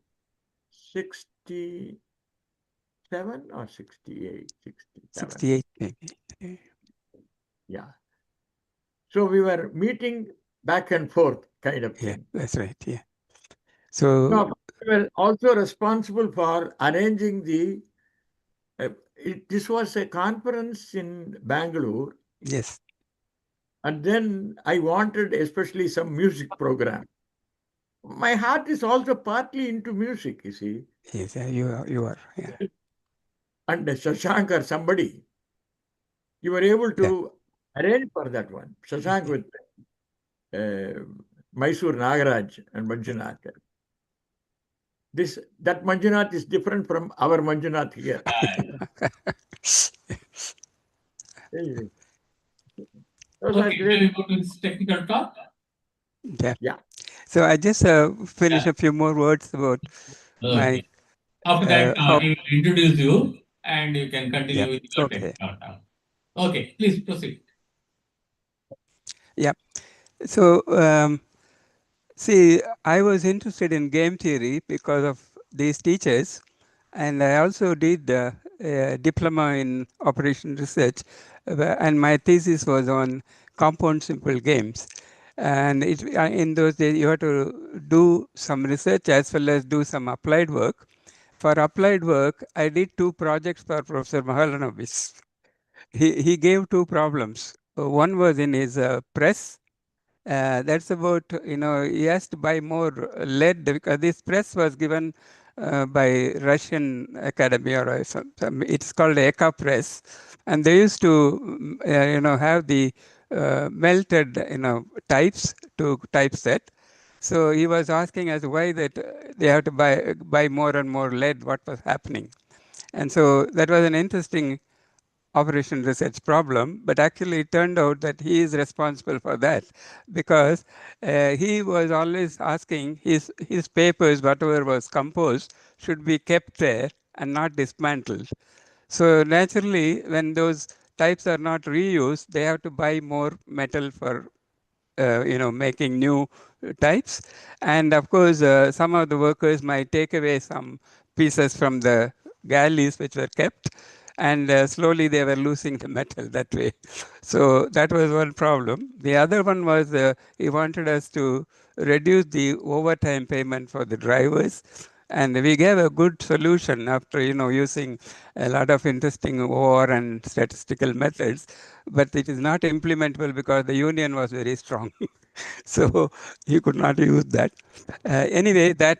67 or 68, 67.
68 maybe.
Yeah. So we were meeting back and forth kind of
Yeah,
thing.
that's right. Yeah. So
Now, we were also responsible for arranging the, this was a conference in Bangalore.
yes.
And then I wanted especially some music program. My heart is also partly into music, you see.
Yes, you are. Yeah.
And Shashank or somebody, you were able to arrange for that one. Shashank with Mysore Nagaraj and Manjunath. That Manjunath is different from our Manjunath here. Anyway. Those are
Okay,
great.
can we go to this technical talk?
Yeah.
Yeah.
So I just finish a few more words about my.
Okay. After that,
how,
he will introduce you and you can continue
yeah.
with your
Okay.
technical talk. Okay, please proceed.
Yeah. So see, I was interested in game theory because of these teachers, and I also did a diploma in operation research, and my thesis was on compound simple games. And in those days, you had to do some research as well as do some applied work. For applied work, I did 2 projects for Professor Mahalanobis. He gave 2 problems. One was in his press. That's about, he has to buy more lead because this press was given by Russian Academy or some, it's called Eka press. And they used to, have the melted, types to typeset. So he was asking us why that they have to buy more and more lead, what was happening. And so that was an interesting operation research problem, but actually it turned out that he is responsible for that because he was always asking his papers, whatever was composed, should be kept there and not dismantled. So naturally, when those types are not reused, they have to buy more metal for making new types. And of course, some of the workers might take away some pieces from the galleys which were kept, and slowly they were losing the metal that way. So that was one problem. The other one was he wanted us to reduce the overtime payment for the drivers. And we gave a good solution after using a lot of interesting OR and statistical methods, but it is not implementable because the union was very strong. So he could not use that. Anyway, that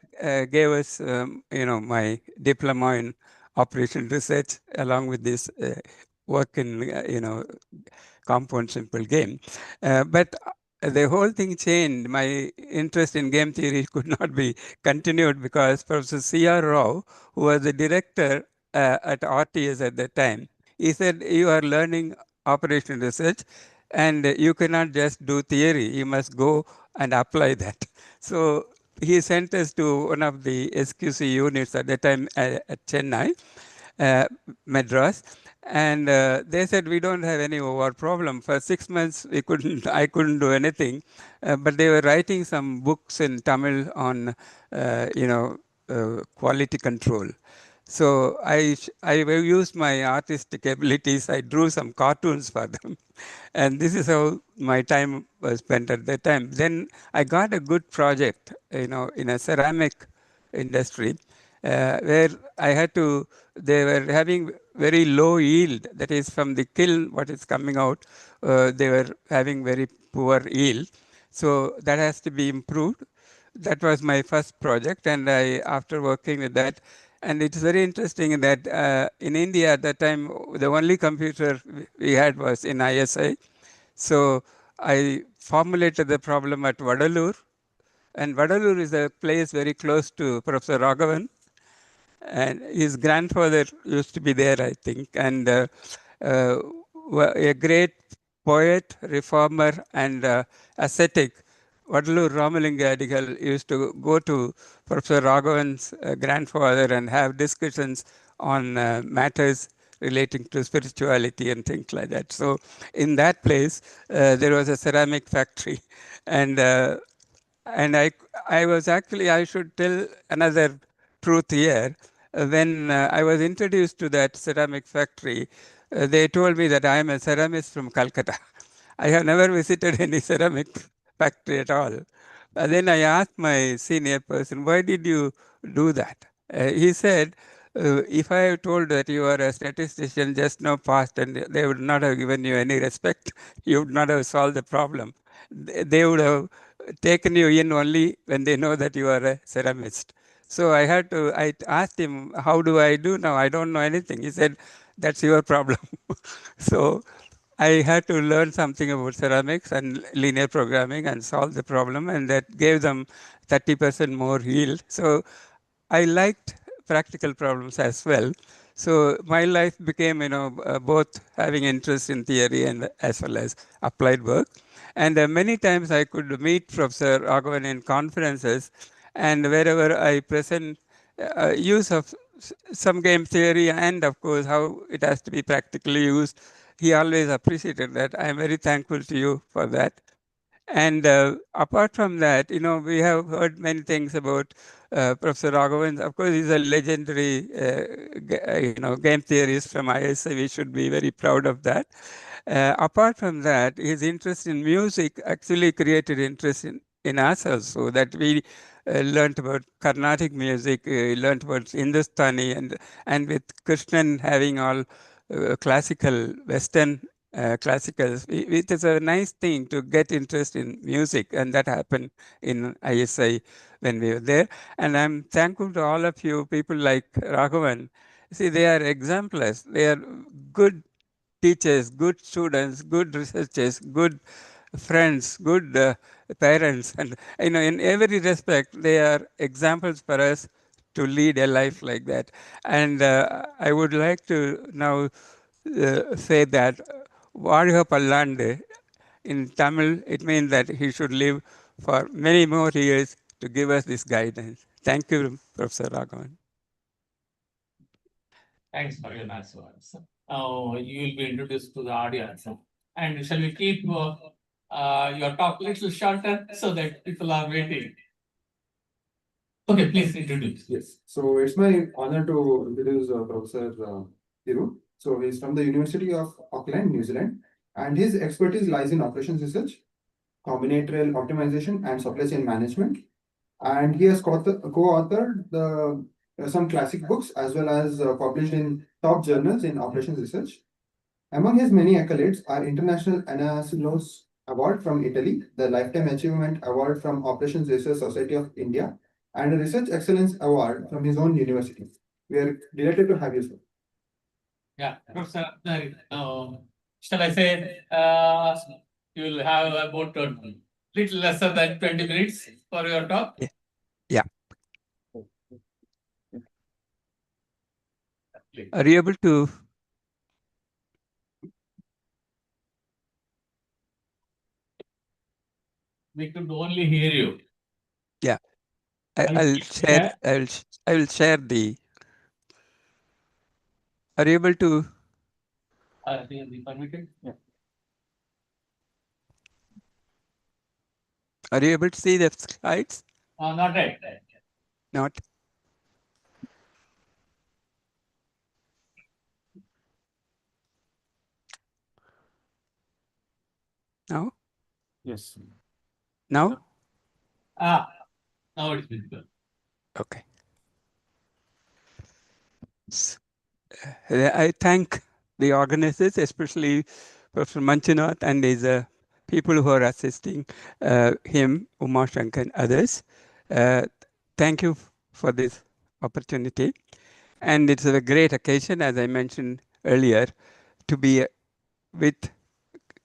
gave us my diploma in operation research along with this work in compound simple game. But the whole thing changed. My interest in game theory could not be continued because Professor C.R. Rao, who was the director at RTS at that time, he said, you are learning operation research and you cannot just do theory, you must go and apply that. So he sent us to one of the SQC units at the time at Chennai, Madras, and they said we don't have any OR problem. For 6 months, I couldn't do anything, but they were writing some books in Tamil on, quality control. So I used my artistic abilities. I drew some cartoons for them, and this is how my time was spent at that time. Then I got a good project, in a ceramic industry, where I had to. They were having very low yield. That is, from the kiln, what is coming out, they were having very poor yield. So that has to be improved. That was my first project, and after working with that, and it's very interesting that in India at that time, the only computer we had was in ISI. So I formulated the problem at Vadalur, and Vadalur is a place very close to Professor Raghavan, and his grandfather used to be there, I think, and uh, a great poet, reformer, and ascetic. Vadalur Ramalinga Adigal used to go to Professor Raghavan's grandfather and have discussions on matters relating to spirituality and things like that. So in that place, there was a ceramic factory, and I was actually, I should tell another truth here. When I was introduced to that ceramic factory, they told me that I am a ceramist from Calcutta. I have never visited any ceramic factory at all. Then I asked my senior person, why did you do that? He said, if I have told that you are a statistician just now past and they would not have given you any respect, you would not have solved the problem. They would have taken you in only when they know that you are a ceramist. So I asked him, how do I do now? I don't know anything. He said, that's your problem. So I had to learn something about ceramics and linear programming and solve the problem, and that gave them 30% more yield. So I liked practical problems as well. So my life became, both having interest in theory and as well as applied work. And many times I could meet Professor Raghavan in conferences, and wherever I present use of some game theory and of course how it has to be practically used, he always appreciated that. I am very thankful to you for that. And apart from that, we have heard many things about Professor Raghavan. Of course, he's a legendary, game theorist from ISI. We should be very proud of that. Apart from that, his interest in music actually created interest in us also, that we learned about Carnatic music, learned about Hindustani, and with Krishnan having all classical, Western classicals. It is a nice thing to get interest in music, and that happened in ISI when we were there. And I'm thankful to all of you people like Raghavan. See, they are exemplars. They are good teachers, good students, good researchers, good friends, good parents, and in every respect, they are examples for us to lead a life like that. And I would like to now say that Varga Pallande in Tamil, it means that he should live for many more years to give us this guidance. Thank you, Professor Raghavan.
Thanks for your nice words. Now you will be introduced to the audience. And shall we keep your talk little shorter so that people are waiting? Okay, please introduce.
Yes, so it's my honor to introduce Professor Thiru. So he's from the University of Auckland, New Zealand, and his expertise lies in operations research, combinatorial optimization, and supply chain management. And he has co-authored some classic books as well as published in top journals in operations research. Among his many accolades are International Anasilos Award from Italy, the Lifetime Achievement Award from Operations Research Society of India, and a Research Excellence Award from his own university. We are delighted to have you, sir.
Yeah, Professor, shall I say, you will have about little lesser than 20 minutes for your talk?
Yeah. Are you able to?
We could only hear you.
Yeah.
Can
I'll
you
share.
share?
I will share the. Are you able to?
Are they permitted? Yeah.
Are you able to see the slides?
Not right.
Not.
Yes.
Now?
Now it's visible.
Okay. I thank the organizers, especially Professor Manchunath and his people who are assisting him, Uma Shankar and others. Thank you for this opportunity. And it's a great occasion, as I mentioned earlier, to be with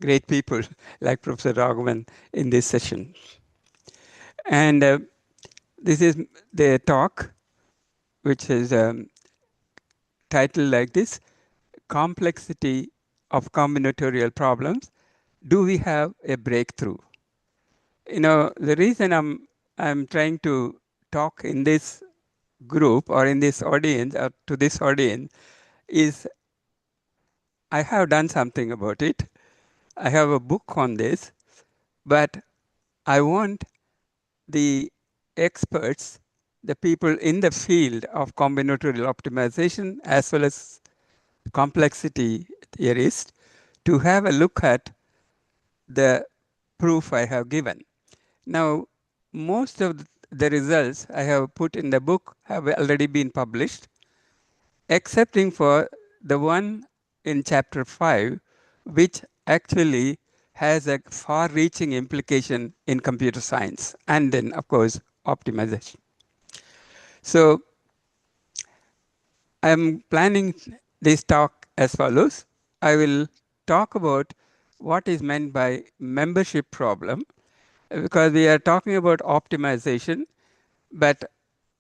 great people like Professor Raghavan in this session. And this is the talk, which is titled like this: Complexity of Combinatorial Problems. Do we have a breakthrough? You know, the reason I'm trying to talk in this group or in this audience or to this audience is I have done something about it. I have a book on this, but I want the experts, the people in the field of combinatorial optimization as well as complexity theorists to have a look at the proof I have given. Now, most of the results I have put in the book have already been published, excepting for the one in chapter 5, which actually has a far-reaching implication in computer science and then, of course, optimization. So I'm planning this talk as follows. I will talk about what is meant by membership problem, because we are talking about optimization, but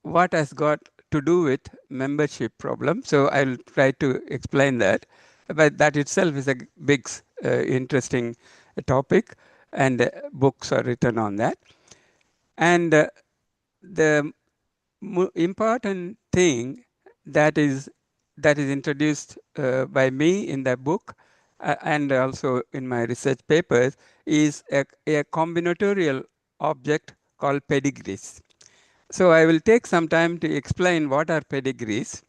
what has got to do with membership problem? So I'll try to explain that. But that itself is a big, interesting topic, and books are written on that. And the important thing that is introduced by me in the book and also in my research papers is a combinatorial object called pedigrees. So I will take some time to explain what are pedigrees,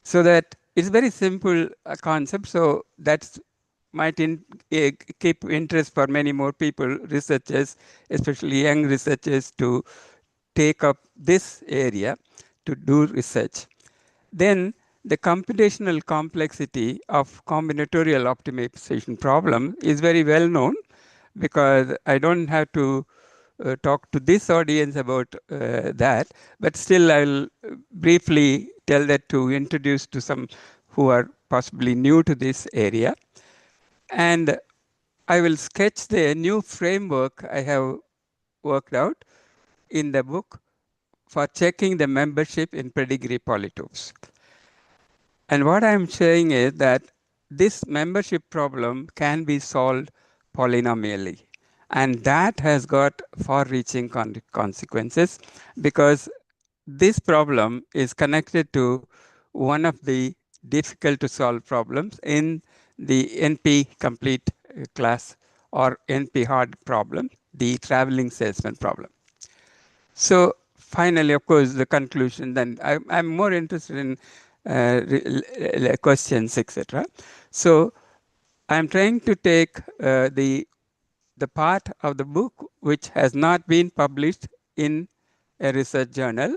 so that it's very simple concept. So that's might keep interest for many more people, researchers, especially young researchers, to take up this area to do research. Then the computational complexity of combinatorial optimization problem is very well known, because I don't have to talk to this audience about that, but still I'll briefly tell that to introduce to some who are possibly new to this area. And I will sketch the new framework I have worked out in the book for checking the membership in pedigree polytopes. And what I'm saying is that this membership problem can be solved polynomially. And that has got far-reaching consequences, because this problem is connected to one of the difficult to solve problems in the NP complete class, or NP hard problem, the traveling salesman problem. So finally, of course, the conclusion, then I'm more interested in questions, etc. So I'm trying to take the part of the book which has not been published in a research journal.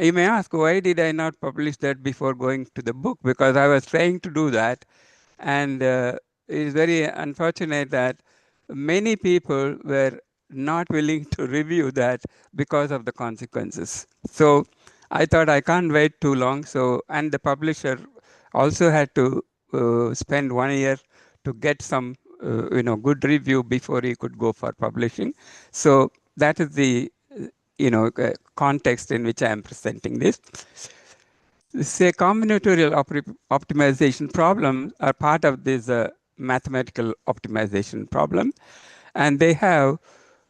You may ask, why did I not publish that before going to the book? Because I was trying to do that, and it is very unfortunate that many people were not willing to review that because of the consequences. So I thought I can't wait too long. So, and the publisher also had to spend 1 year to get some good review before he could go for publishing. So that is the context in which I am presenting this. Say combinatorial optimization problems are part of this mathematical optimization problem, and they have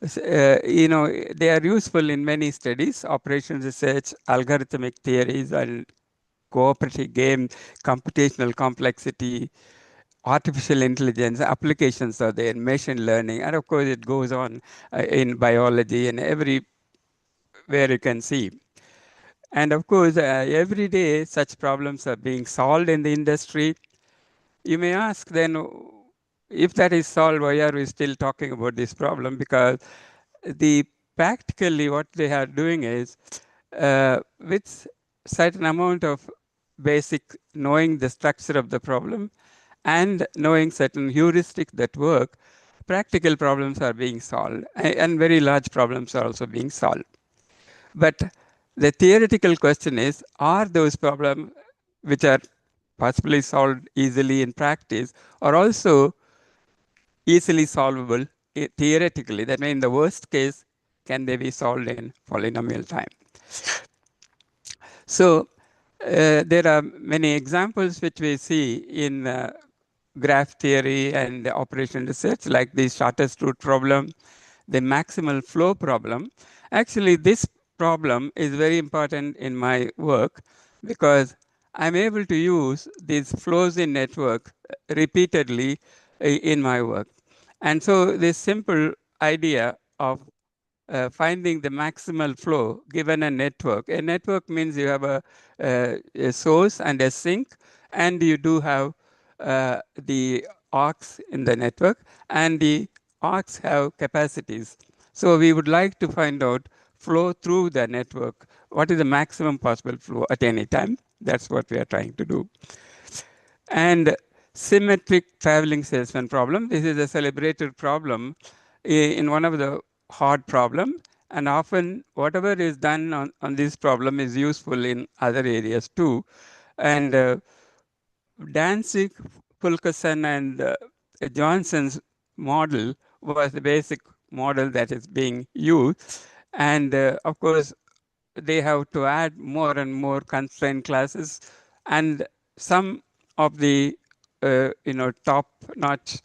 they are useful in many studies: operations research, algorithmic theories, and cooperative game, computational complexity, artificial intelligence applications are there, machine learning, and of course it goes on in biology and everywhere you can see. And of course, every day such problems are being solved in the industry. You may ask then, if that is solved, why are we still talking about this problem? Because practically what they are doing is with certain amount of basic knowing the structure of the problem and knowing certain heuristics that work, practical problems are being solved, and very large problems are also being solved. But the theoretical question is, are those problems which are possibly solved easily in practice are also easily solvable theoretically? That means in the worst case, can they be solved in polynomial time? So there are many examples which we see in graph theory and operation research, like the shortest route problem, the maximal flow problem. Actually, this problem is very important in my work because I'm able to use these flows in network repeatedly in my work. And so this simple idea of finding the maximal flow given a network. A network means you have a source and a sink, and you do have the arcs in the network, and the arcs have capacities. So we would like to find out flow through the network. What is the maximum possible flow at any time? That's what we are trying to do. And symmetric traveling salesman problem. This is a celebrated problem in one of the hard problem, and often whatever is done on this problem is useful in other areas too. And Danzig, Fulkerson, and Johnson's model was the basic model that is being used. And of course, they have to add more and more constraint classes, and some of the top-notch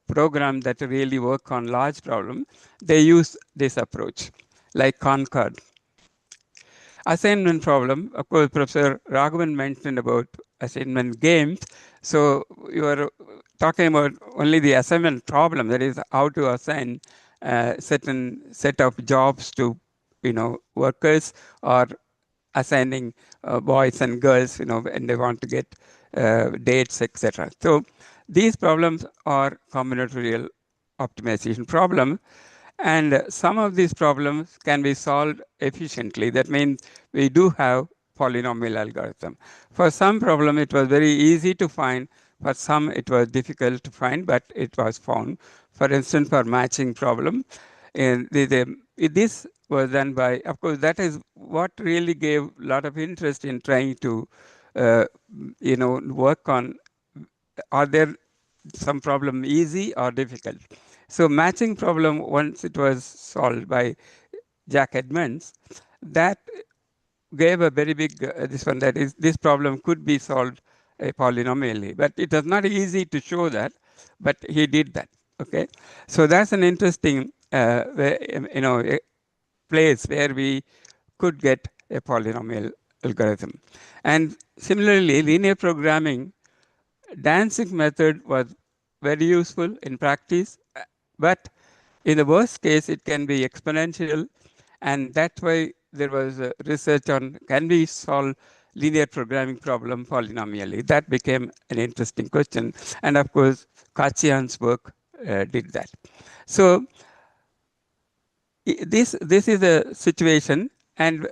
program that really work on large problem, they use this approach, like Concord. Assignment problem, of course, Professor Raghavan mentioned about assignment games. So you are talking about only the assignment problem, that is how to assign certain set of jobs to workers, or assigning boys and girls, and they want to get dates, etc. So these problems are combinatorial optimization problems, and some of these problems can be solved efficiently. That means we do have polynomial algorithm. For some problem, it was very easy to find. For some, it was difficult to find, but it was found. For instance, for matching problem, and this was done by, of course, that is what really gave a lot of interest in trying to, work on, are there some problem easy or difficult? So matching problem, once it was solved by Jack Edmonds, that gave a very big, this one, that is, this problem could be solved polynomially, but it was not easy to show that, but he did that, okay? So that's an interesting, place where we could get a polynomial algorithm. And similarly, linear programming, Danzig method was very useful in practice, but in the worst case, it can be exponential, and that's why there was research on, can we solve linear programming problem polynomially? That became an interesting question, and of course, Kachian's work did that. So this is the situation, and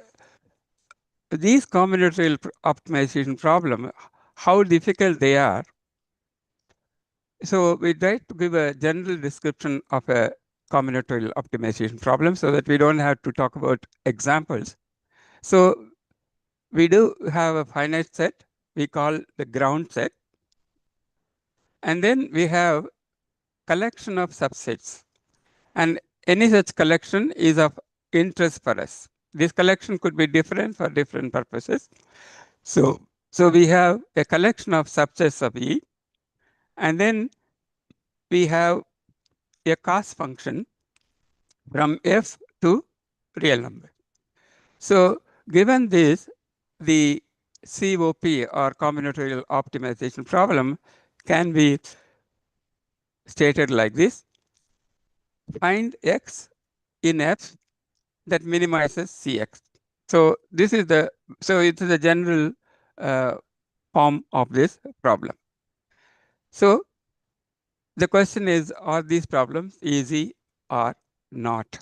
these combinatorial optimization problem, how difficult they are. So we try to give a general description of a combinatorial optimization problem so that we don't have to talk about examples. So we do have a finite set we call the ground set, and then we have collection of subsets, and any such collection is of interest for us. This collection could be different for different purposes. So we have a collection of subsets of E, and then we have a cost function from F to real number. So given this, the COP, or combinatorial optimization problem, can be stated like this: find X in F that minimizes Cx. So this is it is a general form of this problem. So the question is, are these problems easy or not?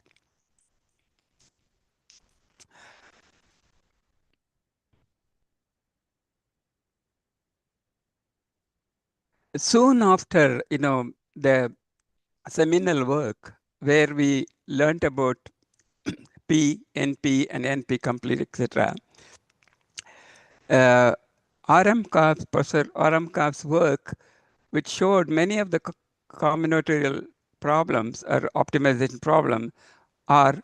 Soon after, the seminal work where we learnt about P, NP, and NP complete, etc. Professor Aramkav's work, which showed many of the combinatorial problems or optimization problems are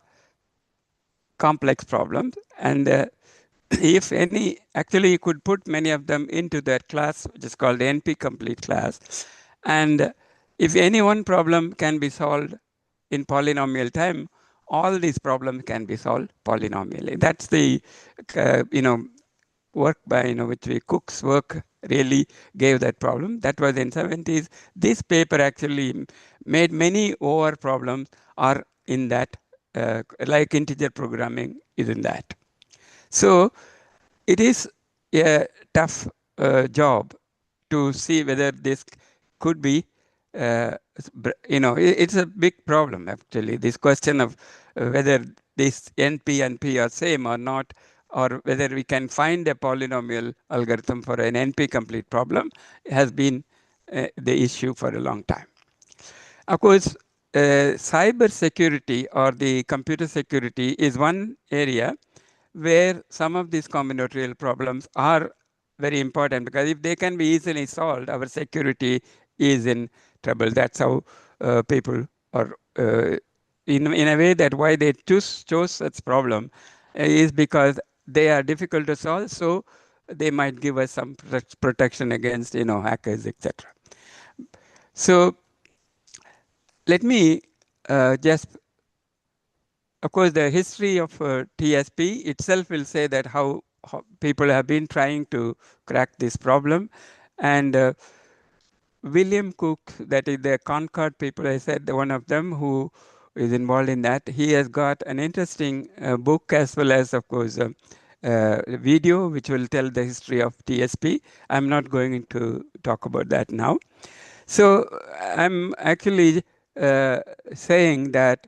complex problems, and if any, actually you could put many of them into that class, which is called the NP complete class. And if any one problem can be solved in polynomial time, all these problems can be solved polynomially. That's the, work by, which we Cook's work really gave that problem. That was in 70s. This paper actually made many OR problems are in that, like integer programming is in that. So it is a tough job to see whether this could be, it's a big problem actually. This question of whether this NP and P are same or not, or whether we can find a polynomial algorithm for an NP complete problem has been the issue for a long time. Of course, cyber security or the computer security is one area where some of these combinatorial problems are very important, because if they can be easily solved, our security is in trouble. That's how people are, in a way that why they chose such problem is because they are difficult to solve, so they might give us some protection against hackers, etc. So let me just, of course, the history of TSP itself will say that how people have been trying to crack this problem. And William Cook, that is the Concord people, I said, one of them who is involved in that, he has got an interesting book as well as, of course, video which will tell the history of TSP. I'm not going to talk about that now. So I'm actually saying that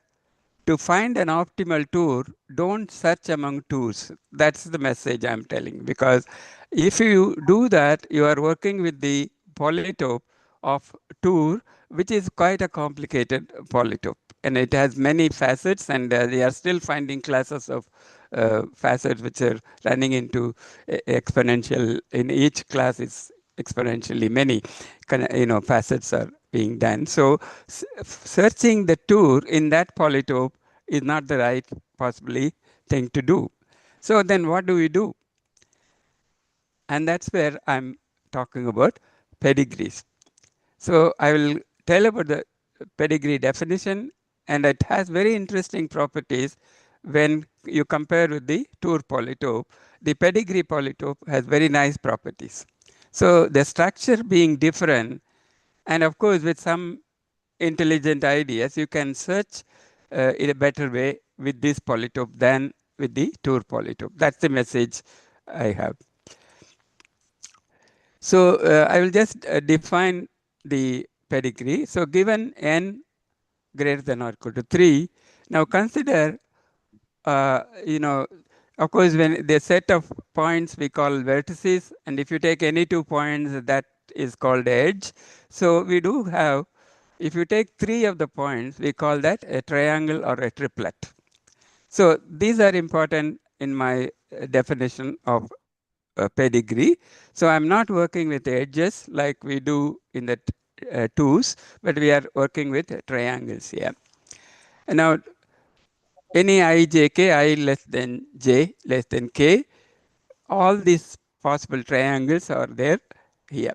to find an optimal tour, don't search among tours. That's the message I'm telling, because if you do that, you are working with the polytope of tour, which is quite a complicated polytope. And it has many facets, and they are still finding classes of facets which are running into exponential. In each class is exponentially many facets are being done. So searching the tour in that polytope is not the right possibly thing to do. So then what do we do? And that's where I'm talking about pedigrees. So I will tell about the pedigree definition, and it has very interesting properties when you compare with the tour polytope. The pedigree polytope has very nice properties. So the structure being different, and of course with some intelligent ideas, you can search in a better way with this polytope than with the tour polytope. That's the message I have. So I will just define the pedigree. So given n greater than or equal to 3, now consider, of course, when the set of points we call vertices, and if you take any 2 points, that is called edge. So we do have, if you take 3 of the points, we call that a triangle or a triplet. So these are important in my definition of pedigree. So I'm not working with edges like we do in the twos, but we are working with triangles here. And now any I, j, k, I less than j less than k, all these possible triangles are there here.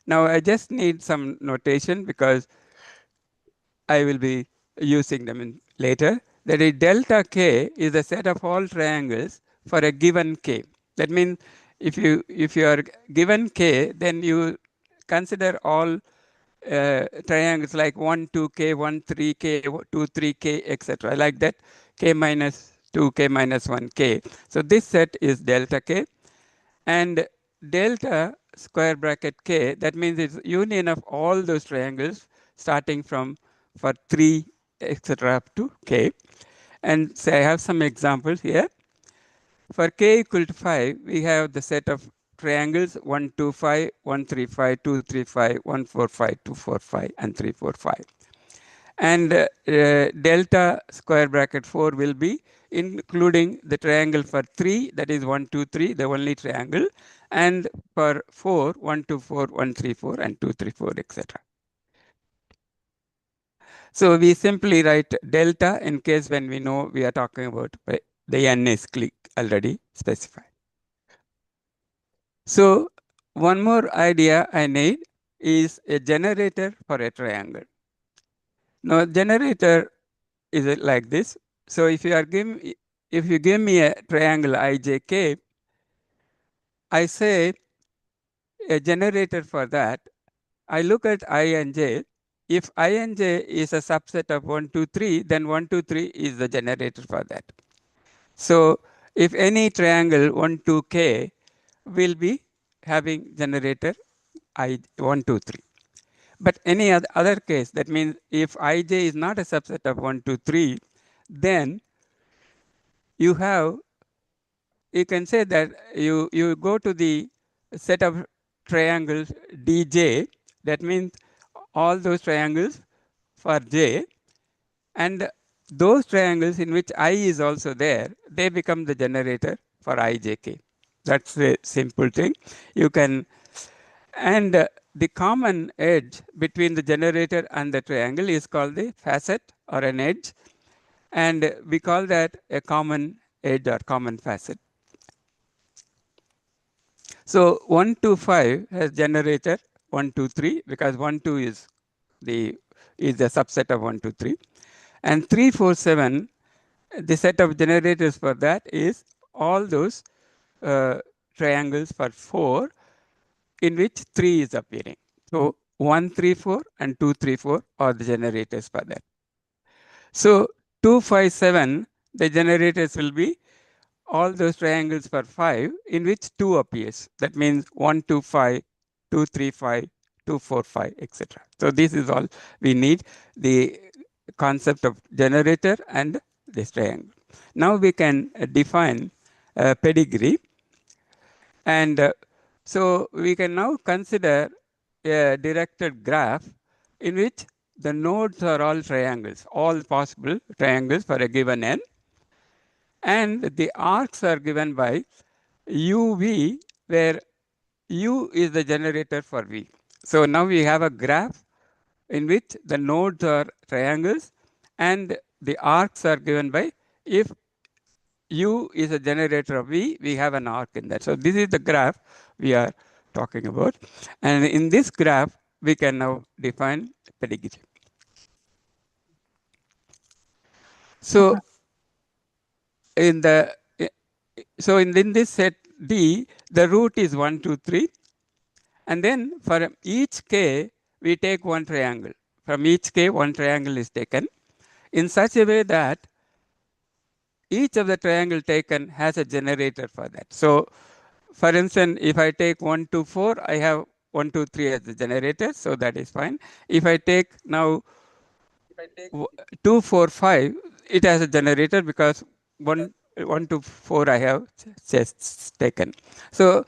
Now I just need some notation because I will be using them later. That is, delta k is the set of all triangles for a given k. That means if you are given k, then you consider all triangles like 1, 2k, 1, 3k, 2, 3k, etc. Like that, k minus 2, k minus 1, k. So this set is delta k. And delta square bracket k, that means it's union of all those triangles starting from for 3, etc. up to k. And say I have some examples here. For k equal to 5, we have the set of triangles 1, 2, 5, 1, 3, 5, 2, 3, 5, 1, 4, 5, 2, 4, 5, and 3, 4, 5. And delta square bracket 4 will be including the triangle for 3, that is 1, 2, 3, the only triangle, and for 4, 1, 2, 4, 1, 3, 4, and 2, 3, 4, etc. So we simply write delta in case when we know we are talking about the n is already specified. So one more idea I need is a generator for a triangle. Now generator is like this. So if you give me a triangle IJK, I say a generator for that. I look at I and j. If I and j is a subset of 1, 2, 3, then 1, 2, 3 is the generator for that. So if any triangle 1, 2, k will be having generator I 1, 2, 3. But any other case, that means if ij is not a subset of 1, 2, 3, then you can say that you go to the set of triangles dj, that means all those triangles for j, and those triangles in which I is also there, they become the generator for ijk. That's a simple thing. You can, and the common edge between the generator and the triangle is called the facet or an edge, and we call that a common edge or common facet. So 1, 2, 5 has generator 1, 2, 3 because 1, 2 is the subset of 1, 2, 3, and 3, 4, 7. The set of generators for that is all those triangles for 4 in which 3 is appearing. So 1, 3, 4 and 2, 3, 4 are the generators for that. So 2, 5, 7, the generators will be all those triangles for 5 in which 2 appears. That means 1, 2, 5, 2, 3, 5, 2, 4, 5, etc. So this is all we need, the concept of generator and this triangle. Now we can define pedigree, and so we can now consider a directed graph in which the nodes are all triangles, all possible triangles for a given n, and the arcs are given by uv, where u is the generator for v. So now we have a graph in which the nodes are triangles and the arcs are given by, if u is a generator of v, we have an arc in that. So this is the graph we are talking about, and in this graph we can now define pedigree. So in this set D, the root is 1, 2, 3, and then for each k we take one triangle. From each k one triangle is taken in such a way that each of the triangle taken has a generator for that. So for instance, if I take 1, 2, 4, I have 1, 2, 3 as the generator, so that is fine. If I take now 2, 4, 5, it has a generator because 1, 2, 4 I have just taken. So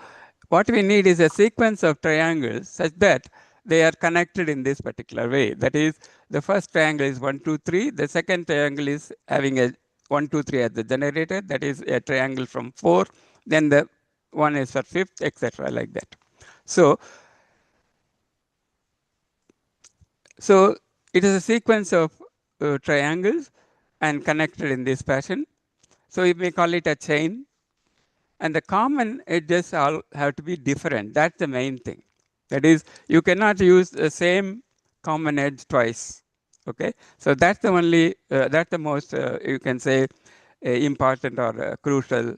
what we need is a sequence of triangles such that they are connected in this particular way. That is, the first triangle is 1, 2, 3. The second triangle is having a 1, 2, 3 as the generator. That is a triangle from 4. Then the one is for 5th, etc. like that. So it is a sequence of triangles and connected in this fashion. So you may call it a chain. And the common edges all have to be different. That's the main thing. That is, you cannot use the same common edge twice. Okay, so that's the only, that's the most, you can say, important or crucial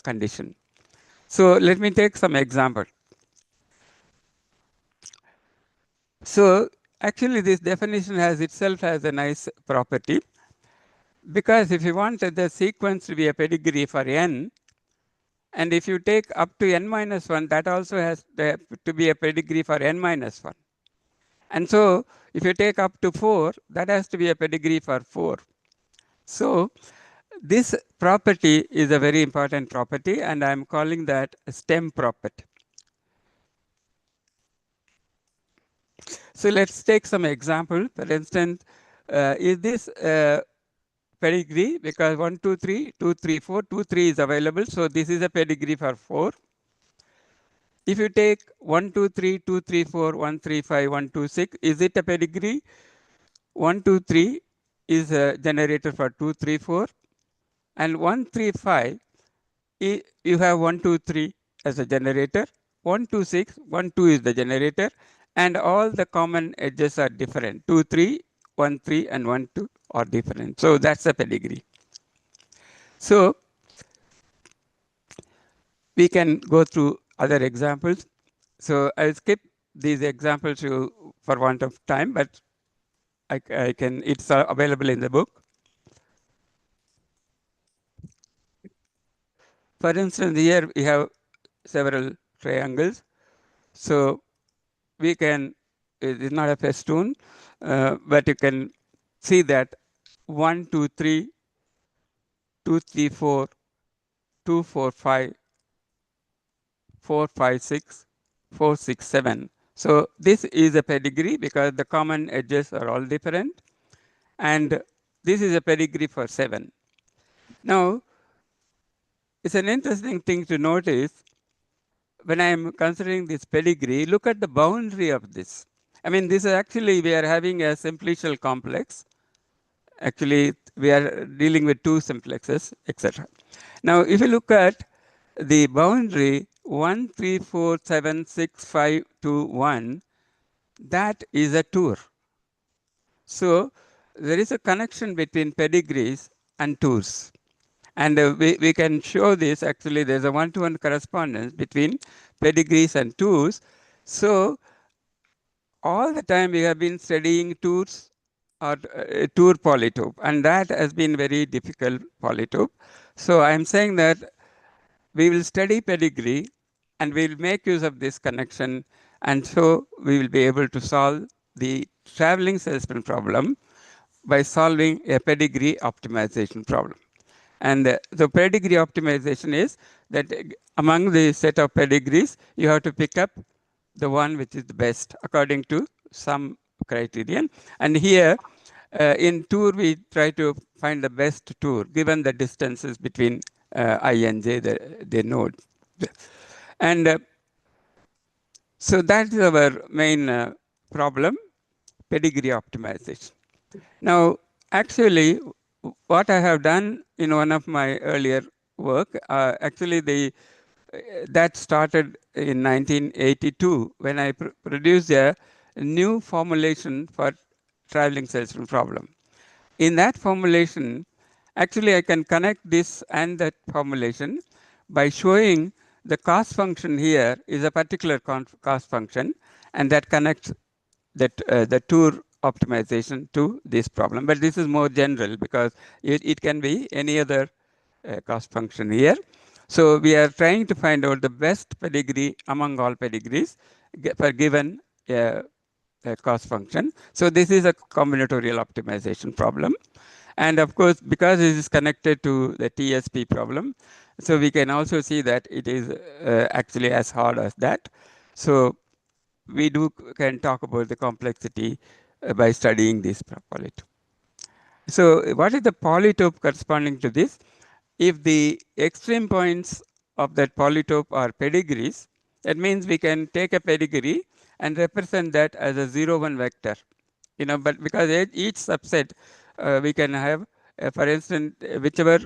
condition. So let me take some example. So actually, this definition itself has a nice property, because if you want the sequence to be a pedigree for n, and if you take up to n minus 1, that also has to be a pedigree for n minus 1. And so if you take up to 4, that has to be a pedigree for 4. So this property is a very important property, and I'm calling that a stem property. So let's take some example. For instance, is this pedigree? Because 1, 2, 3, 2, 3, 4, 2, 3 is available. So this is a pedigree for 4. If you take 1, 2, 3, 2, 3, 4, 1, 3, 5, 1, 2, 6, is it a pedigree? 1, 2, 3 is a generator for 2, 3, 4. And 1, 3, 5, you have 1, 2, 3 as a generator. 1, 2, 6, 1, 2 is the generator. And all the common edges are different. 2, 3, 1, 3, and 1, 2 are different. So that's a pedigree. So we can go through other examples. So I'll skip these examples for want of time, but I can. It's available in the book. For instance, here we have several triangles. So we can. It is not a festoon, but you can see that 1, 2, 3, 2, 3, 4, 2, 4, 5, 4, 5, 6, 4, 6, 7. So this is a pedigree because the common edges are all different. And this is a pedigree for 7. Now, it's an interesting thing to notice when I am considering this pedigree, look at the boundary of this. I mean, this is actually, we are having a simplicial complex. Actually, we are dealing with 2 simplexes, etc. Now, if you look at the boundary 1, 3, 4, 7, 6, 5, 2, 1, that is a tour. So there is a connection between pedigrees and tours. And we can show this. Actually, there's a one-to-one correspondence between pedigrees and tours. So all the time we have been studying tours or tour polytope, and that has been very difficult polytope. So I'm saying that we will study pedigree and we will make use of this connection, and so we will be able to solve the traveling salesman problem by solving a pedigree optimization problem. And the pedigree optimization is that among the set of pedigrees, you have to pick up the one which is the best according to some criterion. And here in tour, we try to find the best tour given the distances between I and j, the node. And so that is our main problem, pedigree optimization. Now, actually, what I have done in one of my earlier work, actually that started in 1982 when I produced a new formulation for traveling salesman problem. In that formulation, actually I can connect this and that formulation by showing the cost function here is a particular cost function, and that connects that the tour optimization to this problem. But this is more general because it can be any other cost function here. So we are trying to find out the best pedigree among all pedigrees for given cost function. So this is a combinatorial optimization problem. And of course, because it is connected to the TSP problem, so we can also see that it is actually as hard as that. So we can talk about the complexity by studying this polytope. So what is the polytope corresponding to this? If the extreme points of that polytope are pedigrees, that means we can take a pedigree and represent that as a 0, 1 vector. But because each subset we can have, for instance, whichever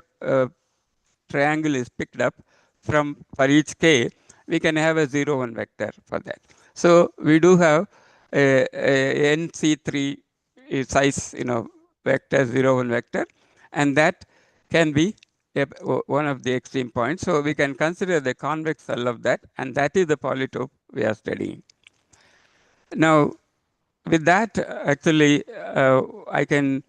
triangle is picked up for each k, we can have a 0, 1 vector for that. So we do have a NC3 size, vector 0, 1 vector, and that can be one of the extreme points. So we can consider the convex hull of that, and that is the polytope we are studying. Now, with that, actually, I can.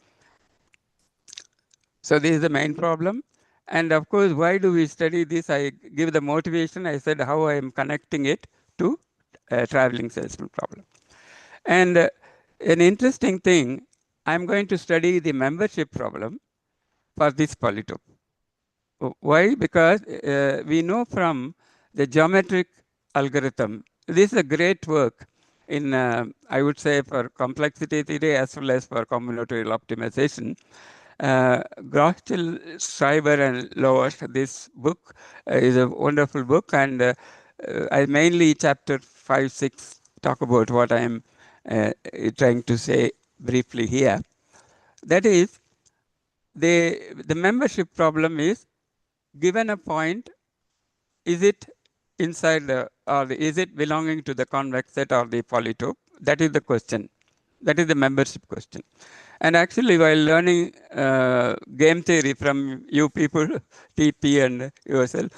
So this is the main problem. And of course, why do we study this? I give the motivation. I said how I am connecting it to a traveling salesman problem. And an interesting thing, I'm going to study the membership problem for this polytope. Why? Because we know from the geometric algorithm, this is a great work in, I would say, for complexity theory as well as for combinatorial optimization. Groschel, Schreiber, and Lower, this book is a wonderful book, and I mainly chapter 5, 6 talk about what I am trying to say briefly here. That is, the membership problem is, given a point, is it inside the, or is it belonging to the convex set or the polytope? That is the question. That is the membership question. And actually, while learning game theory from you people, TP and yourself,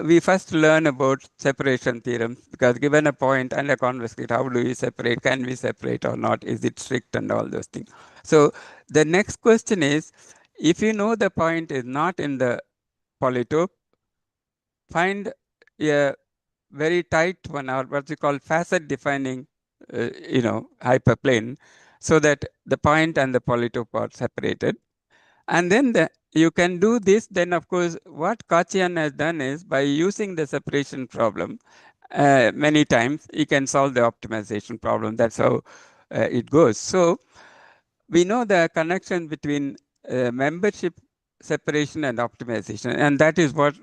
we first learn about separation theorems, because given a point and a convex set, how do we separate? Can we separate or not? Is it strict and all those things? So the next question is, if you know the point is not in the polytope, find a very tight one, or what we call facet defining hyperplane, so that the point and the polytope are separated. And then you can do this. Then of course what Kachian has done is, by using the separation problem many times, you can solve the optimization problem. That's how it goes. So we know the connection between membership separation and optimization, and that is what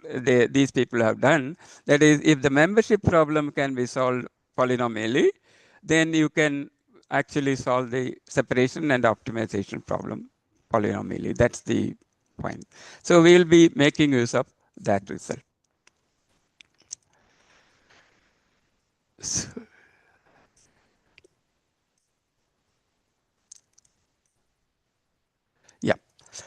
these people have done. That is, if the membership problem can be solved polynomially, then you can actually solve the separation and optimization problem polynomially. That's the point. So we will be making use of that result. So, yeah.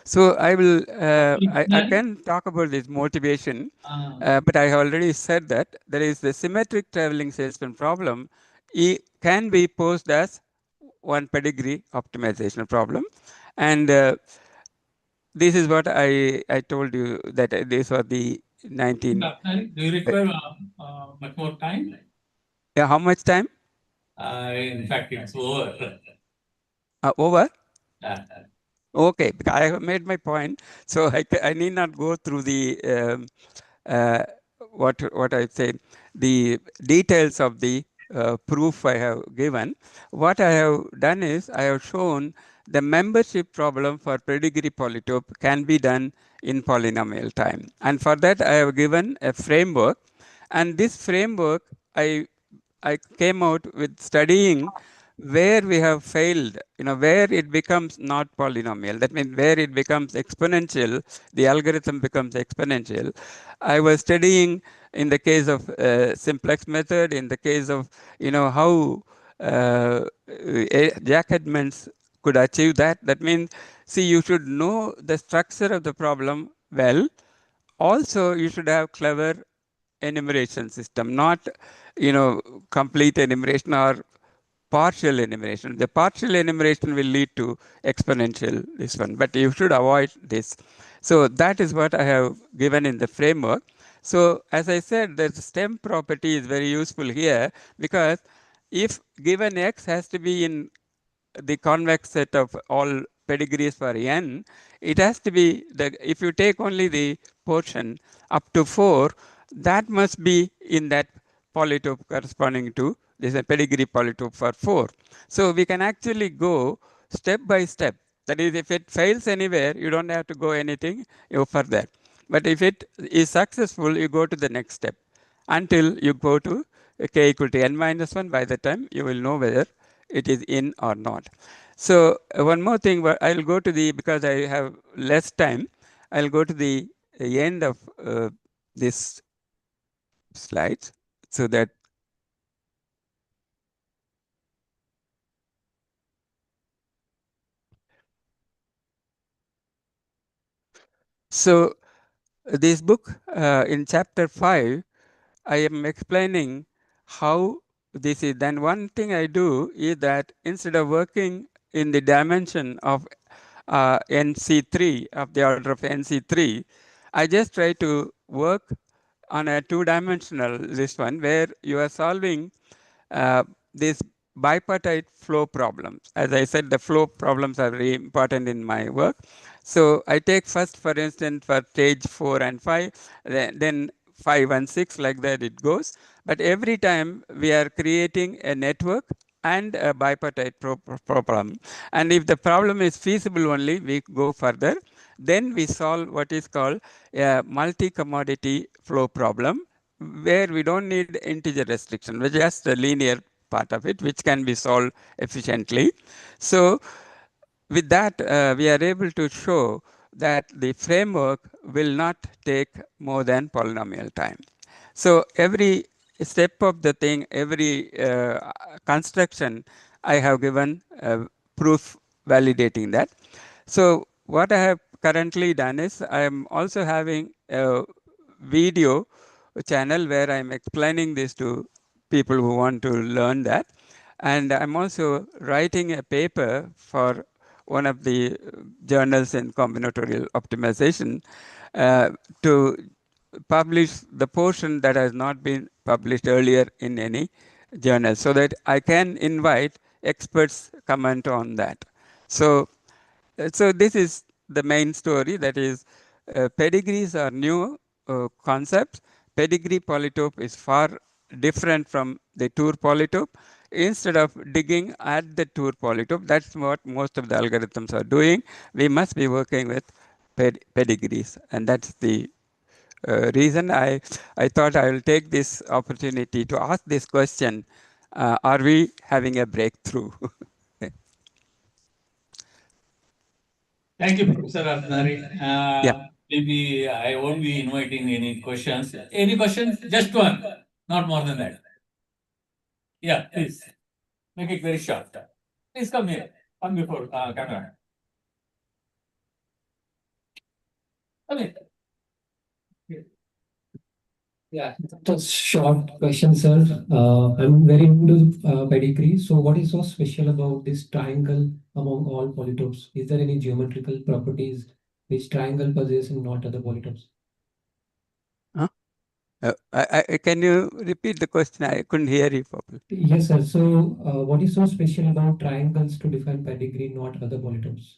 So I will, I can talk about this motivation, but I have already said that there is the symmetric traveling salesman problem. It can be posed as one pedigree optimization problem. And this is what I told you, that this was the 19.
Do you require much more time?
Yeah, how much time?
In fact, it's over.
Over?
Yeah.
Okay, because I have made my point, so I need not go through the what I say, the details of the proof I have given. What I have done is, I have shown the membership problem for pedigree polytope can be done in polynomial time, and for that I have given a framework, and this framework I came out with studying where we have failed, where it becomes not polynomial. That means where it becomes exponential, the algorithm becomes exponential. I was studying in the case of simplex method, in the case of, how Jack Edmonds could achieve that. That means, see, you should know the structure of the problem well. Also, you should have clever enumeration system, not complete enumeration or partial enumeration. The partial enumeration will lead to exponential this one, but you should avoid this. So that is what I have given in the framework. So as I said, the stem property is very useful here, because if given x has to be in the convex set of all pedigrees for n, it has to be, if you take only the portion up to 4, that must be in that polytope corresponding to this pedigree polytope for 4. So we can actually go step by step. That is, if it fails anywhere, you don't have to go anything further. But if it is successful, you go to the next step until you go to k equal to n minus 1. By the time you will know whether it is in or not. So one more thing, I'll go to the, because I have less time, I'll go to the end of this slide, so that so this book in chapter 5, I am explaining how this is. Then one thing I do is that instead of working in the dimension of NC3, of the order of NC3, I just try to work on a two-dimensional, this one, where you are solving this bipartite flow problems. As I said, the flow problems are very important in my work. So I take first, for instance, for stage 4 and 5, then 5 and 6, like that it goes. But every time we are creating a network and a bipartite problem. And if the problem is feasible only, we go further. Then we solve what is called a multi-commodity flow problem, where we don't need integer restriction, but just a linear part of it, which can be solved efficiently. So with that, we are able to show that the framework will not take more than polynomial time. So every step of the thing, every construction, I have given proof validating that. So what I have currently done is I am also having a video channel where I am explaining this to people who want to learn that. And I'm also writing a paper for one of the journals in combinatorial optimization to publish the portion that has not been published earlier in any journal, so that I can invite experts comment on that. So this is the main story, that is pedigrees are new concepts. Pedigree polytope is far different from the Tour polytope. Instead of digging at the Tour polytope, that's what most of the algorithms are doing. We must be working with pedigrees, and that's the reason I thought I will take this opportunity to ask this question: are we having a breakthrough?
Thank you, Professor Ratnari.
Yeah.
Maybe I won't be inviting any questions. Any questions? Just one, not more than that. Yeah, please. Make it very short. Please come here. Come before camera. Come here.
Yeah, just short question, sir. I'm very into pedigree. So, what is so special about this triangle among all polytopes? Is there any geometrical properties which triangle possess and not other polytopes?
Huh? Can you repeat the question? I couldn't hear you properly.
Yes, sir. So, what is so special about triangles to define pedigree, not other polytopes?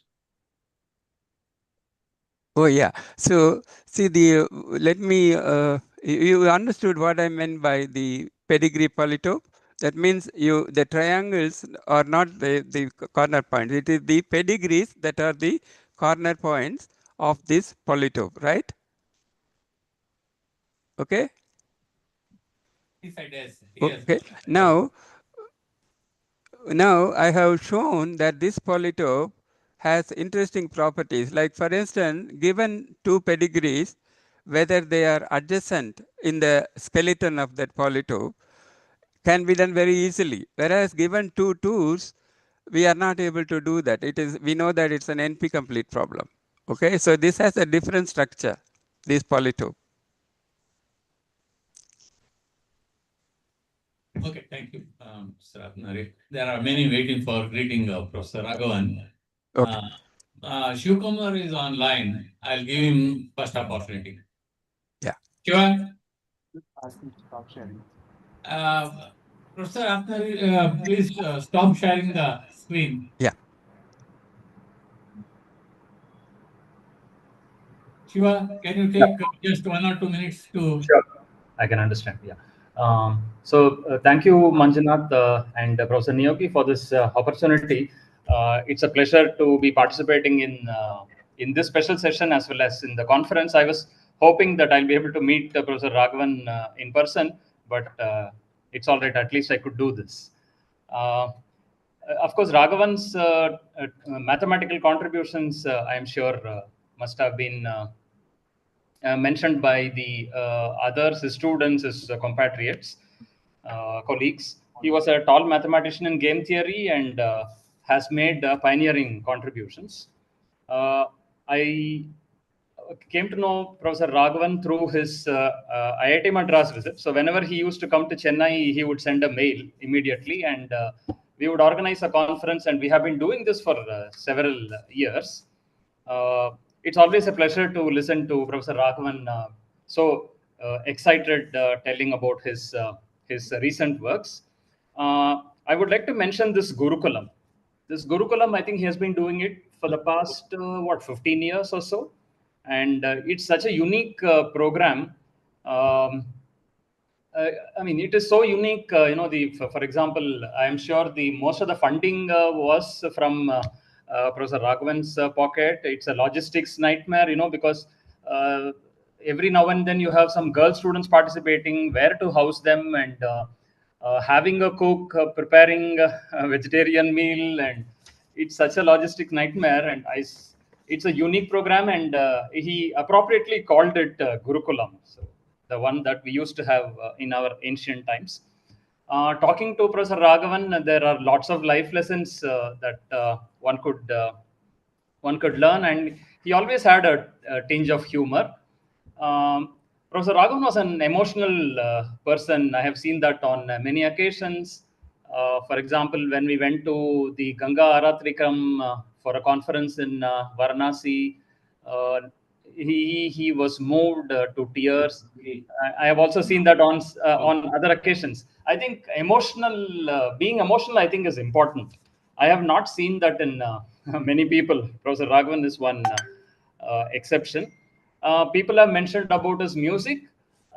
Oh yeah. So see let me you understood what I meant by the pedigree polytope. That means the triangles are not the corner points. It is the pedigrees that are the corner points of this polytope, right? Okay.
Yes.
Okay. Now I have shown that this polytope has interesting properties. Like for instance, given two pedigrees, whether they are adjacent in the skeleton of that polytope can be done very easily. Whereas given two tours, we are not able to do that. We know that it's an NP complete problem. Okay, so this has a different structure, this polytope.
Okay, thank you, Mr. Ratnari. There are many waiting for greeting Professor Raghavan.
Okay.
Shivkumar is online. I'll give him first opportunity.
Yeah.
Shiva?
Ask him to stop sharing.
Professor Ratnari, please stop sharing the screen.
Yeah.
Shiva, can you take just 1 or 2 minutes to...
Sure, I can understand. Yeah. Thank you, Manjunath and Professor Niyogi, for this opportunity. It's a pleasure to be participating in this special session as well as in the conference. I was hoping that I'll be able to meet Professor Raghavan in person, but it's all right. At least I could do this. Of course, Raghavan's mathematical contributions, I am sure, must have been mentioned by the others, his students, his compatriots, colleagues. He was a tall mathematician in game theory and has made pioneering contributions. I came to know Professor Raghavan through his IIT Madras visit. So whenever he used to come to Chennai, he would send a mail immediately, and we would organize a conference, and we have been doing this for several years. It's always a pleasure to listen to Professor Raghavan excited telling about his recent works. I would like to mention this Gurukulam. This Gurukulam, I think he has been doing it for the past 15 years or so, and it's such a unique program. Um, I mean, it is so unique. For example, I am sure the most of the funding was from Professor Raghavan's pocket. It's a logistics nightmare, because uh, every now and then you have some girl students participating, where to house them, and having a cook, preparing a vegetarian meal, and it's such a logistic nightmare. And it's a unique program, and he appropriately called it Gurukulam. So the one that we used to have in our ancient times. Talking to Professor Raghavan, there are lots of life lessons that one could learn, and he always had a tinge of humor. Professor Raghavan was an emotional person. I have seen that on many occasions. For example, when we went to the Ganga Aratrikam for a conference in Varanasi, uh, he was moved to tears. I have also seen that on other occasions. I think being emotional, I think is important. I have not seen that in many people. Professor Raghavan is one exception. People have mentioned about his music.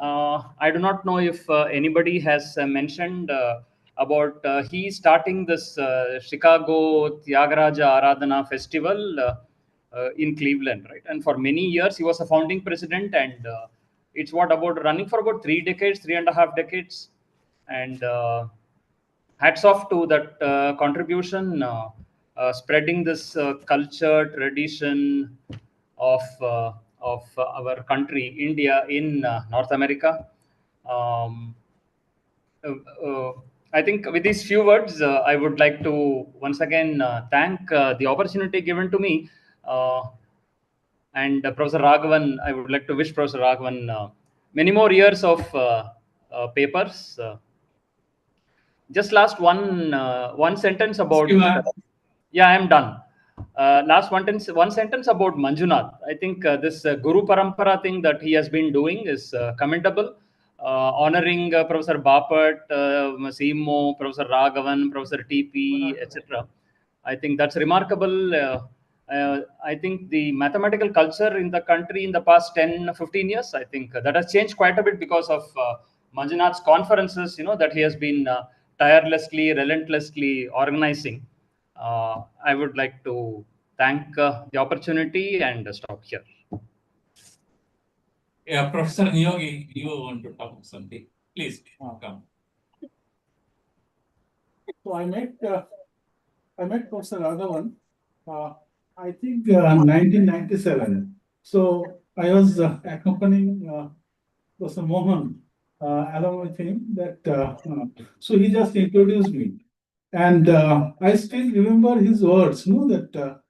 I do not know if anybody has mentioned about he starting this Chicago Tyagaraja Aradhana Festival in Cleveland, right? And for many years, he was a founding president, and it's what about running for about 3 decades, 3.5 decades, and hats off to that contribution, spreading this culture tradition of our country, India, in North America. Um, uh, uh, I think with these few words, I would like to once again thank the opportunity given to me. And Professor Raghavan, I would like to wish Professor Raghavan many more years of papers. Just last one sentence about. Yeah, I am done. Last one sentence about Manjunath. I think this Guru Parampara thing that he has been doing is commendable. Honoring Professor Bapat, Masimo, Professor Raghavan, Professor TP, etc. I think that's remarkable. I think the mathematical culture in the country in the past 10, 15 years, I think that has changed quite a bit because of Manjunath's conferences, that he has been tirelessly, relentlessly organizing. I would like to thank the opportunity and stop here.
Yeah, Professor Niyogi, you want to talk something? Please come.
So I met Professor Raghavan, I think 1997. So I was accompanying Professor Mohan along with him. So he just introduced me, and I still remember his words. That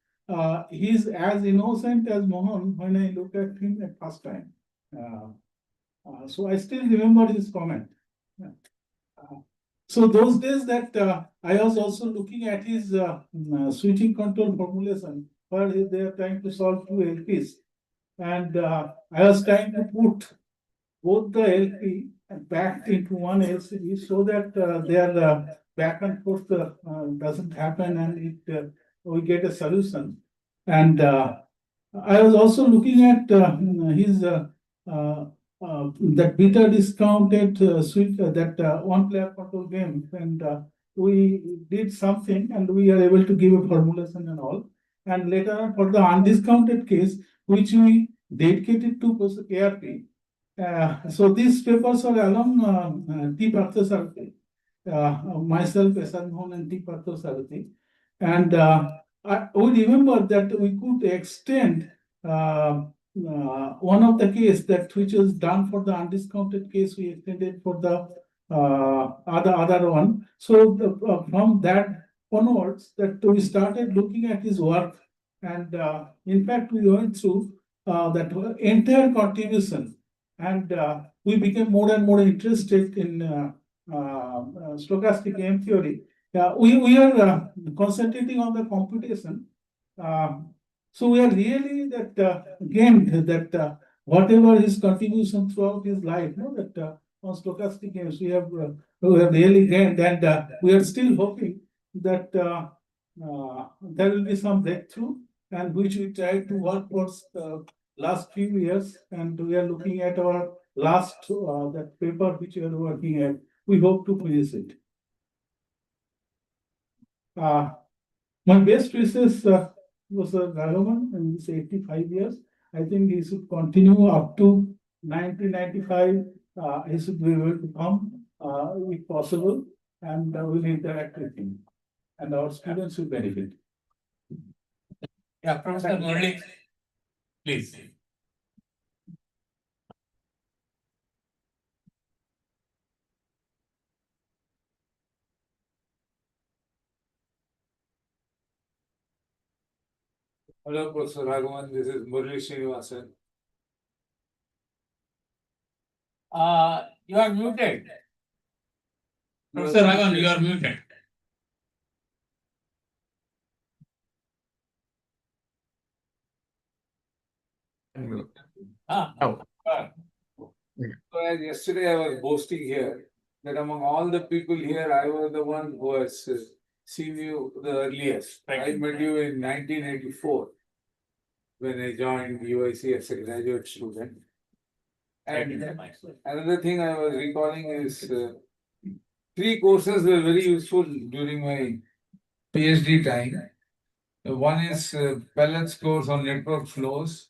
he's as innocent as Mohan when I look at him at first time. So I still remember his comment. So those days that I was also looking at his switching control formulation, where they are trying to solve two LPs, and I was trying to put both the LP back into one LCD so that their back and forth doesn't happen, and we get a solution. And I was also looking at his that beta discounted switch that one player control game, and we did something, and we are able to give a formulation and all. And later on, for the undiscounted case, which we dedicated to ARP. So these papers are along T. Parthasarathi, myself, S.R. Mohan, and T. Parthasarathi. And we remember that we could extend one of the case that which was done for the undiscounted case, we extended for the other one. So from that onwards, that we started looking at his work, and in fact we went through that entire contribution, and we became more and more interested in stochastic game theory. We are concentrating on the computation. So we are really that gained that whatever his contribution throughout his life, that on stochastic games. We have really gained, and we are still hoping that there will be some breakthrough, and which we tried to work towards the last few years, and we are looking at our last that paper which we are working at. We hope to finish it. My best wishes was Raghavan, and he's 85 years. I think he should continue up to 1995. He should be able to come if possible, and we'll interact with him, and our students will benefit.
Yeah, Professor Murli, please.
Hello, Professor Raghavan. This is Murli Srinivasan.
You are muted. Professor Raghavan, you are muted.
Oh.
So as yesterday I was boasting here that among all the people here, I was the one who has seen you the earliest. I met you in 1984 when I joined UIC as a graduate student. And another thing I was recalling is 3 courses were very useful during my PhD time. One is Pellet's course on network flows,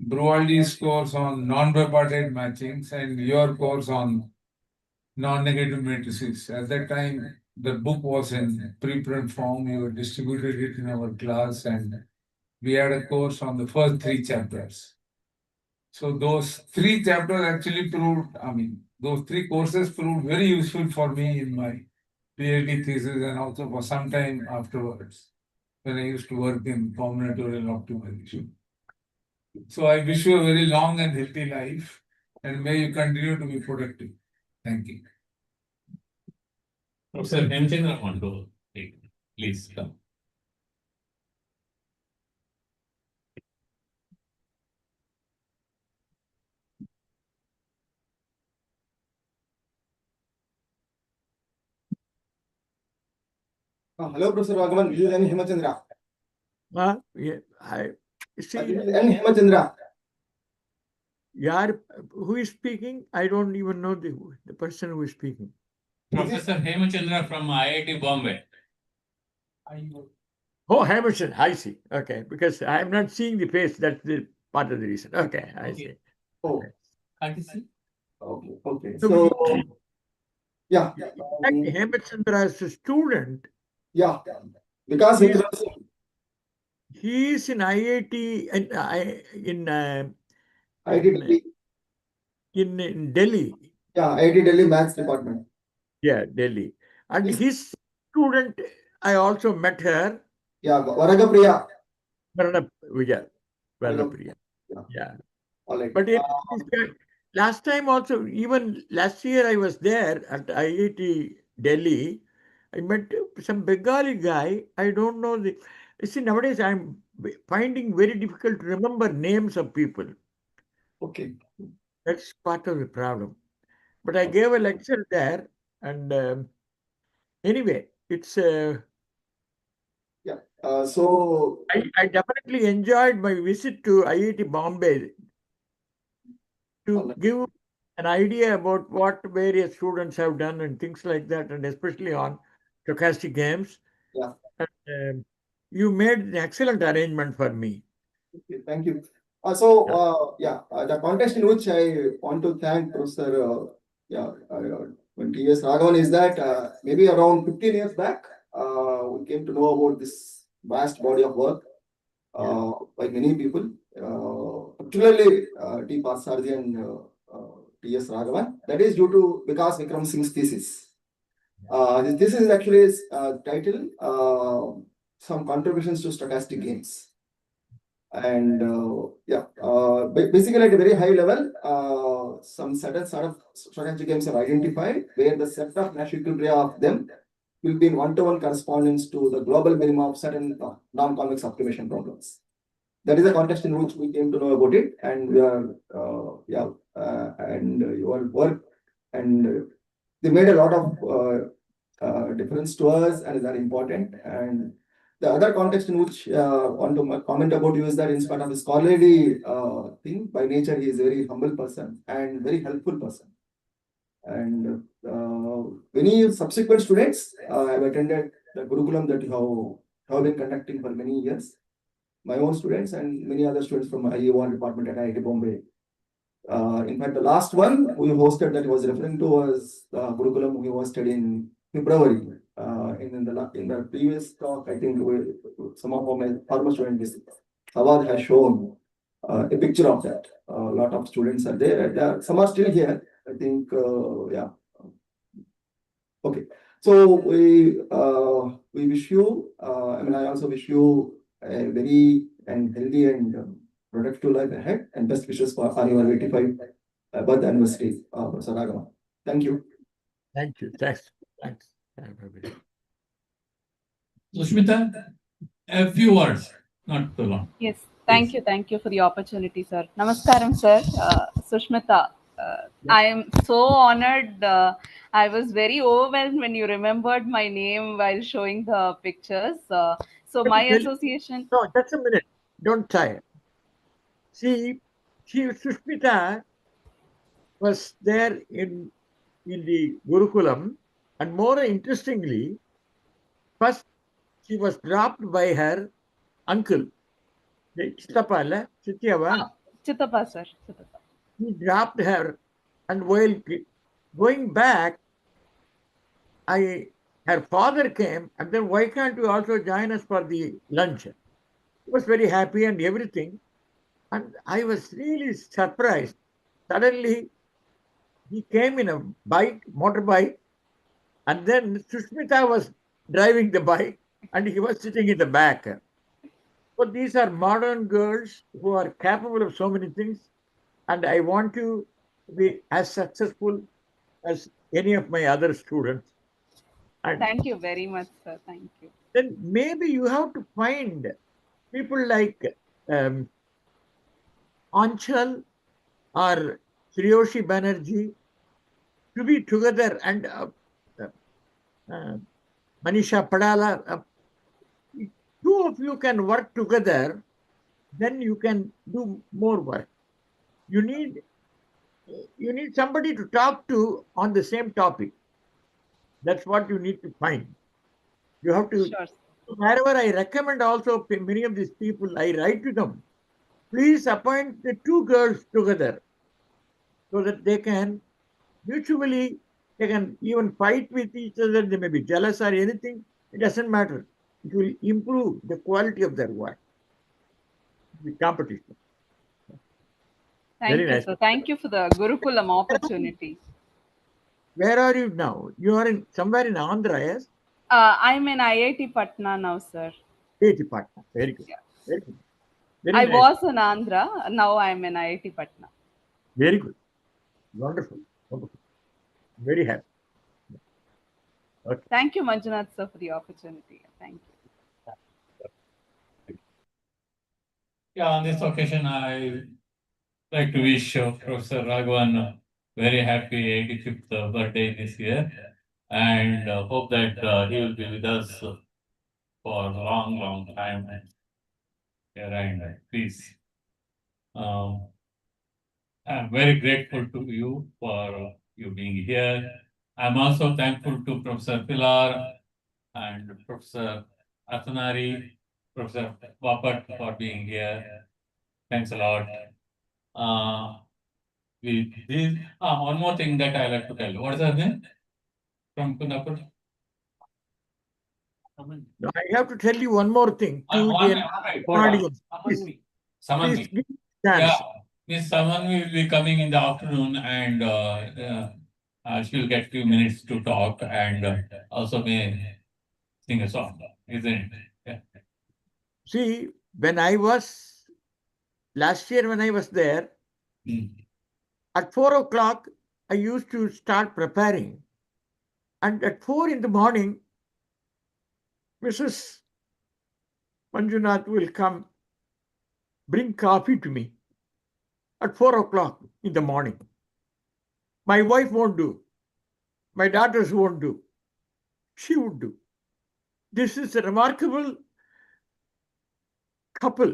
Brualdi's course on non-bipartite matchings, and your course on non-negative matrices. At that time, the book was in preprint form. You distributed it in our class, and we had a course on the first 3 chapters. So those 3 chapters actually proved, those 3 courses proved very useful for me in my PhD thesis and also for some time afterwards when I used to work in combinatorial optimization. So I wish you a very long and healthy life, and may you continue to be productive. Thank you.
Professor Hemchandra want to take. Please come.
Hello, Professor Raghavan. This is N. Hemachandra.
Yeah, I see.
N. Hemachandra.
Who is speaking? I don't even know the person who is speaking.
Professor Hemchandra from IIT Bombay.
Oh, Hamilton, I see. Okay, because I'm not seeing the face. That's the part of the reason. Okay, I see.
Oh,
I can see.
okay.
So,
So, yeah.
Hemchandra as a student,
Yeah. Because
he is in IIT in
IIT Delhi.
in Delhi.
Yeah, IIT Delhi Maths Department.
Yeah, Delhi. And
Yes.
his student, I also met her.
Yeah, Varagapriya.
Varagapriya. Yeah.
All right.
But last time also, even last year I was there at IIT Delhi. I met some Bengali guy. I don't know the. You see, nowadays I'm finding very difficult to remember names of people.
Okay.
That's part of the problem. But I gave a lecture there, and anyway, it's.
Yeah. So
I definitely enjoyed my visit to IIT Bombay to give an idea about what various students have done and things like that, and especially on stochastic games.
Yeah.
And, you made an excellent arrangement for me.
Okay, thank you. The context in which I want to thank Professor 20 years Raghavan is that maybe around 15 years back, we came to know about this vast body of work by many people, particularly T. Parsardi and T.S. Raghavan. That is due to Vikas Vikram Singh's thesis. This is actually titled Some Contributions to Stochastic Games. And basically at a very high level, some certain sort of stochastic games are identified where the set of Nash equilibria of them will be in one-to-one correspondence to the global minima of certain non-convex optimization problems. That is the context in which we came to know about it, and we are and your work and they made a lot of difference to us and are important. And the other context in which I want to comment about you is that in spite of his scholarly thing, by nature he is a very humble person and very helpful person. And many subsequent students have attended the Gurukulam that you have been conducting for many years. My own students and many other students from my IE1 department at IIT Bombay. In fact, the last one we hosted that was referring to was the Gurukulam we hosted in February. In the previous talk, I think some of my former students, Awad has shown a picture of that. A lot of students are there, and some are still here. I think, yeah. Okay, so we wish you. I mean, I also wish you a very and healthy and productive life ahead, and best wishes for your 85 birth anniversary, Professor Raghavan. Thank you.
Thank you. Thanks.
Sushmita, a few words, not too long.
Yes, thank you for the opportunity, sir. Namaskaram, sir. Sushmita, I am so honored. I was very overwhelmed when you remembered my name while showing the pictures. So my association.
No, just a minute. Don't try. See, Sushmita was there in the Gurukulam, and more interestingly, first she was dropped by her uncle. Chittappa,
Chittappa, sir. Chittappa.
He dropped her, and while going back, her father came, and then why can't you also join us for the lunch? He was very happy and everything. And I was really surprised. Suddenly, he came in a motorbike, and then Sushmita was driving the bike, and he was sitting in the back. So these are modern girls who are capable of so many things, and I want to be as successful as any of my other students. And
thank you very much, sir. Thank you.
Then maybe you have to find people like Anchal or Shriyoshi Banerjee to be together, and Manisha Padala. Two of you can work together, then you can do more work. You need somebody to talk to on the same topic. That's what you need to find. You have to.
Sure.
Wherever I recommend also many of these people, I write to them, please appoint the two girls together so that they can mutually, they can even fight with each other, they may be jealous or anything, it doesn't matter. It will improve the quality of their work, the competition.
Thank
Very
you,
nice.
sir. Thank you for the Gurukulam opportunity.
Where are you now? You are somewhere in Andhra, yes?
I'm in IIT Patna now, sir.
IIT Patna. Very good.
Yeah.
Very good. Very
I
nice.
was in Andhra. Now I'm in IIT Patna.
Very good. Wonderful. Wonderful. Very happy. Okay.
Thank you, Manjunath, sir, for the opportunity. Thank you.
Yeah, on this occasion, I like to wish Professor Raghavan a very happy 85th birthday this year, and hope that he will be with us for a long, long time. And please, I'm very grateful to you for you being here. I'm also thankful to Professor Pilar and Professor Athanari, Professor Bapat for being here. Thanks a lot. One more thing that I like to tell you. What is her name? From Kundapur?
Now, I have to tell you one more thing to the audience. Please give me a chance.
Yeah, Miss Samanvi will be coming in the afternoon, and she'll get few minutes to talk, and also may sing a song, isn't it? Yeah.
See, when I was last year, when I was there, at 4 o'clock, I used to start preparing. And at 4 in the morning, Mrs. Manjunath will come bring coffee to me at 4 o'clock in the morning. My wife won't do. My daughters won't do. She would do. This is a remarkable couple.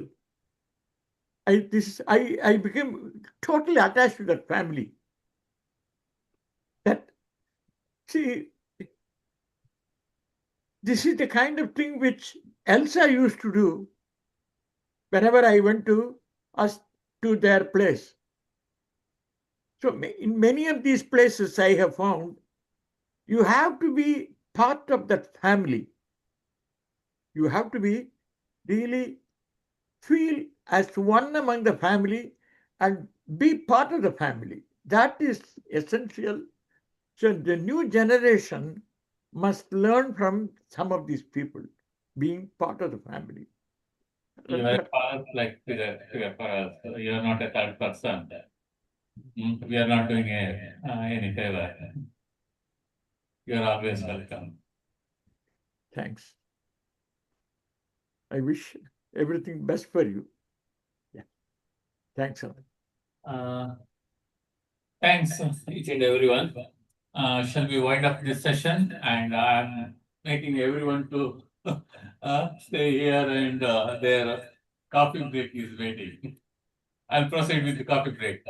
I became totally attached to that family. That, see, this is the kind of thing which Elsa used to do whenever I went to their place. So in many of these places I have found, you have to be part of that family. You have to be really feel as one among the family and be part of the family. That is essential. So the new generation must learn from some of these people, being part of the family.
You are a like figure for us. You are not a third person. We are not doing any favor. You are always welcome.
Thanks. I wish everything best for you. Yeah. Thanks a lot.
Thanks, each and everyone. Shall we wind up this session? And I'm making everyone to stay here, and their coffee break is waiting. I'll proceed with the coffee break.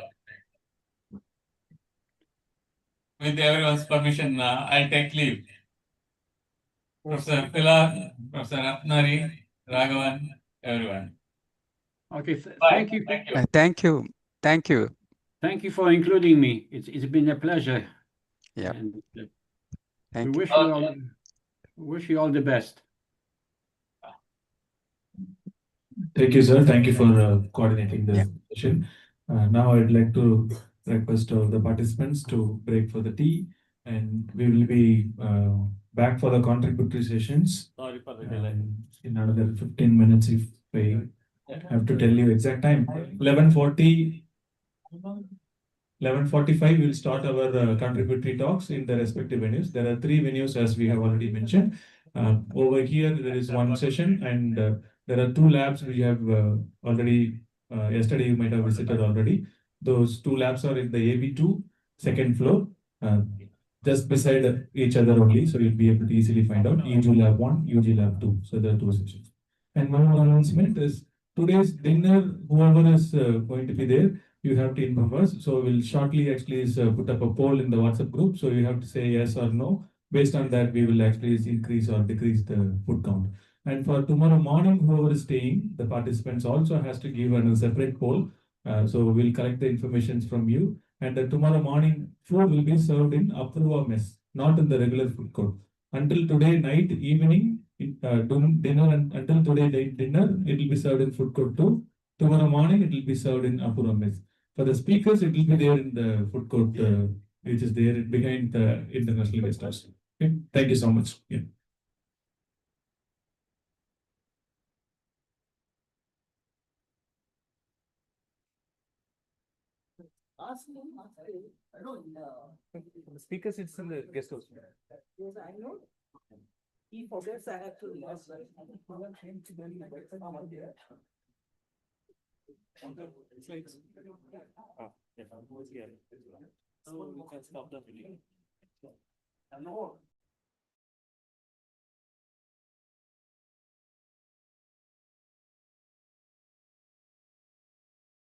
With everyone's permission, I'll take leave. Professor Pilar, Professor Ratnari, Raghavan, everyone.
Okay,
Bye.
thank you.
Thank you.
Thank you. Thank you.
Thank you for including me. It's been a pleasure.
Yeah.
And
Thank
we wish you all the best.
Thank you, sir. Thank you for coordinating the session. Now I'd like to request all the participants to break for the tea, and we will be back for the contributory sessions.
Sorry for the delay.
In another 15 minutes, if I have to tell you exact time. 11:40. 11:45, we'll start our contributory talks in the respective venues. There are 3 venues, as we have already mentioned. Over here, there is one session, and there are 2 labs we have already, yesterday you might have visited already. Those 2 labs are in the AB2, second floor, just beside each other only. So you'll be able to easily find out UG Lab 1, UG Lab 2. So there are 2 sessions. And one more announcement is today's dinner, whoever is going to be there, you have to inform us. So we'll shortly actually put up a poll in the WhatsApp group. So you have to say yes or no. Based on that, we will actually increase or decrease the food count. And for tomorrow morning, whoever is staying, the participants also has to give a separate poll. So we'll collect the information from you. And tomorrow morning, food will be served in Apurva mess, not in the regular food court. Until today night, evening, dinner, and until today night dinner, it will be served in food court too. Tomorrow morning, it will be served in Apurva mess. For the speakers, it will be there in the food court, which is there behind the international guest house. Okay. Thank you so much. Yeah.
I don't know. The speaker sits in the guest house. Yes, I know. He forgets I have to last. Slides. Yeah, so we can stop the video.